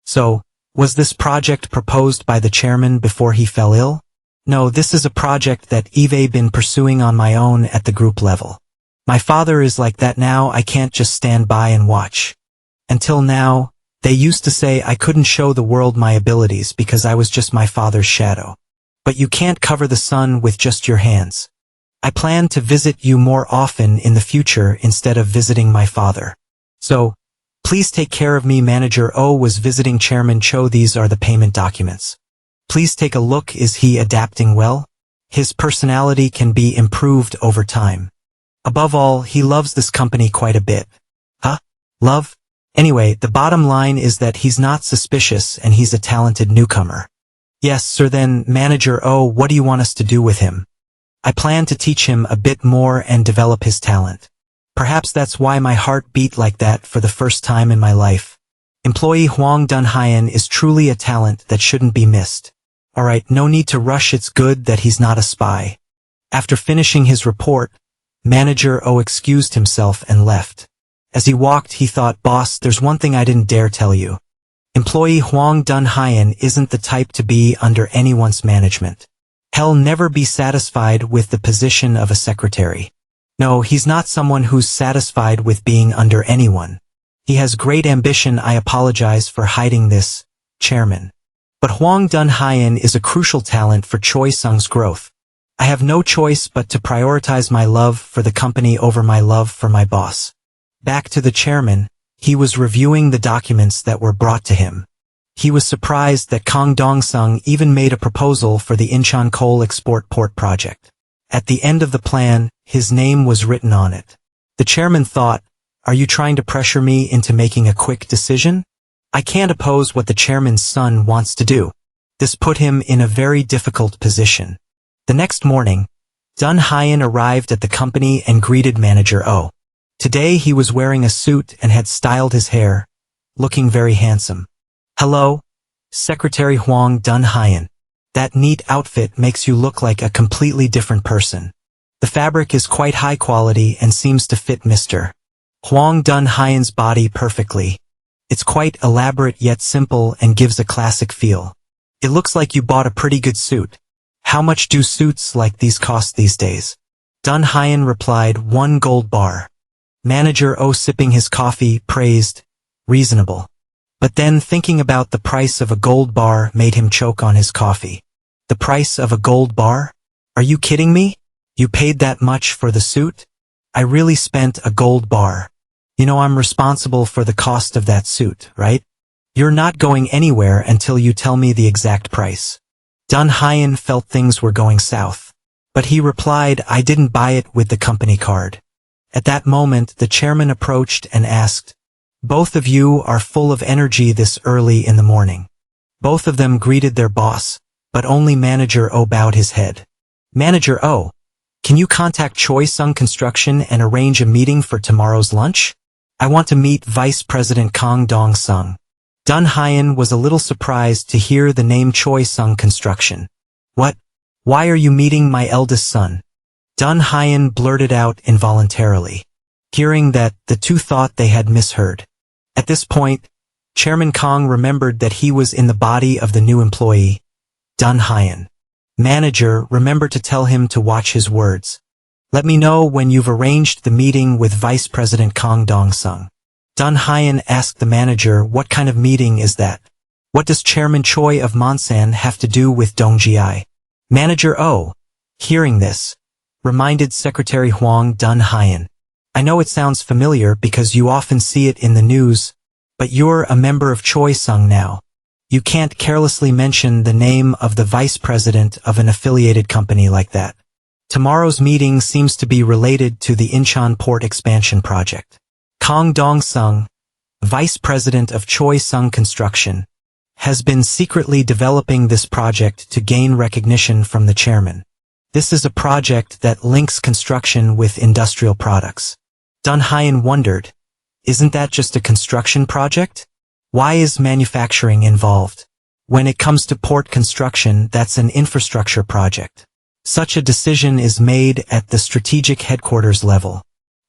So, was this project proposed by the chairman before he fell ill?" "No, this is a project that Eve been pursuing on my own at the group level. My father is like that now. I can't just stand by and watch. Until now, they used to say I couldn't show the world my abilities because I was just my father's shadow. But you can't cover the sun with just your hands. I plan to visit you more often in the future instead of visiting my father. So, please take care of me. Manager O was visiting Chairman Cho. These are the payment documents. Please take a look. Is he adapting well? His personality can be improved over time. Above all, he loves this company quite a bit. Huh? Love? Anyway, the bottom line is that he's not suspicious and he's a talented newcomer. Yes, sir. Then, Manager O, what do you want us to do with him? I plan to teach him a bit more and develop his talent. Perhaps that's why my heart beat like that for the first time in my life. Employee Huang Dunhyan is truly a talent that shouldn't be missed. Alright, no need to rush. It's good that he's not a spy. After finishing his report, Manager O excused himself and left. As he walked, he thought, boss, there's one thing I didn't dare tell you. Employee Huang Dunhyan isn't the type to be under anyone's management. He'll never be satisfied with the position of a secretary. No, he's not someone who's satisfied with being under anyone. He has great ambition. I apologize for hiding this, Chairman. But Huang Dunhyan is a crucial talent for Choi Sung's growth. I have no choice but to prioritize my love for the company over my love for my boss. Back to the chairman, he was reviewing the documents that were brought to him. He was surprised that Kang Dong-sung even made a proposal for the Incheon Coal Export Port project. At the end of the plan, his name was written on it. The chairman thought, are you trying to pressure me into making a quick decision? I can't oppose what the chairman's son wants to do. This put him in a very difficult position. The next morning, Dunhyan arrived at the company and greeted Manager O. Today he was wearing a suit and had styled his hair, looking very handsome. Hello, Secretary Huang Dunhyan. That neat outfit makes you look like a completely different person. The fabric is quite high quality and seems to fit Mr. Huang Dunhyan's body perfectly. It's quite elaborate yet simple and gives a classic feel. It looks like you bought a pretty good suit. How much do suits like these cost these days? Dunhyan replied, 1 gold bar. Manager O, sipping his coffee, praised, reasonable. But then thinking about the price of a gold bar made him choke on his coffee. The price of a gold bar? Are you kidding me? You paid that much for the suit? I really spent a gold bar. You know I'm responsible for the cost of that suit, right? You're not going anywhere until you tell me the exact price. Dunhyan felt things were going south. But he replied, I didn't buy it with the company card. At that moment, the chairman approached and asked, both of you are full of energy this early in the morning. Both of them greeted their boss, but only Manager O bowed his head. Manager O, can you contact Choi Sung Construction and arrange a meeting for tomorrow's lunch? I want to meet Vice President Kang Dong-sung. Dunhyan was a little surprised to hear the name Choi Sung Construction. What? Why are you meeting my eldest son? Dunhyan blurted out involuntarily. Hearing that, the two thought they had misheard. At this point, Chairman Kang remembered that he was in the body of the new employee, Dunhyan. Manager, remember to tell him to watch his words. Let me know when you've arranged the meeting with Vice President Kang Dong-sung. Dunhyan asked the manager, what kind of meeting is that? What does Chairman Choi of Monsan have to do with Dongji? Manager O, hearing this, reminded Secretary Huang Dunhyan. I know it sounds familiar because you often see it in the news, but you're a member of Choi Sung now. You can't carelessly mention the name of the vice president of an affiliated company like that. Tomorrow's meeting seems to be related to the Incheon Port Expansion Project. Kang Dong-sung, vice president of Choi Sung Construction, has been secretly developing this project to gain recognition from the chairman. This is a project that links construction with industrial products. Dunhyan wondered, isn't that just a construction project? Why is manufacturing involved? When it comes to port construction, that's an infrastructure project. Such a decision is made at the strategic headquarters level,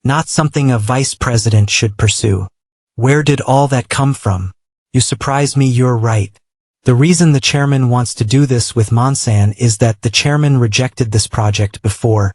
not something a vice president should pursue. Where did all that come from? You surprise me. You're right. The reason the chairman wants to do this with Monsan is that the chairman rejected this project before,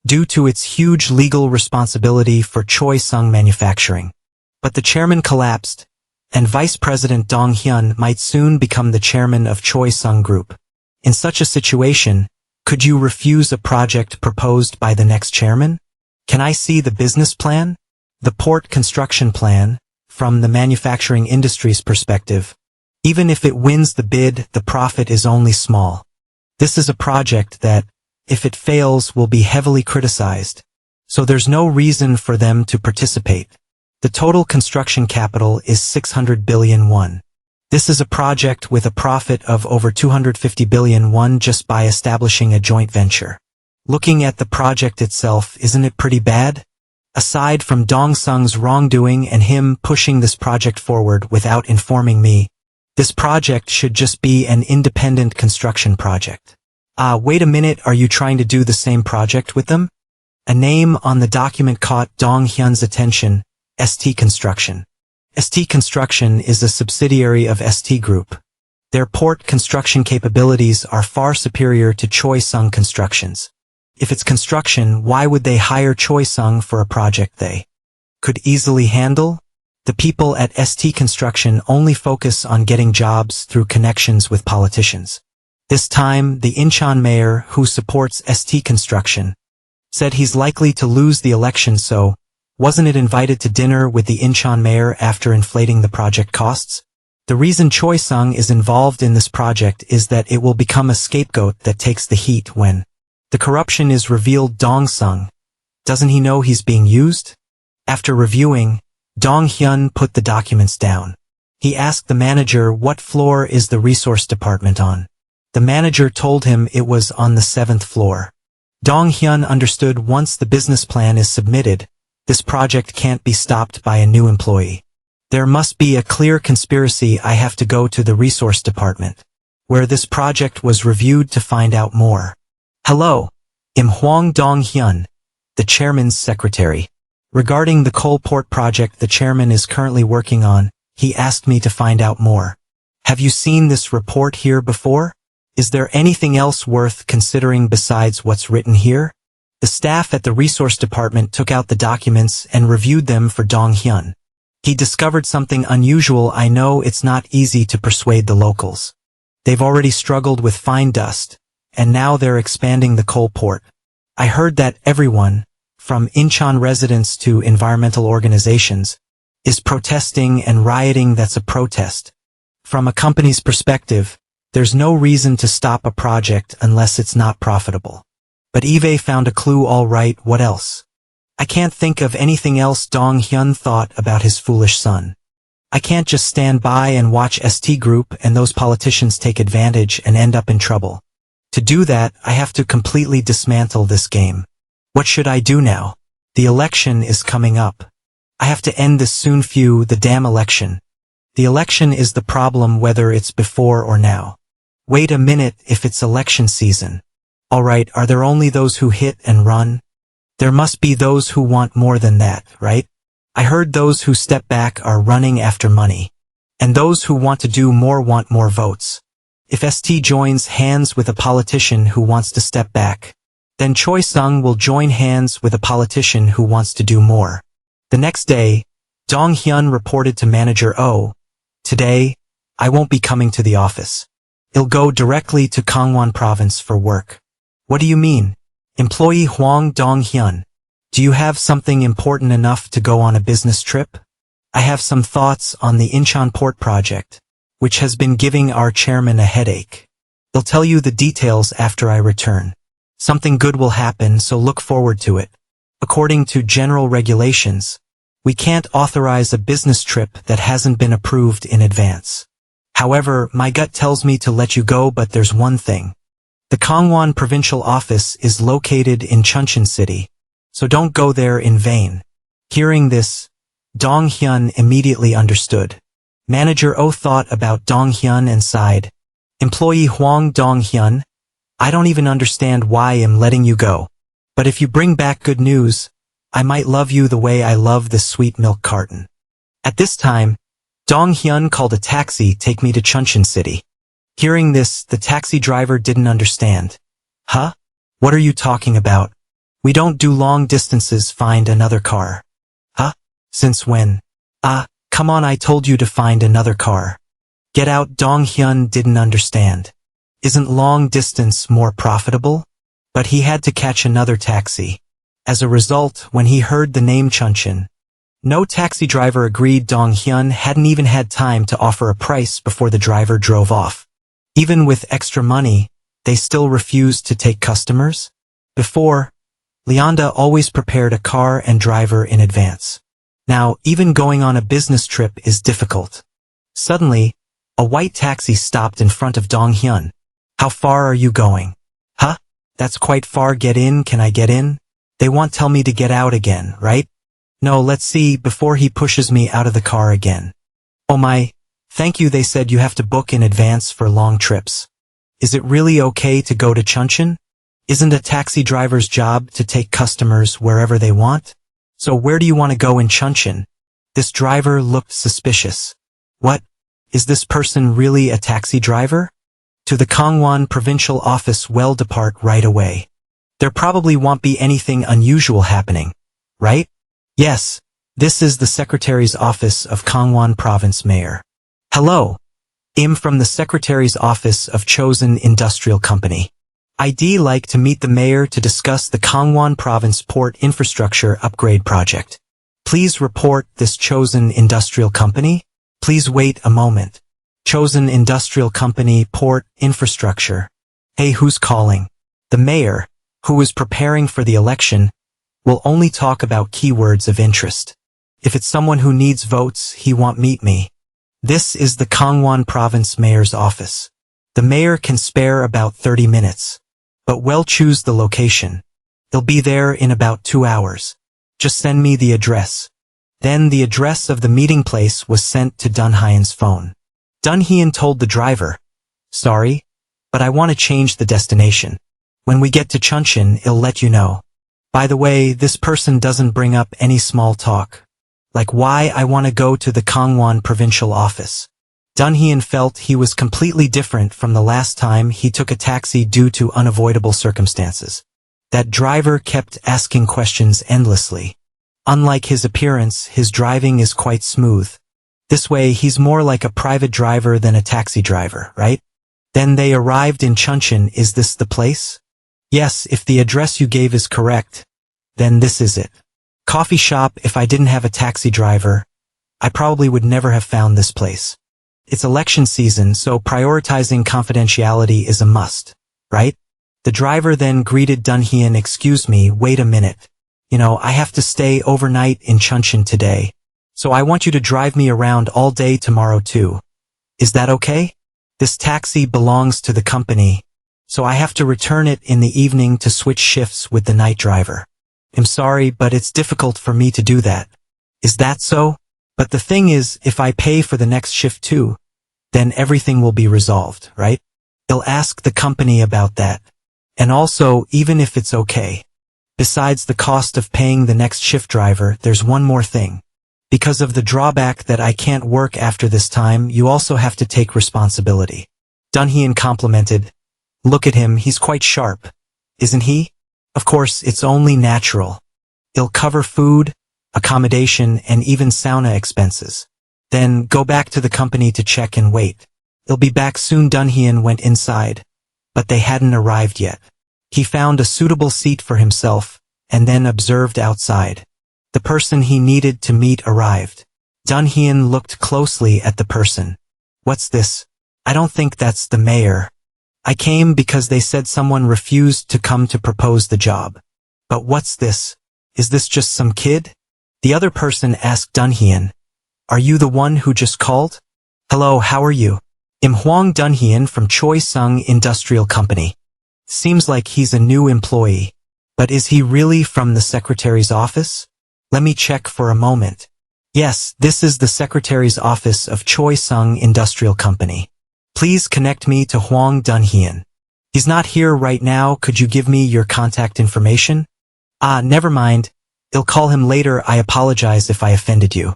due to its huge legal responsibility for Choi Sung manufacturing. But the chairman collapsed, and Vice President Dong Hyun might soon become the chairman of Choi Sung Group. In such a situation, Could you refuse a project proposed by the next chairman? Can I see the business plan? The port construction plan, from the manufacturing industry's perspective. Even if it wins the bid, the profit is only small. This is a project that, if it fails, will be heavily criticized. So there's no reason for them to participate. The total construction capital is 600 billion won. This is a project with a profit of over 250 billion won just by establishing a joint venture. Looking at the project itself, isn't it pretty bad? Aside from Dong Sung's wrongdoing and him pushing this project forward without informing me, this project should just be an independent construction project. Wait a minute, are you trying to do the same project with them? A name on the document caught Dong Hyun's attention, ST Construction. ST Construction is a subsidiary of ST Group. Their port construction capabilities are far superior to Choi Sung Construction's. If it's construction, why would they hire Choi Sung for a project they could easily handle? The people at ST Construction only focus on getting jobs through connections with politicians. This time, the Incheon mayor, who supports ST Construction, said he's likely to lose the election, so wasn't it invited to dinner with the Incheon mayor after inflating the project costs? The reason Choi Sung is involved in this project is that it will become a scapegoat that takes the heat when the corruption is revealed. Dong Sung, doesn't he know he's being used? After reviewing, Dong Hyun put the documents down. He asked the manager what floor is the resource department on. The manager told him it was on the 7th floor. Dong Hyun understood once the business plan is submitted, this project can't be stopped by a new employee. There must be a clear conspiracy. I have to go to the resource department, where this project was reviewed, to find out more. Hello, I'm Hwang Dong Hyun, the chairman's secretary. Regarding the coal port project the chairman is currently working on, he asked me to find out more. Have you seen this report here before? Is there anything else worth considering besides what's written here? The staff at the resource department took out the documents and reviewed them for Dong Hyun. He discovered something unusual. I know it's not easy to persuade the locals. They've already struggled with fine dust, and now they're expanding the coal port. I heard that everyone, from Incheon residents to environmental organizations, is protesting and rioting. That's a protest. From a company's perspective, there's no reason to stop a project unless it's not profitable. But Eve found a clue. All right, what else? I can't think of anything else. Dong Hyun thought about his foolish son. I can't just stand by and watch ST Group and those politicians take advantage and end up in trouble. To do that, I have to completely dismantle this game. What should I do now? The election is coming up. I have to end this soon. Phew, the damn election. The election is the problem, whether it's before or now. Wait a minute, if it's election season. Alright, are there only those who hit and run? There must be those who want more than that, right? I heard those who step back are running after money. And those who want to do more want more votes. If ST joins hands with a politician who wants to step back, then Choi Sung will join hands with a politician who wants to do more. The next day, Dong Hyun reported to manager, "Oh, today, I won't be coming to the office. I'll go directly to Gangwon province for work." What do you mean? Employee Hwang Dong Hyun. Do you have something important enough to go on a business trip? I have some thoughts on the Incheon port project, which has been giving our chairman a headache. I'll tell you the details after I return. Something good will happen, so look forward to it. According to general regulations, we can't authorize a business trip that hasn't been approved in advance. However, my gut tells me to let you go, but there's one thing. The Gangwon provincial office is located in Chuncheon City, so don't go there in vain. Hearing this, Dong Hyun immediately understood. Manager Oh thought about Dong Hyun and sighed. Employee Hwang Dong Hyun, I don't even understand why I'm letting you go. But if you bring back good news, I might love you the way I love this sweet milk carton. At this time, Dong Hyun called a taxi. Take me to Chuncheon City. Hearing this, the taxi driver didn't understand. Huh? What are you talking about? We don't do long distances. Find another car. Huh? Since when? Come on, I told you to find another car. Get out. Dong Hyun didn't understand. Isn't long distance more profitable? but he had to catch another taxi. As a result, when he heard the name Chunchin, no taxi driver agreed. Dong Hyun hadn't even had time to offer a price before the driver drove off. Even with extra money, they still refused to take customers. Before, Leonda always prepared a car and driver in advance. Now, even going on a business trip is difficult. Suddenly, a white taxi stopped in front of Dong Hyun. How far are you going? Huh? That's quite far. Get in. Can I get in? They won't tell me to get out again, right? No, let's see, before he pushes me out of the car again. Oh my, thank you. They said you have to book in advance for long trips. Is it really okay to go to Chunchin? Isn't a taxi driver's job to take customers wherever they want? So where do you want to go in Chunchin? This driver looked suspicious. What? Is this person really a taxi driver? To the Gangwon provincial office. Well, depart right away. There probably won't be anything unusual happening, right? Yes, this is the secretary's office of Gangwon province mayor. Hello. I'm from the secretary's office of Chosen Industrial Company. I'd like to meet the mayor to discuss the Gangwon province port infrastructure upgrade project. Please report this Chosen Industrial Company. Please wait a moment. Chosen Industrial Company port infrastructure. Hey, who's calling? The mayor, who is preparing for the election, will only talk about keywords of interest. If it's someone who needs votes, he won't meet me. This is the Gangwon province mayor's office. The mayor can spare about 30 minutes. But well, choose the location. He'll be there in about 2 hours. Just send me the address. Then the address of the meeting place was sent to Dunhyun's phone. Dunhyun told the driver, sorry, but I want to change the destination. When we get to Chunchin, I'll let you know. By the way, this person doesn't bring up any small talk. Like why I want to go to the Gangwon provincial office. Dunhyun felt he was completely different from the last time he took a taxi due to unavoidable circumstances. That driver kept asking questions endlessly. Unlike his appearance, his driving is quite smooth. This way, he's more like a private driver than a taxi driver, right? Then they arrived in Chunchin. Is this the place? Yes, if the address you gave is correct, then this is it. Coffee shop. If I didn't have a taxi driver, I probably would never have found this place. It's election season, so prioritizing confidentiality is a must, right? The driver then greeted Dunhyun. Excuse me, wait a minute. I have to stay overnight in Chunchin today, so I want you to drive me around all day tomorrow too. Is that okay? This taxi belongs to the company, so I have to return it in the evening to switch shifts with the night driver. I'm sorry, but it's difficult for me to do that. Is that so? But the thing is, if I pay for the next shift too, then everything will be resolved, right? I'll ask the company about that. And also, even if it's okay, besides the cost of paying the next shift driver, there's one more thing. Because of the drawback that I can't work after this time, you also have to take responsibility. Dunhyun complimented. Look at him, he's quite sharp, isn't he? Of course, it's only natural. It'll cover food, accommodation, and even sauna expenses. Then go back to the company to check and wait. They'll be back soon. Dunhyun went inside, but they hadn't arrived yet. He found a suitable seat for himself, and then observed outside. The person he needed to meet arrived. Dunhyun looked closely at the person. What's this? I don't think that's the mayor. I came because they said someone refused to come to propose the job. But what's this? Is this just some kid? The other person asked Dunhyun. Are you the one who just called? Hello, how are you? I'm Hwang Dunhyun from Choi Sung Industrial Company. Seems like he's a new employee. But is he really from the secretary's office? Let me check for a moment. Yes, this is the secretary's office of Choi Sung Industrial Company. Please connect me to Hwang Dunhyun. He's not here right now. Could you give me your contact information? Never mind. I'll call him later. I apologize if I offended you.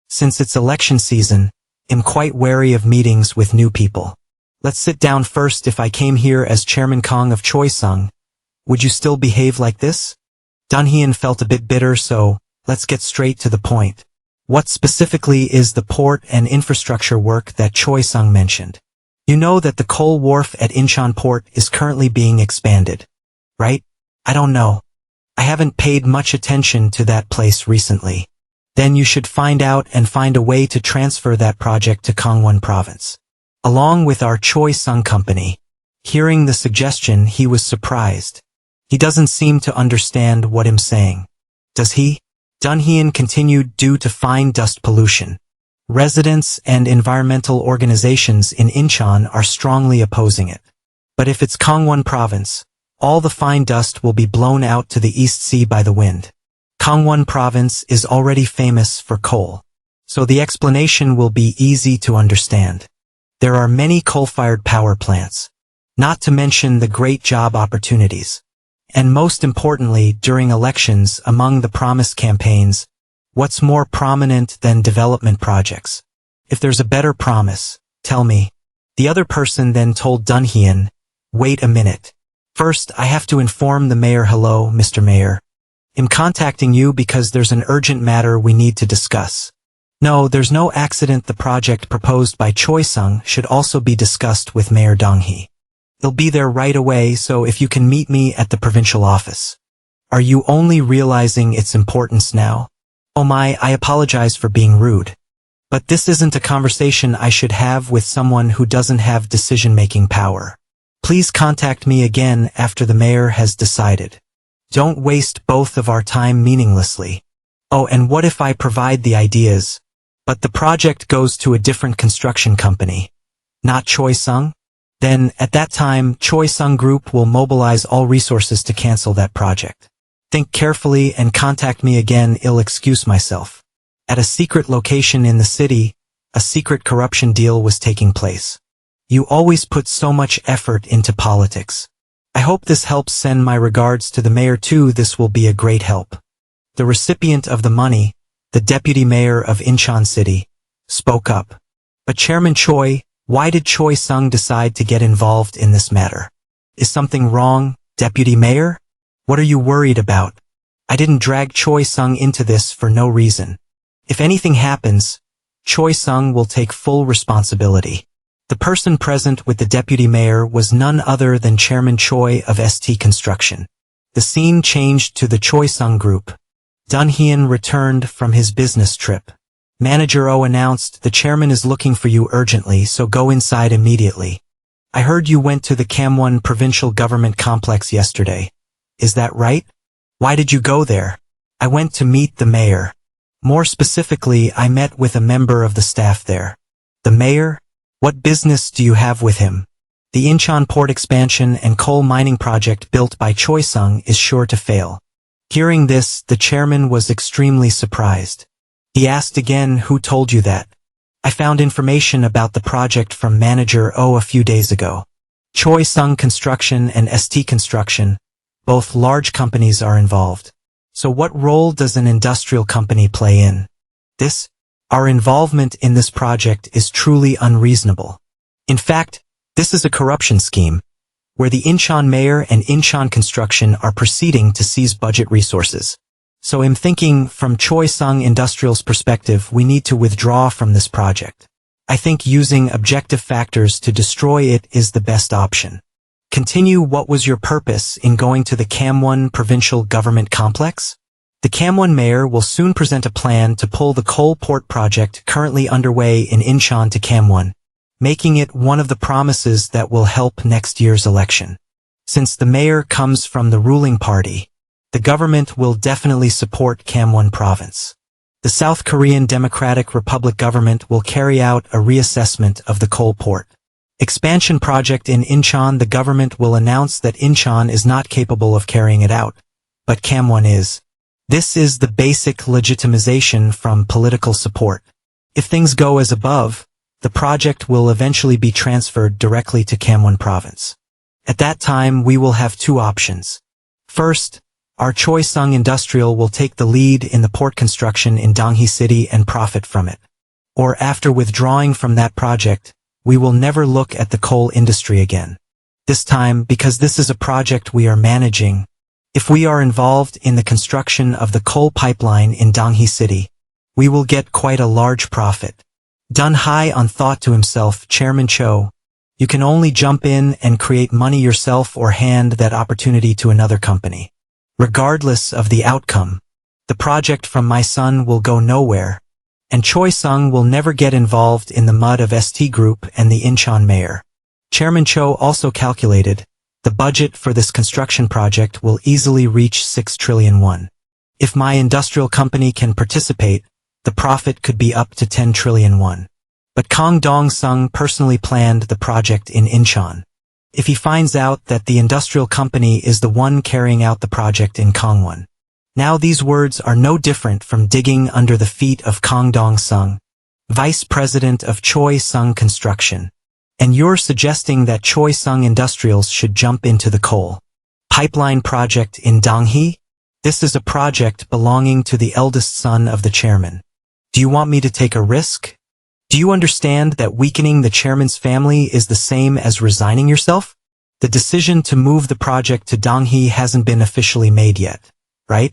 Since it's election season, I'm quite wary of meetings with new people. Let's sit down first. If I came here as Chairman Kang of Choi Sung, would you still behave like this? Dunhyun felt a bit bitter, so let's get straight to the point. What specifically is the port and infrastructure work that Choi Sung mentioned? You know that the coal wharf at Incheon Port is currently being expanded. right? I don't know. I haven't paid much attention to that place recently. Then you should find out and find a way to transfer that project to Gangwon province. Along with our Choi Sung company. Hearing the suggestion, he was surprised. He doesn't seem to understand what I'm saying. Does he? Dunhyun continued. Due to fine dust pollution, residents and environmental organizations in Incheon are strongly opposing it. But if it's Gangwon province, all the fine dust will be blown out to the East Sea by the wind. Gangwon province is already famous for coal, so the explanation will be easy to understand. There are many coal-fired power plants, not to mention the great job opportunities. And most importantly, during elections among the promise campaigns, what's more prominent than development projects? If there's a better promise, tell me. The other person then told Dunhyun, wait a minute. First, I have to inform the mayor. Hello, Mr. Mayor. I'm contacting you because there's an urgent matter we need to discuss. No, there's no accident. The project proposed by Choi Sung should also be discussed with Mayor Dong-hee. They'll be there right away, so if you can meet me at the provincial office. Are you only realizing its importance now? Oh my, I apologize for being rude. But this isn't a conversation I should have with someone who doesn't have decision-making power. Please contact me again after the mayor has decided. Don't waste both of our time meaninglessly. Oh, and what if I provide the ideas, but the project goes to a different construction company? Not Choi Sung? Then, at that time, Choi Sung Group will mobilize all resources to cancel that project. Think carefully and contact me again. I'll excuse myself. At a secret location in the city, a secret corruption deal was taking place. You always put so much effort into politics. I hope this helps. Send my regards to the mayor too. This will be a great help. The recipient of the money, the deputy mayor of Incheon City, spoke up. But Chairman Choi, why did Choi Sung decide to get involved in this matter? Is something wrong, Deputy Mayor? What are you worried about? I didn't drag Choi Sung into this for no reason. If anything happens, Choi Sung will take full responsibility. The person present with the Deputy Mayor was none other than Chairman Choi of ST Construction. The scene changed to the Choi Sung Group. Dunhyun returned from his business trip. Manager O announced, the chairman is looking for you urgently, so go inside immediately. I heard you went to the Gangwon provincial government complex yesterday. Is that right? Why did you go there? I went to meet the mayor. More specifically, I met with a member of the staff there. The mayor? What business do you have with him? The Incheon port expansion and coal mining project built by Choi Sung is sure to fail. Hearing this, the chairman was extremely surprised. He asked again, who told you that? I found information about the project from Manager O a few days ago. Choi Sung Construction and ST Construction, both large companies, are involved. So what role does an industrial company play in this? Our involvement in this project is truly unreasonable. In fact, this is a corruption scheme, where the Incheon mayor and Incheon Construction are proceeding to seize budget resources. So I'm thinking, from Choi Sung Industrial's perspective, we need to withdraw from this project. I think using objective factors to destroy it is the best option. Continue. What was your purpose in going to the Gangwon provincial government complex? The Gangwon mayor will soon present a plan to pull the coal port project currently underway in Incheon to Gangwon, making it one of the promises that will help next year's election. Since the mayor comes from the ruling party, the government will definitely support Gangwon province. The South Korean Democratic Republic government will carry out a reassessment of the coal port expansion project in Incheon. The government will announce that Incheon is not capable of carrying it out, but Gangwon is. This is the basic legitimization from political support. If things go as above, the project will eventually be transferred directly to Gangwon province. At that time, we will have two options. First, our Choi Sung Industrial will take the lead in the port construction in Donghae City and profit from it. Or after withdrawing from that project, we will never look at the coal industry again. This time, because this is a project we are managing, if we are involved in the construction of the coal pipeline in Donghae City, we will get quite a large profit. Dun Hai on thought to himself, Chairman Cho, You can only jump in and create money yourself or hand that opportunity to another company. Regardless of the outcome, the project from my son will go nowhere, and Choi Sung will never get involved in the mud of ST Group and the Incheon mayor. Chairman Cho also calculated, the budget for this construction project will easily reach 6 trillion won. If my industrial company can participate, the profit could be up to 10 trillion won. But Kang Dong-sung personally planned the project in Incheon. If he finds out that the industrial company is the one carrying out the project in Kangwon. Now these words are no different from digging under the feet of Kang Dong-sung, Vice President of Choi Sung Construction. And you're suggesting that Choi Sung Industrials should jump into the coal pipeline project in Donghae? This is a project belonging to the eldest son of the chairman. Do you want me to take a risk? Do you understand that weakening the chairman's family is the same as resigning yourself? The decision to move the project to Donghae hasn't been officially made yet, right?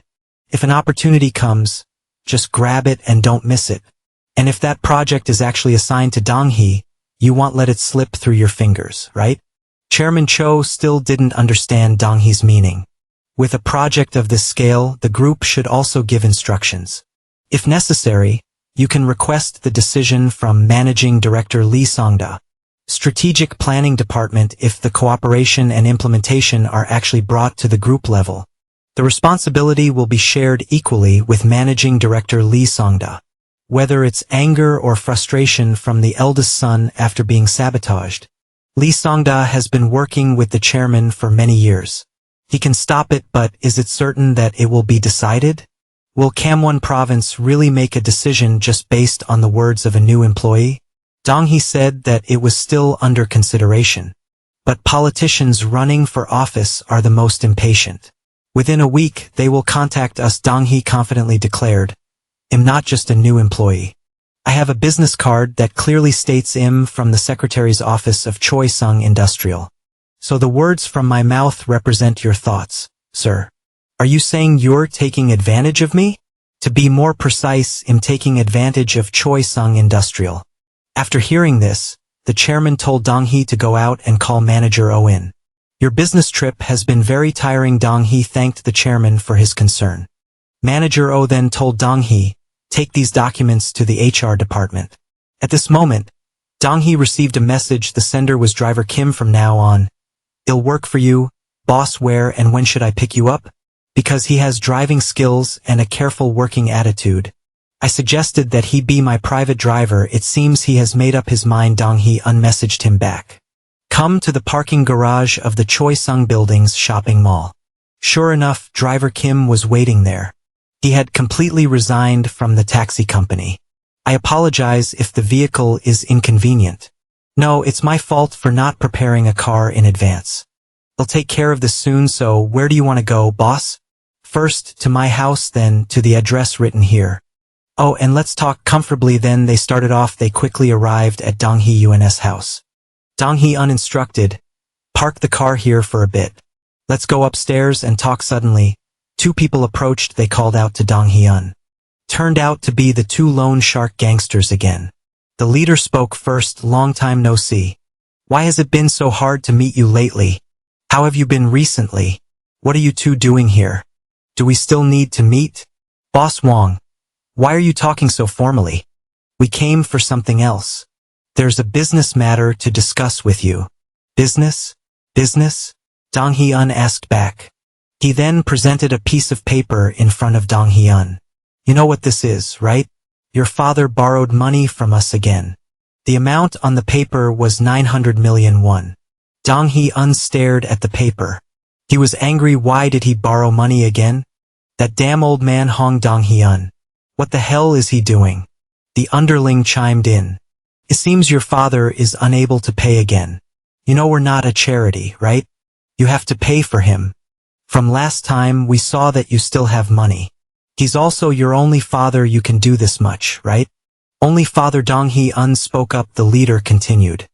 If an opportunity comes, just grab it and don't miss it. And if that project is actually assigned to Donghae, you won't let it slip through your fingers, right? Chairman Cho still didn't understand Donghae's meaning. With a project of this scale, the group should also give instructions. If necessary, you can request the decision from Managing Director Lee Songda, Strategic Planning Department if the cooperation and implementation are actually brought to the group level. The responsibility will be shared equally with Managing Director Lee Songda. Whether it's anger or frustration from the eldest son after being sabotaged, Lee Songda has been working with the chairman for many years. He can stop it, but is it certain that it will be decided? Will Kamwon Province really make a decision just based on the words of a new employee? Donghae said that it was still under consideration. But politicians running for office are the most impatient. Within a week, they will contact us, Donghae confidently declared. I'm not just a new employee. I have a business card that clearly states I'm from the Secretary's Office of Choi Sung Industrial. So the words from my mouth represent your thoughts, sir. Are you saying you're taking advantage of me? To be more precise, I'm taking advantage of Choi Sung Industrial. After hearing this, the chairman told Donghae to go out and call Manager Oh in. Your business trip has been very tiring. Donghae thanked the chairman for his concern. Manager Oh then told Donghae, take these documents to the HR department. At this moment, Donghae received a message. The sender was driver Kim. From now on, it'll work for you, boss. Where and when should I pick you up? Because he has driving skills and a careful working attitude, I suggested that he be my private driver. It seems he has made up his mind. Donghae unmessaged him back. Come to the parking garage of the Choi Sung Building's shopping mall. Sure enough, driver Kim was waiting there. He had completely resigned from the taxi company. I apologize if the vehicle is inconvenient. No, it's my fault for not preparing a car in advance. I'll take care of this soon. So where do you want to go, boss? First to my house, then to the address written here. Oh, and let's talk comfortably. Then they started off. They quickly arrived at Donghae Yun's house. Donghae uninstructed, park the car here for a bit. Let's go upstairs and talk. Suddenly, two people approached. They called out to Donghae Yun. Turned out to be the two loan shark gangsters again. The leader spoke first. Long time no see. Why has it been so hard to meet you lately? How have you been recently? What are you two doing here? Do we still need to meet? Boss Wong, why are you talking so formally? We came for something else. There's a business matter to discuss with you. Business? Business? Donghae Yun asked back. He then presented a piece of paper in front of Donghae Yun. You know what this is, right? Your father borrowed money from us again. The amount on the paper was 900 million won. Donghae Yun stared at the paper. He was angry. Why did he borrow money again? That damn old man Hong. Donghae Yun. What the hell is he doing? The underling chimed in. It seems your father is unable to pay again. You know we're not a charity, right? You have to pay for him. From last time we saw that you still have money. He's also your only father. You can do this much, right? Only father. Donghae Yun spoke up. The leader continued.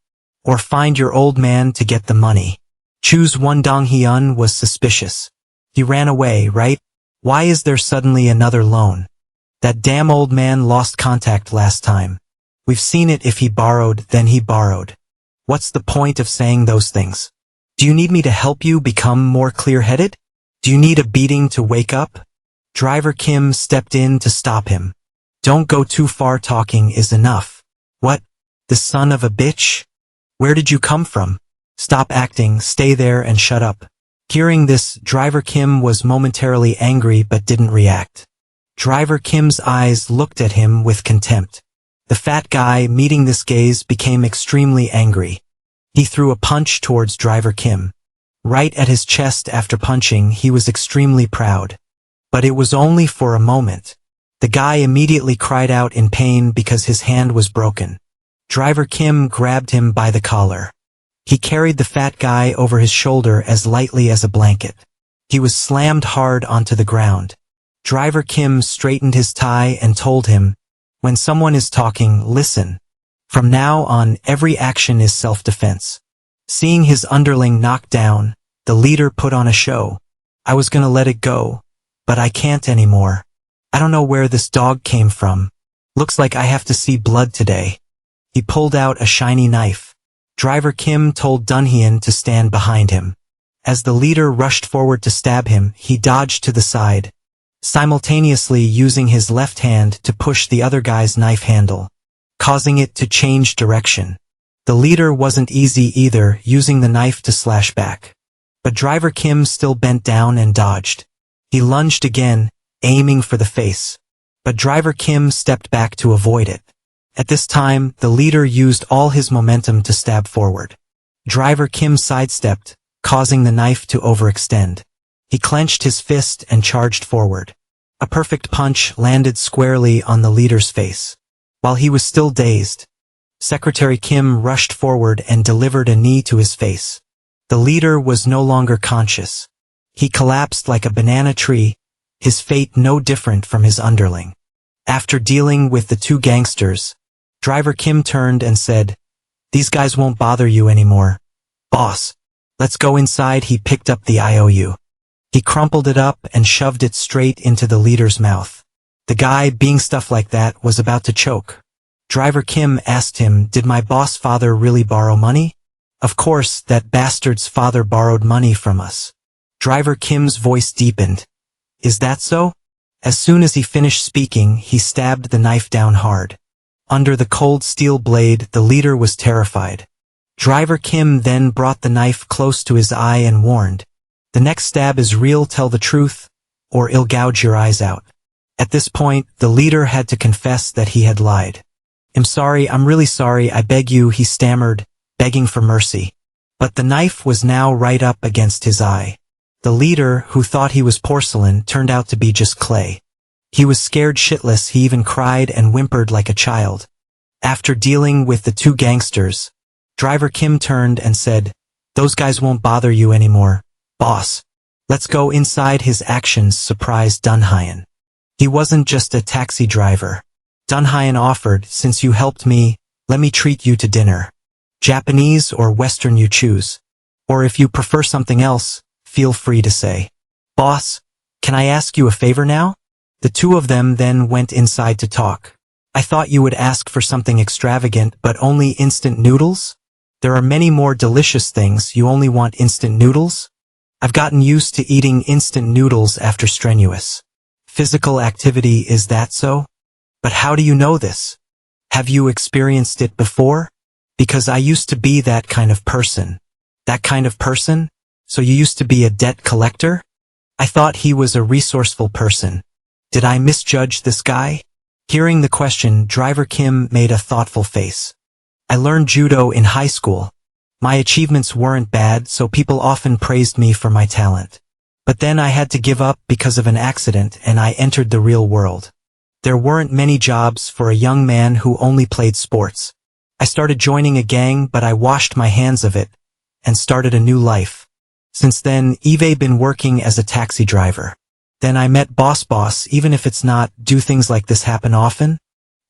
Or find your old man to get the money. Choose one. Donghae Yun was suspicious. He ran away, right? Why is there suddenly another loan? That damn old man lost contact last time. We've seen it. If he borrowed, then he borrowed. What's the point of saying those things? Do you need me to help you become more clear-headed? Do you need a beating to wake up? Driver Kim stepped in to stop him. Don't go too far, talking is enough. What? The son of a bitch? Where did you come from? Stop acting, stay there and shut up. Hearing this, Driver Kim was momentarily angry but didn't react. Driver Kim's eyes looked at him with contempt. The fat guy, meeting this gaze, became extremely angry. He threw a punch towards Driver Kim. Right at his chest. After punching, he was extremely proud. But it was only for a moment. The guy immediately cried out in pain because his hand was broken. Driver Kim grabbed him by the collar. He carried the fat guy over his shoulder as lightly as a blanket. He was slammed hard onto the ground. Driver Kim straightened his tie and told him, "When someone is talking, listen. From now on, every action is self-defense." Seeing his underling knocked down, the leader put on a show. "I was gonna let it go, but I can't anymore. I don't know where this dog came from. Looks like I have to see blood today." He pulled out a shiny knife. Driver Kim told Dunhyun to stand behind him. As the leader rushed forward to stab him, he dodged to the side, simultaneously using his left hand to push the other guy's knife handle, causing it to change direction. The leader wasn't easy either, using the knife to slash back. But Driver Kim still bent down and dodged. He lunged again, aiming for the face. But Driver Kim stepped back to avoid it. At this time, the leader used all his momentum to stab forward. Driver Kim sidestepped, causing the knife to overextend. He clenched his fist and charged forward. A perfect punch landed squarely on the leader's face. While he was still dazed, Secretary Kim rushed forward and delivered a knee to his face. The leader was no longer conscious. He collapsed like a banana tree, his fate no different from his underling. After dealing with the two gangsters, Driver Kim turned and said, "These guys won't bother you anymore. Boss, let's go inside." He picked up the IOU. He crumpled it up and shoved it straight into the leader's mouth. The guy, being stuff like that, was about to choke. Driver Kim asked him, "Did my boss father really borrow money?" "Of course, that bastard's father borrowed money from us." Driver Kim's voice deepened. "Is that so?" As soon as he finished speaking, he stabbed the knife down hard. Under the cold steel blade, the leader was terrified. Driver Kim then brought the knife close to his eye and warned, "The next stab is real, tell the truth, or I'll gouge your eyes out." At this point, the leader had to confess that he had lied. I'm really sorry, I beg you," he stammered, begging for mercy. But the knife was now right up against his eye. The leader, who thought he was porcelain, turned out to be just clay. He was scared shitless, he even cried and whimpered like a child. After dealing with the two gangsters, Driver Kim turned and said, "Those guys won't bother you anymore, boss. Let's go inside." His actions surprised Dunhyun. He wasn't just a taxi driver. Dunhyun offered, "Since you helped me, let me treat you to dinner. Japanese or Western, you choose. Or if you prefer something else, feel free to say." "Boss, can I ask you a favor now?" The two of them then went inside to talk. "I thought you would ask for something extravagant, but only instant noodles? There are many more delicious things, you only want instant noodles?" "I've gotten used to eating instant noodles after strenuous physical activity." "Is that so? But how do you know this? Have you experienced it before?" "Because I used to be that kind of person." "That kind of person? So you used to be a debt collector?" "I thought he was a resourceful person. Did I misjudge this guy?" Hearing the question, Driver Kim made a thoughtful face. "I learned judo in high school. My achievements weren't bad, so people often praised me for my talent. But then I had to give up because of an accident and I entered the real world. There weren't many jobs for a young man who only played sports. I started joining a gang, but I washed my hands of it and started a new life. Since then, I've been working as a taxi driver. Then I met Boss. Even if it's not, do things like this happen often?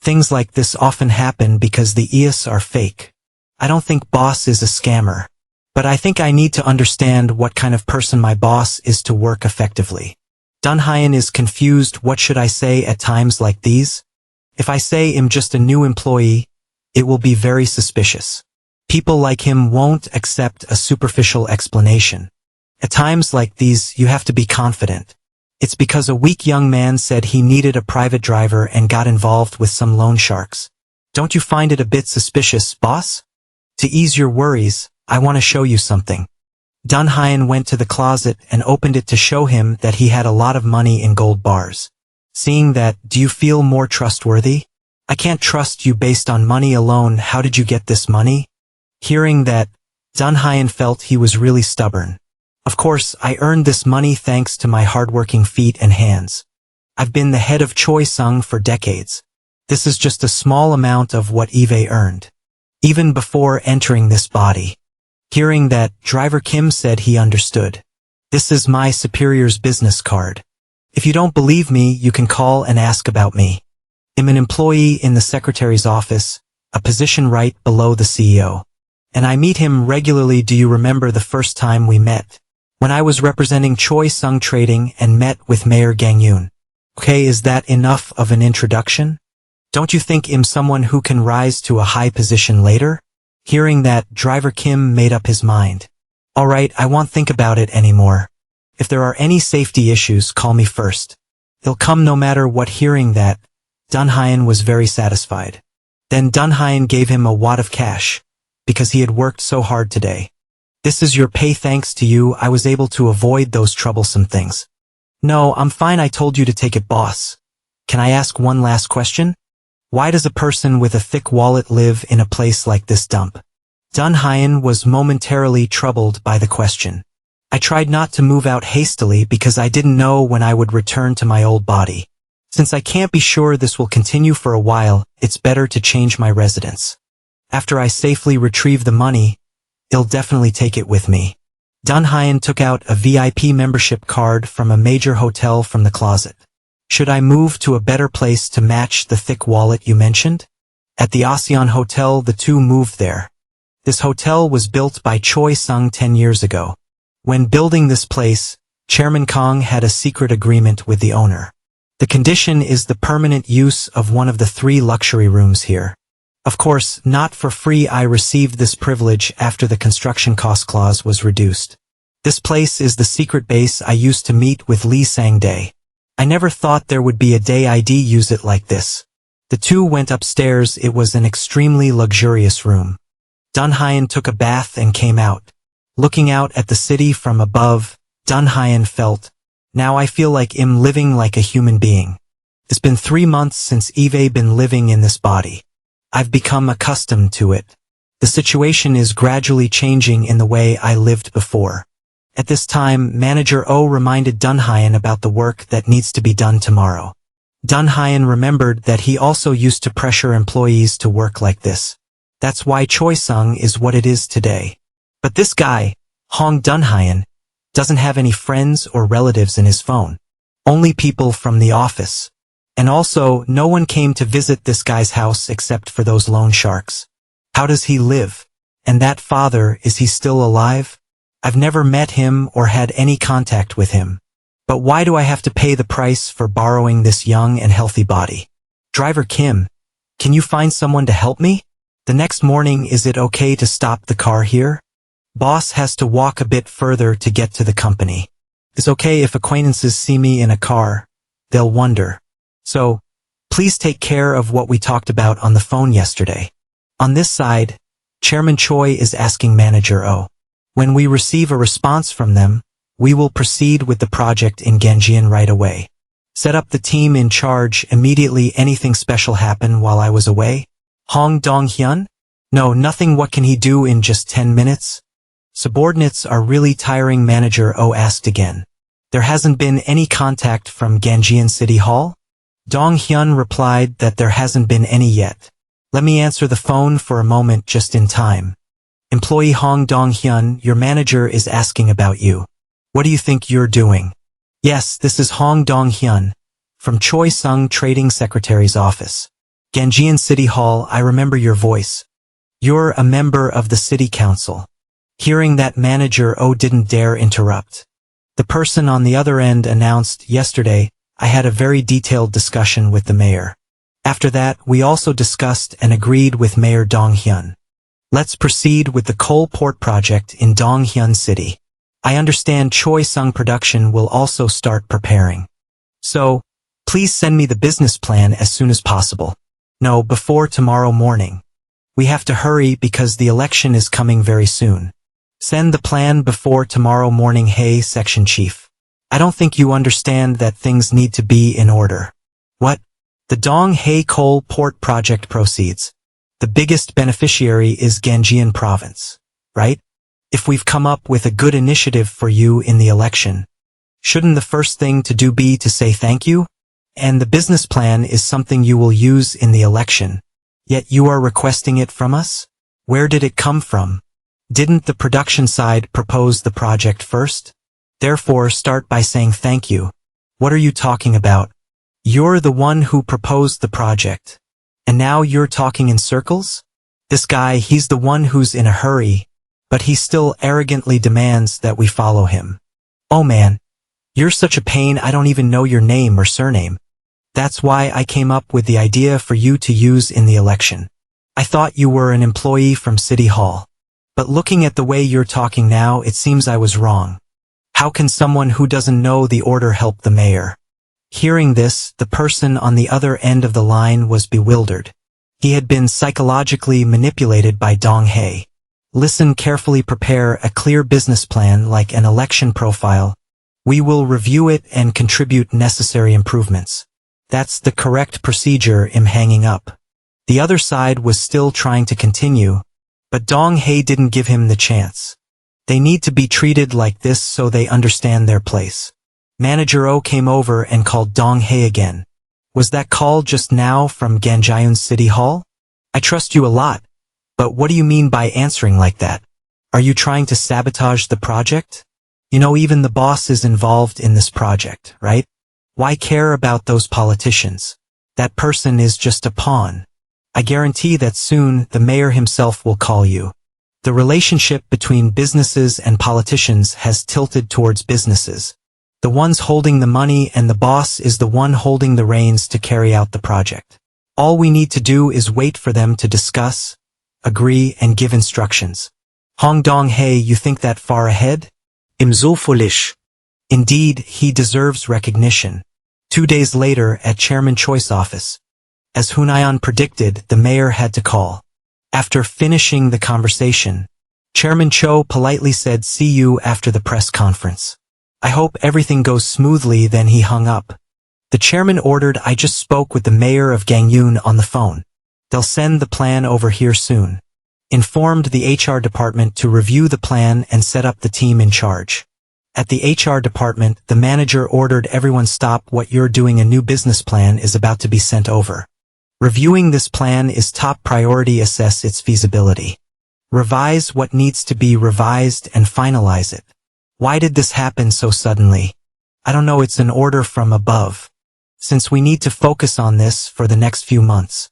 Things like this often happen because the IAS are fake. I don't think Boss is a scammer. But I think I need to understand what kind of person my boss is to work effectively." Dunhyun is confused. What should I say at times like these? If I say I'm just a new employee, it will be very suspicious. People like him won't accept a superficial explanation. At times like these, you have to be confident. It's because a weak young man said he needed a private driver and got involved with some loan sharks. Don't you find it a bit suspicious, boss? To ease your worries, I want to show you something. Dunhyun went to the closet and opened it to show him that he had a lot of money in gold bars. Seeing that, do you feel more trustworthy? I can't trust you based on money alone. How did you get this money? Hearing that, Dunhyun felt he was really stubborn. Of course, I earned this money thanks to my hardworking feet and hands. I've been the head of Choi Sung for decades. This is just a small amount of what Eve earned. Even before entering this body. Hearing that, driver Kim said he understood. This is my superior's business card. If you don't believe me, you can call and ask about me. I'm an employee in the secretary's office, a position right below the CEO. And I meet him regularly. Do you remember the first time we met? When I was representing Choi Sung Trading and met with Mayor Gang Yoon. Okay, is that enough of an introduction? Don't you think I'm someone who can rise to a high position later? Hearing that, driver Kim made up his mind. Alright, I won't think about it anymore. If there are any safety issues, call me first. They'll come no matter what. Hearing that, Dunhyun was very satisfied. Then Dunhyun gave him a wad of cash, because he had worked so hard today. This is your pay. Thanks to you, I was able to avoid those troublesome things. No, I'm fine. I told you to take it, boss. Can I ask one last question? Why does a person with a thick wallet live in a place like this dump? Dunhyun was momentarily troubled by the question. I tried not to move out hastily because I didn't know when I would return to my old body. Since I can't be sure this will continue for a while, it's better to change my residence. After I safely retrieve the money, I'll definitely take it with me. Dunhyun took out a VIP membership card from a major hotel from the closet. Should I move to a better place to match the thick wallet you mentioned? At the ASEAN Hotel, the two moved there. This hotel was built by Choi Sung 10 years ago. When building this place, Chairman Kang had a secret agreement with the owner. The condition is the permanent use of one of the 3 luxury rooms here. Of course, not for free. I received this privilege after the construction cost clause was reduced. This place is the secret base I used to meet with Lee Sang-dae. I never thought there would be a day I'd use it like this. The two went upstairs. It was an extremely luxurious room. Dunhyun took a bath and came out. Looking out at the city from above, Dunhyun felt, now I feel like I'm living like a human being. It's been 3 months since Eve been living in this body. I've become accustomed to it. The situation is gradually changing in the way I lived before. At this time, Manager Oh reminded Dunhyun about the work that needs to be done tomorrow. Dunhyun remembered that he also used to pressure employees to work like this. That's why Choi Sung is what it is today. But this guy, Hong Dunhyun, doesn't have any friends or relatives in his phone. Only people from the office. And also, no one came to visit this guy's house except for those loan sharks. How does he live? And that father, is he still alive? I've never met him or had any contact with him. But why do I have to pay the price for borrowing this young and healthy body? Driver Kim, can you find someone to help me? The next morning, is it okay to stop the car here? Boss has to walk a bit further to get to the company. It's okay if acquaintances see me in a car. They'll wonder. So, please take care of what we talked about on the phone yesterday. On this side, Chairman Choi is asking Manager Oh. When we receive a response from them, we will proceed with the project in Ganjian right away. Set up the team in charge immediately. Anything special happen while I was away? Hong Dong-hyun? No, nothing. What can he do in just 10 minutes? Subordinates are really tiring. Manager Oh asked again. There hasn't been any contact from Ganjian City Hall? Dong-hyun replied that there hasn't been any yet. Let me answer the phone for a moment. Just in time. Employee Hong Dong-hyun, your manager is asking about you. What do you think you're doing? Yes, this is Hong Dong-hyun, from Choi Sung Trading Secretary's office. Ganjian City Hall, I remember your voice. You're a member of the city council. Hearing that, Manager Oh didn't dare interrupt. The person on the other end announced, yesterday, I had a very detailed discussion with the mayor. After that, we also discussed and agreed with Mayor Dong-hyun. Let's proceed with the coal port project in Donghyun City. I understand Choi Sung Production will also start preparing. So, please send me the business plan as soon as possible. No, before tomorrow morning. We have to hurry because the election is coming very soon. Send the plan before tomorrow morning. Hey, Section Chief. I don't think you understand that things need to be in order. What? The Dong-hae coal port project proceeds. The biggest beneficiary is Ganjian province, right? If we've come up with a good initiative for you in the election, shouldn't the first thing to do be to say thank you? And the business plan is something you will use in the election. Yet you are requesting it from us? Where did it come from? Didn't the production side propose the project first? Therefore, start by saying thank you. What are you talking about? You're the one who proposed the project. And now you're talking in circles? This guy, he's the one who's in a hurry, but he still arrogantly demands that we follow him. Oh man, you're such a pain, I don't even know your name or surname. That's why I came up with the idea for you to use in the election. I thought you were an employee from City Hall. But looking at the way you're talking now, it seems I was wrong. How can someone who doesn't know the order help the mayor? Hearing this, the person on the other end of the line was bewildered. He had been psychologically manipulated by Dong-hae. Listen carefully, prepare a clear business plan like an election profile. We will review it and contribute necessary improvements. That's the correct procedure. I'm hanging up. The other side was still trying to continue, but Dong-hae didn't give him the chance. They need to be treated like this so they understand their place. Manager O came over and called Dong-hae again. Was that call just now from Ganjian City Hall? I trust you a lot, but what do you mean by answering like that? Are you trying to sabotage the project? You know, even the boss is involved in this project, right? Why care about those politicians? That person is just a pawn. I guarantee that soon the mayor himself will call you. The relationship between businesses and politicians has tilted towards businesses. The ones holding the money and the boss is the one holding the reins to carry out the project. All we need to do is wait for them to discuss, agree, and give instructions. Hong Dong-hae, you think that far ahead? I'm so foolish. Indeed, he deserves recognition. 2 days later, at Chairman Choi's office. As Hunayan predicted, the mayor had to call. After finishing the conversation, Chairman Cho politely said, "See you after the press conference. I hope everything goes smoothly." Then he hung up. The chairman ordered, "I just spoke with the mayor of Gangyun on the phone. They'll send the plan over here soon." Informed the HR department to review the plan and set up the team in charge. At the HR department, the manager ordered everyone, "Stop what you're doing. A new business plan is about to be sent over. Reviewing this plan is top priority. Assess its feasibility. Revise what needs to be revised and finalize it." Why did this happen so suddenly? I don't know, it's an order from above. Since we need to focus on this for the next few months.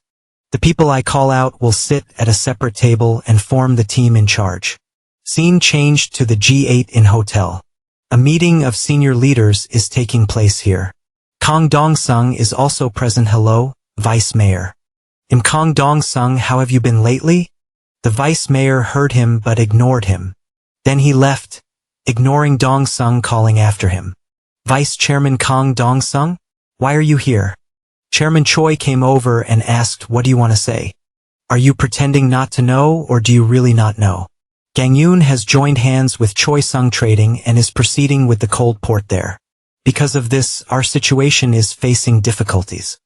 The people I call out will sit at a separate table and form the team in charge. Scene changed to the G8 in hotel. A meeting of senior leaders is taking place here. Kang Dong-sung is also present. "Hello, Vice Mayor." "I'm Kang Dong-sung, how have you been lately?" The Vice Mayor heard him but ignored him. Then he left, ignoring Dong-sung calling after him. "Vice Chairman Kang Dong-sung? Why are you here?" Chairman Choi came over and asked, "What do you want to say? Are you pretending not to know, or do you really not know?" Gangyun has joined hands with Choi Sung Trading and is proceeding with the cold port there. Because of this, our situation is facing difficulties.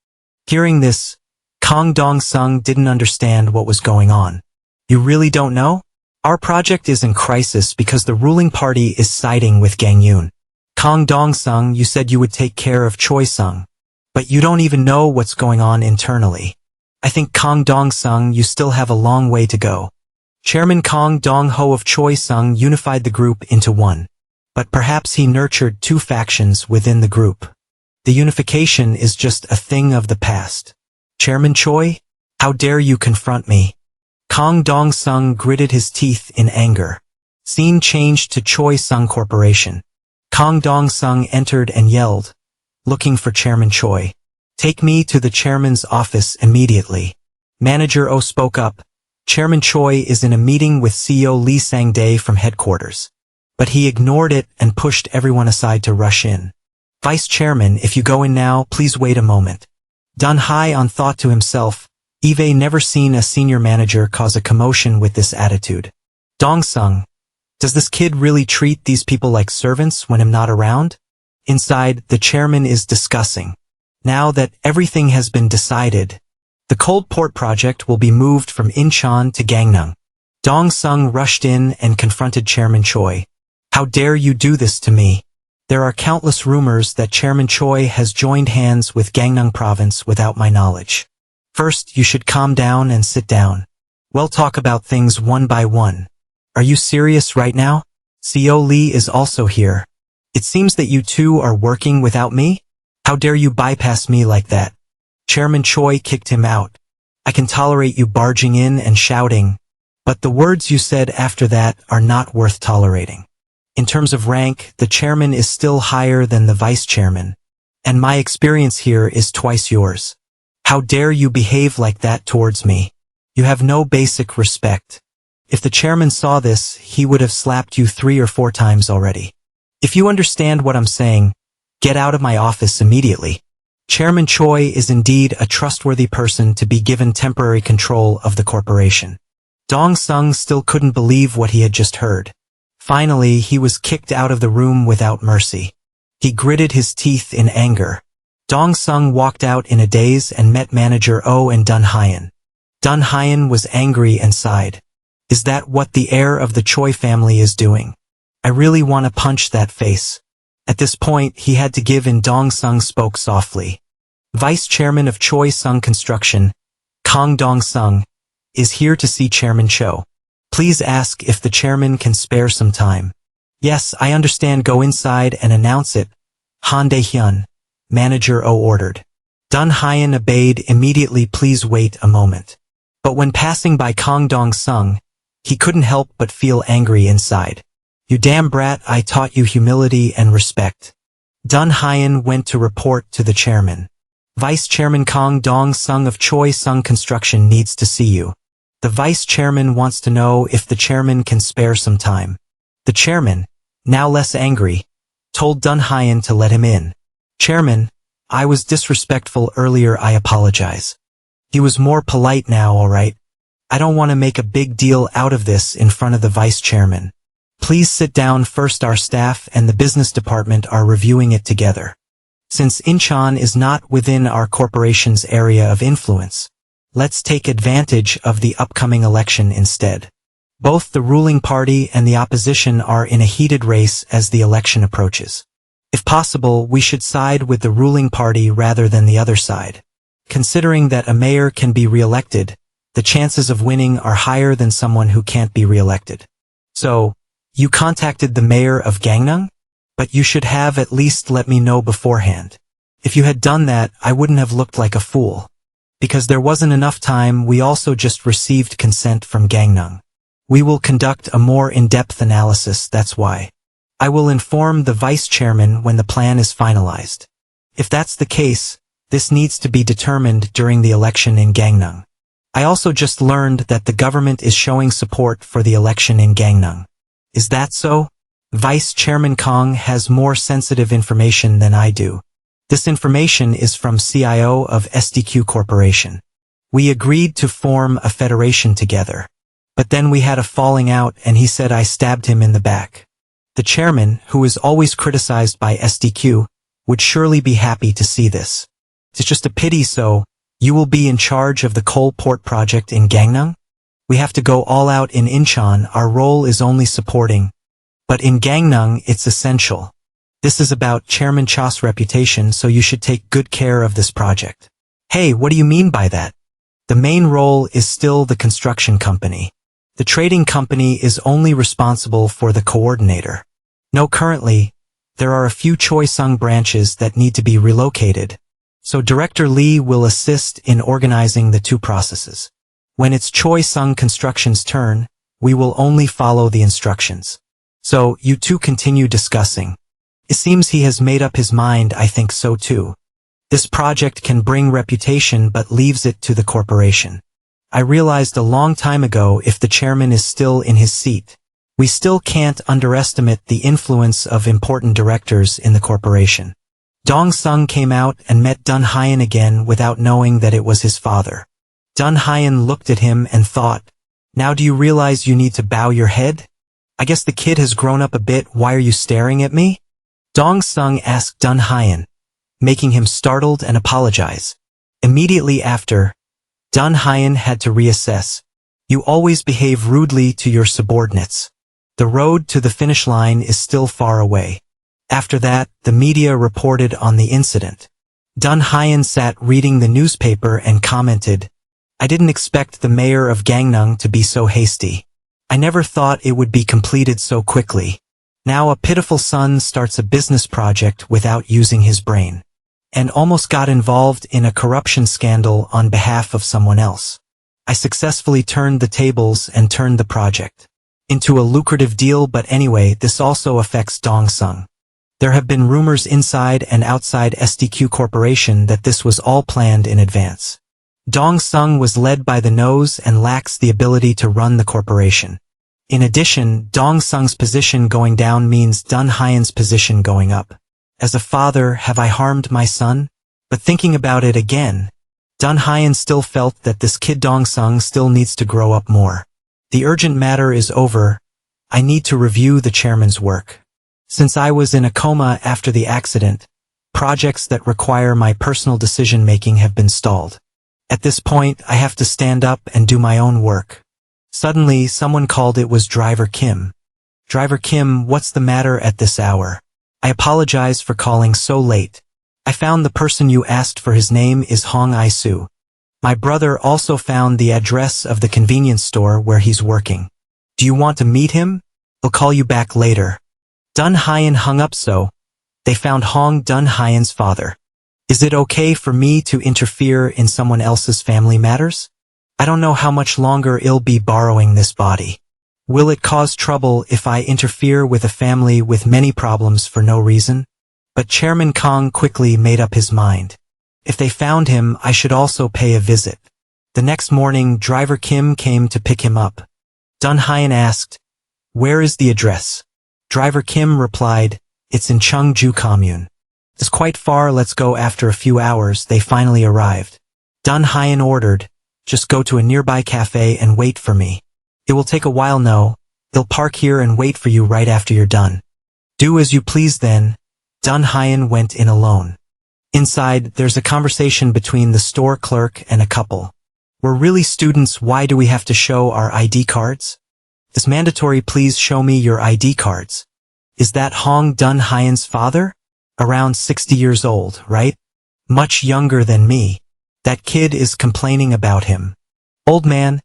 Hearing this, Kang Dong-sung didn't understand what was going on. "You really don't know? Our project is in crisis because the ruling party is siding with Gangyun. Kang Dong-sung, you said you would take care of Choi Sung, but you don't even know what's going on internally. I think Kang Dong-sung, you still have a long way to go." Chairman Kang Dong-ho of Choi Sung unified the group into one. But perhaps he nurtured two factions within the group. The unification is just a thing of the past. "Chairman Choi, how dare you confront me?" Kang Dong-sung gritted his teeth in anger. Scene changed to Choi Sung Corporation. Kang Dong-sung entered and yelled, looking for Chairman Choi. "Take me to the chairman's office immediately." Manager O spoke up, Chairman Choi is in a meeting with CEO Lee Sang-dae from headquarters. But he ignored it and pushed everyone aside to rush in. Vice Chairman, if you go in now, please wait a moment. Dun Hai-on thought to himself, Eve never seen a senior manager cause a commotion with this attitude. Dong-sung, does this kid really treat these people like servants when I'm not around? Inside, the chairman is discussing. Now that everything has been decided, the cold port project will be moved from Incheon to Gangneung. Dong-sung rushed in and confronted Chairman Choi. How dare you do this to me? There are countless rumors that Chairman Choi has joined hands with Gangneung province without my knowledge. First, you should calm down and sit down. We'll talk about things one by one. Are you serious right now? CEO Lee is also here. It seems that you two are working without me? How dare you bypass me like that? Chairman Choi kicked him out. I can tolerate you barging in and shouting, but the words you said after that are not worth tolerating. In terms of rank, the chairman is still higher than the vice chairman, and my experience here is twice yours. How dare you behave like that towards me? You have no basic respect. If the chairman saw this, he would have slapped you 3 or 4 times already. If you understand what I'm saying, get out of my office immediately. Chairman Choi is indeed a trustworthy person to be given temporary control of the corporation. Dong-sung still couldn't believe what he had just heard. Finally, he was kicked out of the room without mercy. He gritted his teeth in anger. Dong-sung walked out in a daze and met manager Oh and Dun Hyen. Dun Hyen was angry and sighed. Is that what the heir of the Choi family is doing? I really want to punch that face. At this point, he had to give in. Dong-sung spoke softly. Vice Chairman of Choi Sung Construction, Kang Dong-sung, is here to see Chairman Cho. Please ask if the chairman can spare some time. Yes, I understand. Go inside and announce it. Han Dae-hyun, Manager O ordered. Dun Hyen obeyed immediately. Please wait a moment. But when passing by Kang Dong-sung, he couldn't help but feel angry inside. You damn brat, I taught you humility and respect. Dun Hyen went to report to the chairman. Vice Chairman Kang Dong-sung of Choi Sung Construction needs to see you. The vice chairman wants to know if the chairman can spare some time. The chairman, now less angry, told Dun Hyen to let him in. Chairman, I was disrespectful earlier. I apologize. He was more polite now, all right. I don't want to make a big deal out of this in front of the vice chairman. Please sit down first. Our staff and the business department are reviewing it together. Since Incheon is not within our corporation's area of influence, let's take advantage of the upcoming election instead. Both the ruling party and the opposition are in a heated race as the election approaches. If possible, we should side with the ruling party rather than the other side. Considering that a mayor can be re-elected, the chances of winning are higher than someone who can't be re-elected. So, you contacted the mayor of Gangneung? But you should have at least let me know beforehand. If you had done that, I wouldn't have looked like a fool. Because there wasn't enough time, we also just received consent from Gangneung. We will conduct a more in-depth analysis, that's why. I will inform the vice chairman when the plan is finalized. If that's the case, this needs to be determined during the election in Gangneung. I also just learned that the government is showing support for the election in Gangneung. Is that so? Vice Chairman Kang has more sensitive information than I do. This information is from CIO of SDQ Corporation. We agreed to form a federation together. But then we had a falling out and he said I stabbed him in the back. The chairman, who is always criticized by SDQ, would surely be happy to see this. It's just a pity. So, you will be in charge of the coal port project in Gangneung? We have to go all out in Incheon. Our role is only supporting. But in Gangneung, it's essential. This is about Chairman Cho's reputation, so you should take good care of this project. Hey, what do you mean by that? The main role is still the construction company. The trading company is only responsible for the coordinator. No, currently, there are a few Choi Sung branches that need to be relocated. So Director Lee will assist in organizing the two processes. When it's Choi Sung Construction's turn, we will only follow the instructions. So, you two continue discussing. It seems he has made up his mind. I think so too. This project can bring reputation but leaves it to the corporation. I realized a long time ago if the chairman is still in his seat. We still can't underestimate the influence of important directors in the corporation. Dong Sung came out and met Dun Hyen again without knowing that it was his father. Dun Hyen looked at him and thought, "Now do you realize you need to bow your head? I guess the kid has grown up a bit, why are you staring at me?" Dong Sung asked Dun Hyen, making him startled and apologize. Immediately after, Dun Hyen had to reassess. "You always behave rudely to your subordinates. The road to the finish line is still far away." After that, the media reported on the incident. Dun Hyen sat reading the newspaper and commented, "I didn't expect the mayor of Gangneung to be so hasty. I never thought it would be completed so quickly. Now a pitiful son starts a business project without using his brain, and almost got involved in a corruption scandal on behalf of someone else. I successfully turned the tables and turned the project into a lucrative deal, but anyway, this also affects Dong Sung. There have been rumors inside and outside SDQ Corporation that this was all planned in advance. Dong Sung was led by the nose and lacks the ability to run the corporation. In addition, Dong Sung's position going down means Dun Hyen's position going up. As a father, have I harmed my son? But thinking about it again, Dun Hyen still felt that this kid Dong Sung still needs to grow up more. The urgent matter is over. I need to review the chairman's work. Since I was in a coma after the accident, projects that require my personal decision-making have been stalled. At this point, I have to stand up and do my own work. Suddenly, someone called. It was Driver Kim. "Driver Kim, what's the matter at this hour? I apologize for calling so late. I found the person you asked for. His name is Hong I-soo. My brother also found the address of the convenience store where he's working. Do you want to meet him? I'll call you back later." Dun Hyen hung up. So they found Hong, Dun Hyen's father. "Is it okay for me to interfere in someone else's family matters? I don't know how much longer I'll be borrowing this body. Will it cause trouble if I interfere with a family with many problems for no reason?" But Chairman Kang quickly made up his mind. If they found him, I should also pay a visit. The next morning, Driver Kim came to pick him up. Dun Hyen asked, "Where is the address?" Driver Kim replied, "It's in Cheongju Commune. It's quite far, let's go." After a few hours, they finally arrived. Dun Hyen ordered, "Just go to a nearby cafe and wait for me. It will take a while. No, they'll park here and wait for you right after you're done." "Do as you please then." Dun Hyen went in alone. Inside, there's a conversation between the store clerk and a couple. "We're really students, why do we have to show our ID cards? It's mandatory, please show me your ID cards." "Is that Hong, Dun Hyen's father? Around 60 years old, right? Much younger than me. That kid is complaining about him." "Old man,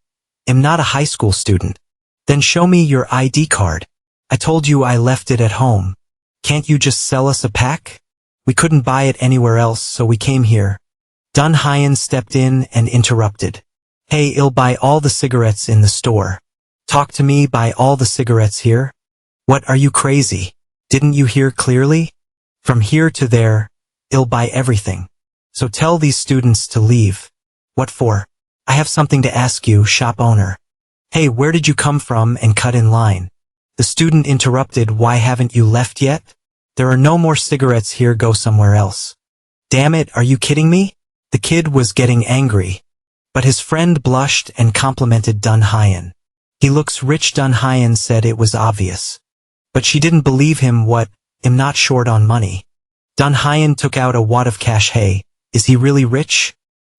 I'm not a high school student." "Then show me your ID card. I told you I left it at home. Can't you just sell us a pack? We couldn't buy it anywhere else, so we came here." Dun Hyen stepped in and interrupted. "Hey, I'll buy all the cigarettes in the store. Talk to me, buy all the cigarettes here? What, are you crazy? Didn't you hear clearly? From here to there, I'll buy everything. So tell these students to leave." "What for?" "I have something to ask you, shop owner." "Hey, where did you come from?" and cut in line. The student interrupted, "Why haven't you left yet? There are no more cigarettes here, go somewhere else." "Damn it, are you kidding me?" The kid was getting angry. But his friend blushed and complimented Dun Hyen. "He looks rich." Dun Hyen said it was obvious. But she didn't believe him. "What, I'm not short on money." Dun Hyen took out a wad of cash. "Hey, is he really rich?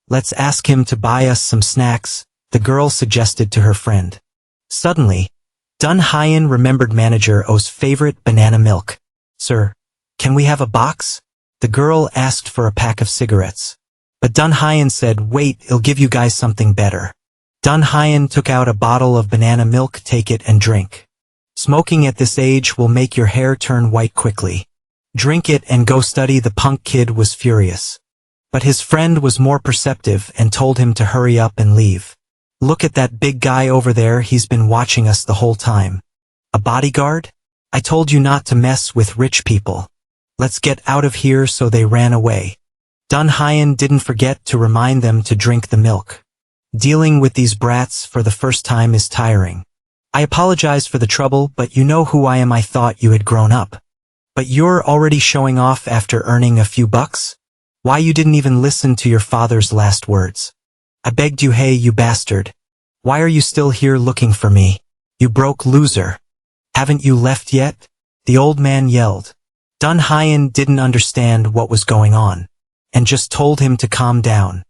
Let's ask him to buy us some snacks," the girl suggested to her friend. Suddenly, Dun Hyen remembered Manager O's favorite banana milk. "Sir, can we have a box?" The girl asked for a pack of cigarettes. But Dun Hyen said, "Wait, I'll give you guys something better." Dun Hyen took out a bottle of banana milk. "Take it and drink. Smoking at this age will make your hair turn white quickly. Drink it and go study." The punk kid was furious. But his friend was more perceptive and told him to hurry up and leave. "Look at that big guy over there, he's been watching us the whole time." "A bodyguard? I told you not to mess with rich people. Let's get out of here." So they ran away. Dun Hyen didn't forget to remind them to drink the milk. Dealing with these brats for the first time is tiring. I apologize for the trouble, but you know who I am. I thought you had grown up. But you're already showing off after earning a few bucks? Why you didn't even listen to your father's last words? I begged you, hey you bastard. Why are you still here looking for me? You broke loser. Haven't you left yet? The old man yelled. Dun Hyen didn't understand what was going on, and just told him to calm down.